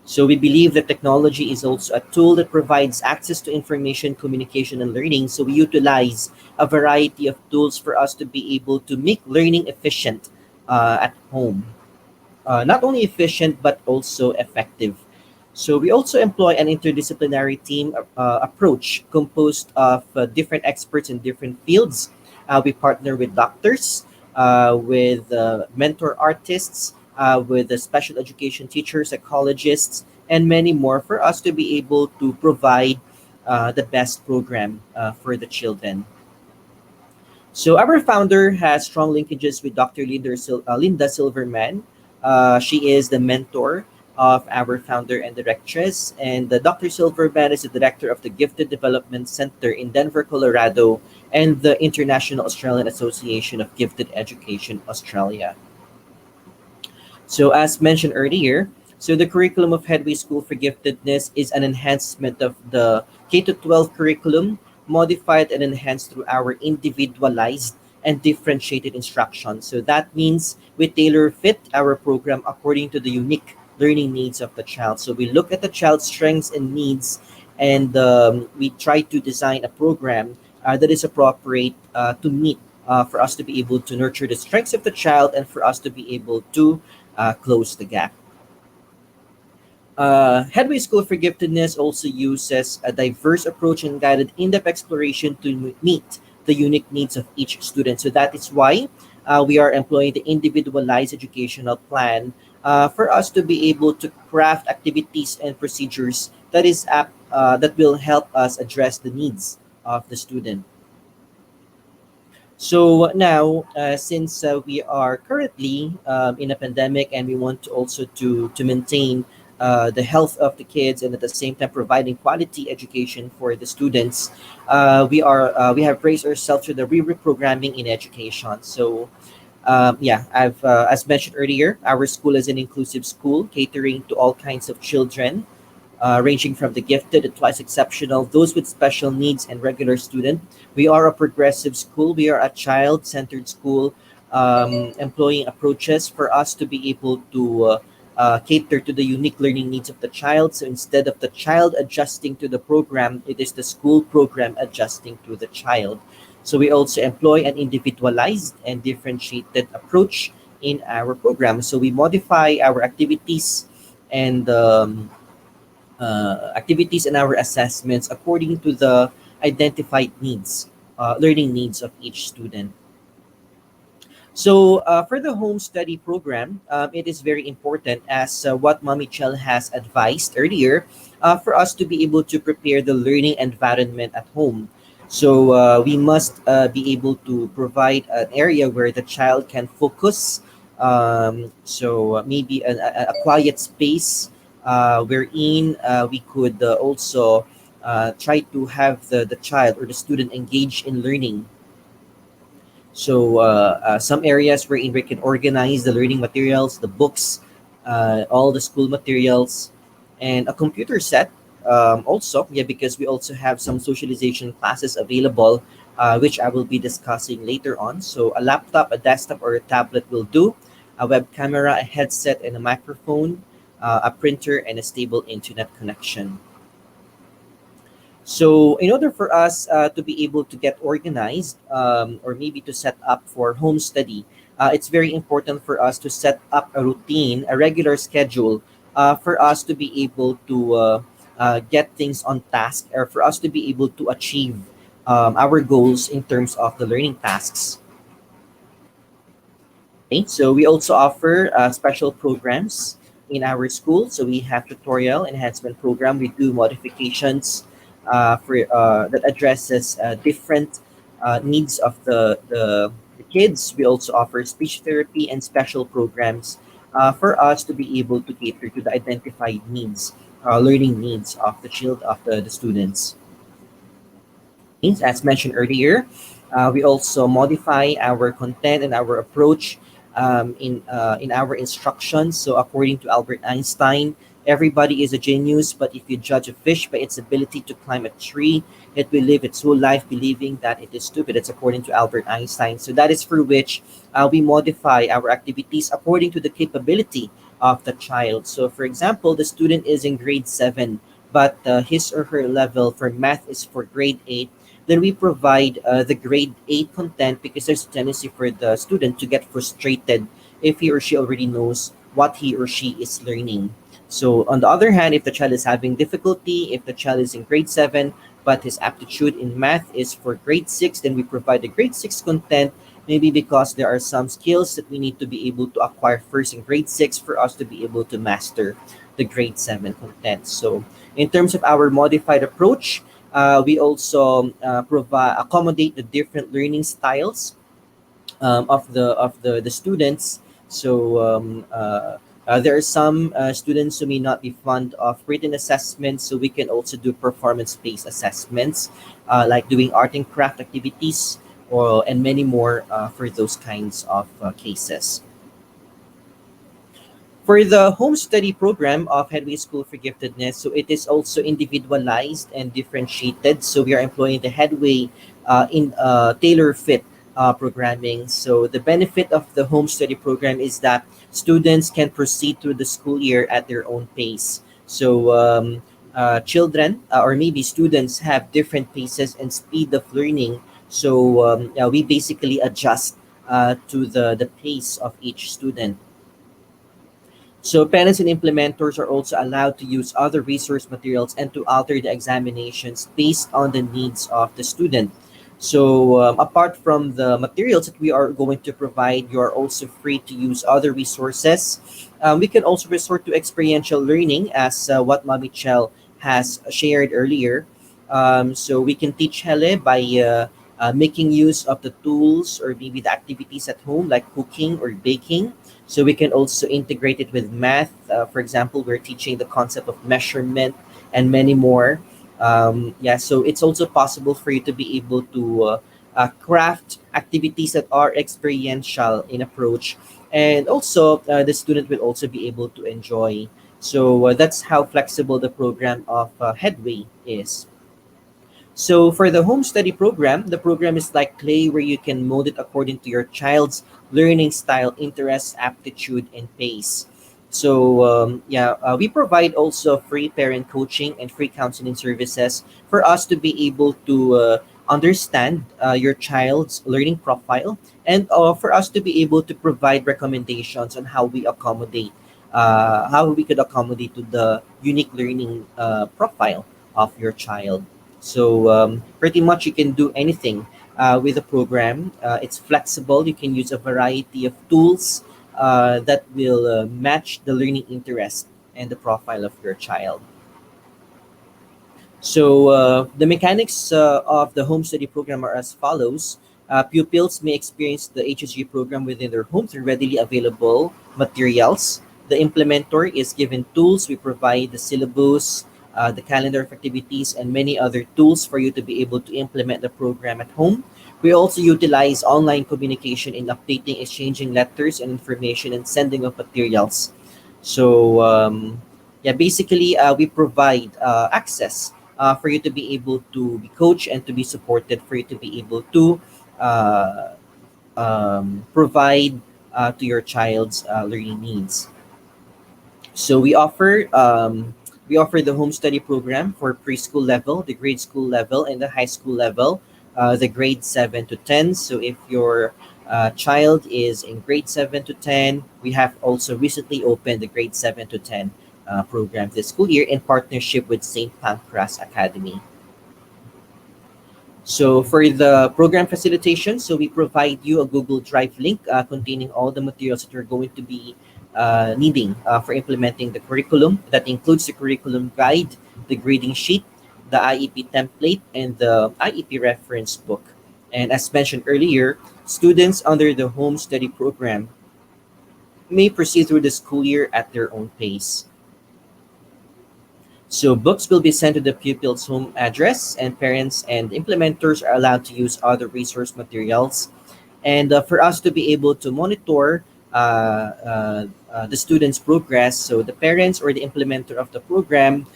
So we believe that technology is also a tool that provides access to information, communication, and learning. So we utilize a variety of tools for us to be able to make learning efficient at home. Not only efficient, but also effective. So we also employ an interdisciplinary team approach composed of different experts in different fields. We partner with doctors, with mentor artists, with special education teachers, psychologists, and many more for us to be able to provide the best program for the children. So our founder has strong linkages with Dr. Linda Silverman. She is the mentor of our founder and directress, and Dr. Silverman is the director of the Gifted Development Center in Denver, Colorado, and the International Australian Association of Gifted Education Australia. So, as mentioned earlier, so the curriculum of Headway School for Giftedness is an enhancement of the K to 12 curriculum, modified and enhanced through our individualized and differentiated instruction. So that means we tailor fit our program according to the unique learning needs of the child. So we look at the child's strengths and needs, and we try to design a program that is appropriate to meet for us to be able to nurture the strengths of the child and for us to be able to close the gap. Headway School for Giftedness also uses a diverse approach and guided in-depth exploration to meet the unique needs of each student. So that is why we are employing the individualized educational plan for us to be able to craft activities and procedures that will help us address the needs of the student. So now, since we are currently in a pandemic and we want to also to maintain the health of the kids and at the same time providing quality education for the students, we have raised ourselves to the reprogramming in education. So yeah, I've as mentioned earlier, our school is an inclusive school catering to all kinds of children ranging from the gifted to twice exceptional, those with special needs, and regular student. We are a progressive school. We are a child-centered school. employing approaches for us to be able to cater to the unique learning needs of the child. So instead of the child adjusting to the program, it is the school program adjusting to the child. So we also employ an individualized and differentiated approach in our program. So we modify our activities and our assessments according to the identified needs, learning needs of each student. So for the home study program, it is very important as what Mommy Chell has advised earlier for us to be able to prepare the learning environment at home. So we must be able to provide an area where the child can focus. So maybe a quiet space wherein we could also try to have the child or the student engage in learning. So some areas wherein we can organize the learning materials, the books, all the school materials, and a computer set. Also, yeah, because we also have some socialization classes available, which I will be discussing later on. So a laptop, a desktop, or a tablet will do. A web camera, a headset, and a microphone, a printer, and a stable internet connection. So, in order for us to be able to get organized or maybe to set up for home study, it's very important for us to set up a routine, a regular schedule for us to be able to get things on task or for us to be able to achieve our goals in terms of the learning tasks. Okay, so we also offer special programs in our school. So we have tutorial enhancement program. We do modifications for that addresses different needs of the kids. We also offer speech therapy and special programs for us to be able to cater to the identified needs, learning needs of the students. As mentioned earlier, we also modify our content and our approach in our instructions. So, according to Albert Einstein, everybody is a genius, but if you judge a fish by its ability to climb a tree, it will live its whole life believing that it is stupid. It's according to Albert Einstein. So, that is for which we modify our activities according to the capability of the child. So, for example, the student is in grade 7, but his or her level for math is for grade 8, then we provide the grade 8 content because there's a tendency for the student to get frustrated if he or she already knows what he or she is learning. So, on the other hand, if the child is having difficulty, if the child is in grade 7, but his aptitude in math is for grade 6, then we provide the grade 6 content, maybe because there are some skills that we need to be able to acquire first in grade 6 for us to be able to master the grade 7 content. So, in terms of our modified approach, we also provide accommodate the different learning styles of the students. So there are some students who may not be fond of written assessments, so we can also do performance-based assessments, like doing art and craft activities, or and many more for those kinds of cases. For the home study program of Headway School for Giftedness, so it is also individualized and differentiated. So we are employing the Headway in tailor fit programming. So the benefit of the home study program is that students can proceed through the school year at their own pace. So children or maybe students have different paces and speed of learning. So we basically adjust to the pace of each student. So parents and implementers are also allowed to use other resource materials and to alter the examinations based on the needs of the student. So apart from the materials that we are going to provide, you are also free to use other resources. We can also resort to experiential learning as what Mami Chell has shared earlier. So we can teach Hele by making use of the tools or maybe the activities at home like cooking or baking. So we can also integrate it with math. For example, we're teaching the concept of measurement and many more. Yeah, so it's also possible for you to be able to craft activities that are experiential in approach, and also the student will also be able to enjoy. So that's how flexible the program of Headway is. So for the home study program, the program is like clay where you can mold it according to your child's learning style, interests, aptitude, and pace. So we provide also free parent coaching and free counseling services for us to be able to understand your child's learning profile, and for us to be able to provide recommendations on how we could accommodate to the unique learning profile of your child. So pretty much you can do anything with the program. It's flexible. You can use a variety of tools that will match the learning interest and the profile of your child. So the mechanics of the home study program are as follows. Pupils may experience the HSG program within their home through readily available materials. The implementer is given tools. We provide the syllabus, the calendar of activities, and many other tools for you to be able to implement the program at home. We also utilize online communication in updating, exchanging letters and information, and sending of materials. So basically, we provide access for you to be able to be coached and to be supported, for you to be able to uh, provide to your child's learning needs. So we offer the home study program for preschool level, the grade school level, and the high school level, the grade 7 to 10. So if your child is in grade 7 to 10, we have also recently opened the grade 7 to 10 program this school year in partnership with St. Pancras Academy. So for the program facilitation, so we provide you a Google Drive link containing all the materials that you're going to be needing for implementing the curriculum. That includes the curriculum guide, the grading sheet, the IEP template, and the IEP reference book. And as mentioned earlier, students under the home study program may proceed through the school year at their own pace. So books will be sent to the pupil's home address, and parents and implementers are allowed to use other resource materials. And for us to be able to monitor the students' progress, so the parents or the implementer of the program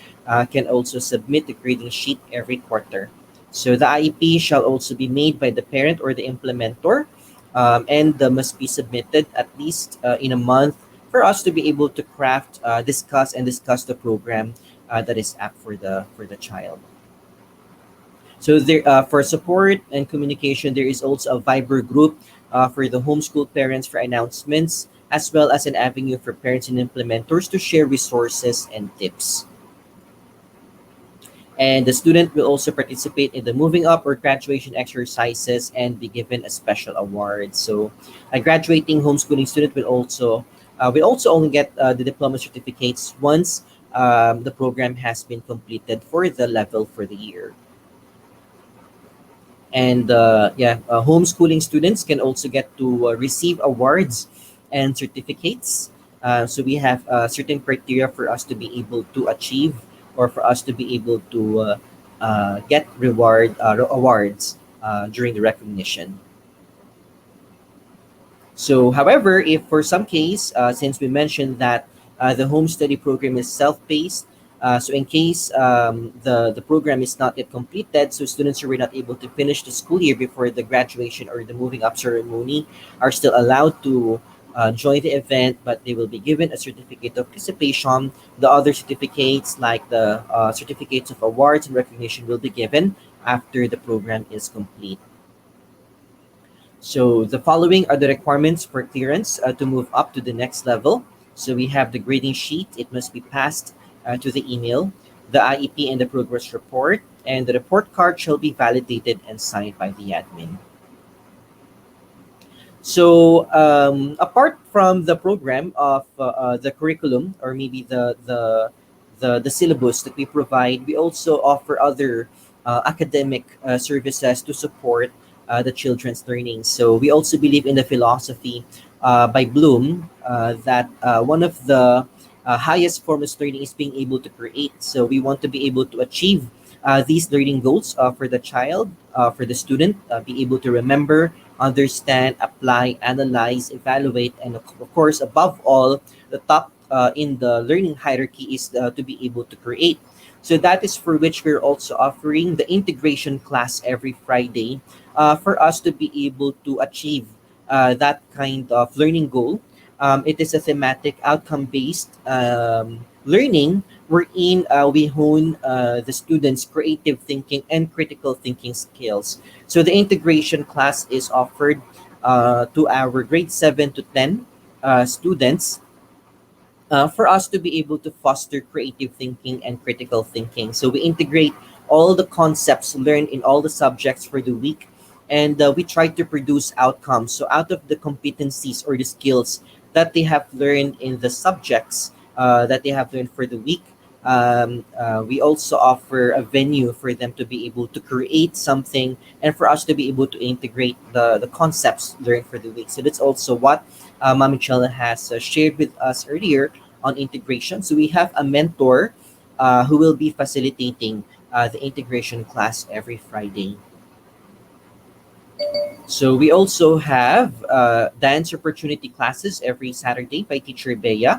can also submit the grading sheet every quarter. So the IEP shall also be made by the parent or the implementer, and must be submitted at least in a month for us to be able to craft, discuss the program that is apt for the child. So there, for support and communication, there is also a Viber group for the homeschool parents for announcements, as well as an avenue for parents and implementers to share resources and tips. And the student will also participate in the moving up or graduation exercises and be given a special award. So a graduating homeschooling student will also only get the diploma certificates once the program has been completed for the level for the year. And homeschooling students can also get to receive awards and certificates. So we have certain criteria for us to be able to achieve, or for us to be able to get awards during the recognition. So, however, if for some case, since we mentioned that the home study program is self-paced, so in case the program is not yet completed, so students who were not able to finish the school year before the graduation or the moving up ceremony are still allowed to join the event, but they will be given a certificate of participation. The other certificates, like the certificates of awards and recognition, will be given after the program is complete. So the following are the requirements for clearance to move up to the next level. So we have the grading sheet. It must be passed to the email, the IEP and the progress report, and the report card shall be validated and signed by the admin. So apart from the program of the curriculum, or maybe the syllabus that we provide, we also offer other academic services to support the children's learning. So we also believe in the philosophy by Bloom that one of the highest form of learning is being able to create. So we want to be able to achieve these learning goals for the child, for the student, be able to remember, understand, apply, analyze, evaluate, and of course, above all, the top in the learning hierarchy is to be able to create. So that is for which we're also offering the integration class every Friday for us to be able to achieve that kind of learning goal. It is a thematic outcome based learning wherein we hone the students' creative thinking and critical thinking skills. So the integration class is offered to our grade 7 to 10 students for us to be able to foster creative thinking and critical thinking. So we integrate all the concepts learned in all the subjects for the week, and we try to produce outcomes. So out of the competencies or the skills that they have learned in the subjects that they have learned for the week, we also offer a venue for them to be able to create something and for us to be able to integrate the concepts learned for the week. So that's also what Mami Chella has shared with us earlier on integration. So we have a mentor who will be facilitating the integration class every Friday. So we also have dance opportunity classes every Saturday by teacher Bea.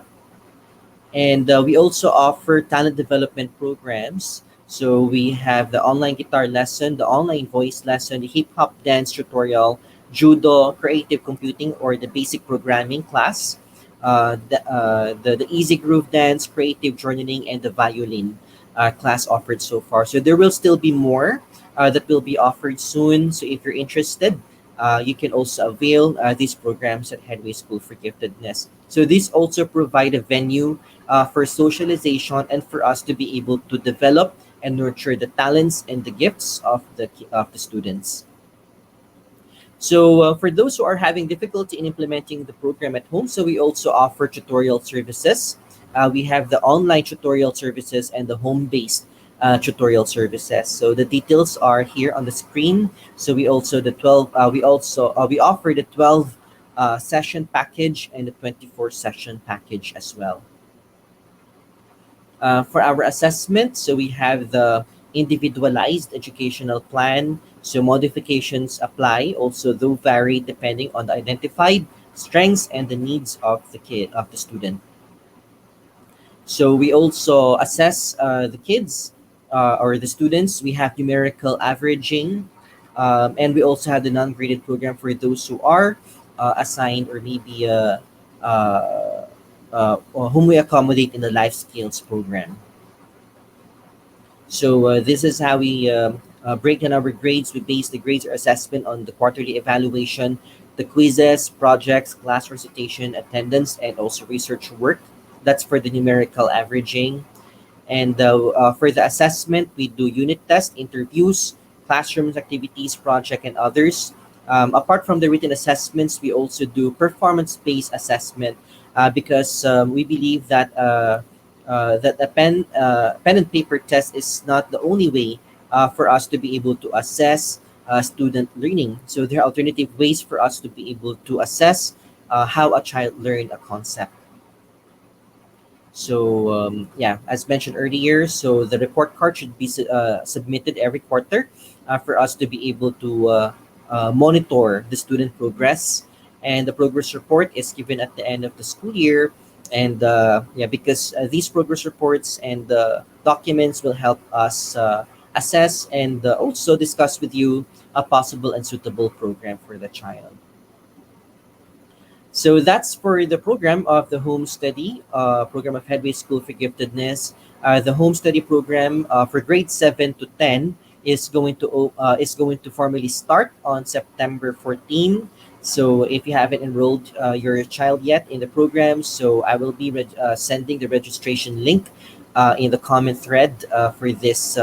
And we also offer talent development programs. So we have the online guitar lesson, the online voice lesson, the hip hop dance tutorial, judo, creative computing, or the basic programming class, the easy groove dance, creative journaling, and the violin class offered so far. So there will still be more that will be offered soon. So if you're interested, you can also avail these programs at Headway School for Giftedness. So these also provide a venue for socialization and for us to be able to develop and nurture the talents and the gifts of the students. So for those who are having difficulty in implementing the program at home, so we also offer tutorial services. We have the online tutorial services and the home-based tutorial services. So the details are here on the screen. So we offer the 12 session package and the 24 session package as well. For our assessment, so we have the individualized educational plan. So modifications apply, also though vary depending on the identified strengths and the needs of the student. So we also assess the kids or the students. We have numerical averaging, and we also have the non-graded program for those who are assigned or maybe or whom we accommodate in the life skills program. So this is how we break down our grades. We base the grades or assessment on the quarterly evaluation, the quizzes, projects, class recitation, attendance, and also research work. That's for the numerical averaging. And for the assessment, we do unit tests, interviews, classrooms activities, project, and others. Apart from the written assessments, we also do performance-based assessment because we believe that that a pen and paper test is not the only way for us to be able to assess student learning. So there are alternative ways for us to be able to assess how a child learned a concept. So yeah, as mentioned earlier, so the report card should be submitted every quarter for us to be able to monitor the student progress. And the progress report is given at the end of the school year. And yeah, because these progress reports and documents will help us assess and also discuss with you a possible and suitable program for the child. So that's for the program of the home study program of Headway School for Giftedness. The home study program for grade 7 to 10 is going to formally start on September 14. So if you haven't enrolled your child yet in the program, so I will be sending the registration link in the comment thread for this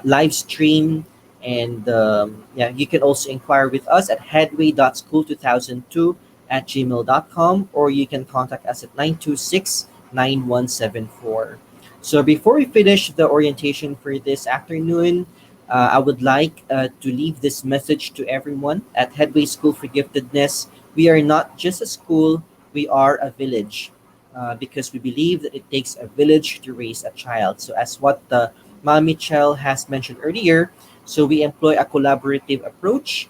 live stream. And yeah, you can also inquire with us at headway.school2002 at gmail.com, or you can contact us at 926-9174. So before we finish the orientation for this afternoon, I would like to leave this message to everyone at Headway School for Giftedness. We are not just a school, we are a village because we believe that it takes a village to raise a child. So as what the Mami Chell has mentioned earlier, so we employ a collaborative approach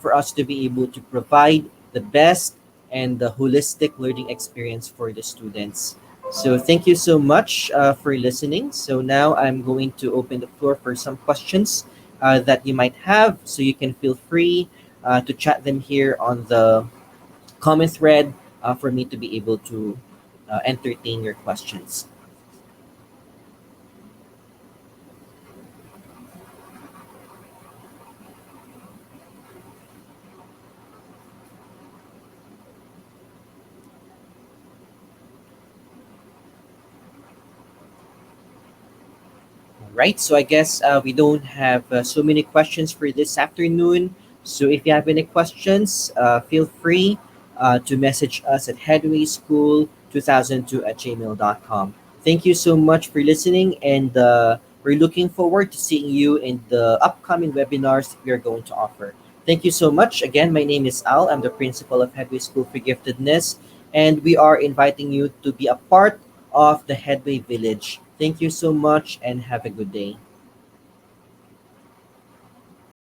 for us to be able to provide the best and the holistic learning experience for the students. So thank you so much for listening. So now I'm going to open the floor for some questions that you might have. So you can feel free to chat them here on the comment thread for me to be able to entertain your questions. Right. So I guess we don't have so many questions for this afternoon. So if you have any questions, feel free to message us at headwayschool2002 at gmail.com. Thank you so much for listening, and we're looking forward to seeing you in the upcoming webinars that we are going to offer. Thank you so much. Again, my name is Al. I'm the principal of Headway School for Giftedness, and we are inviting you to be a part of the Headway Village. Thank you so much and have a good day.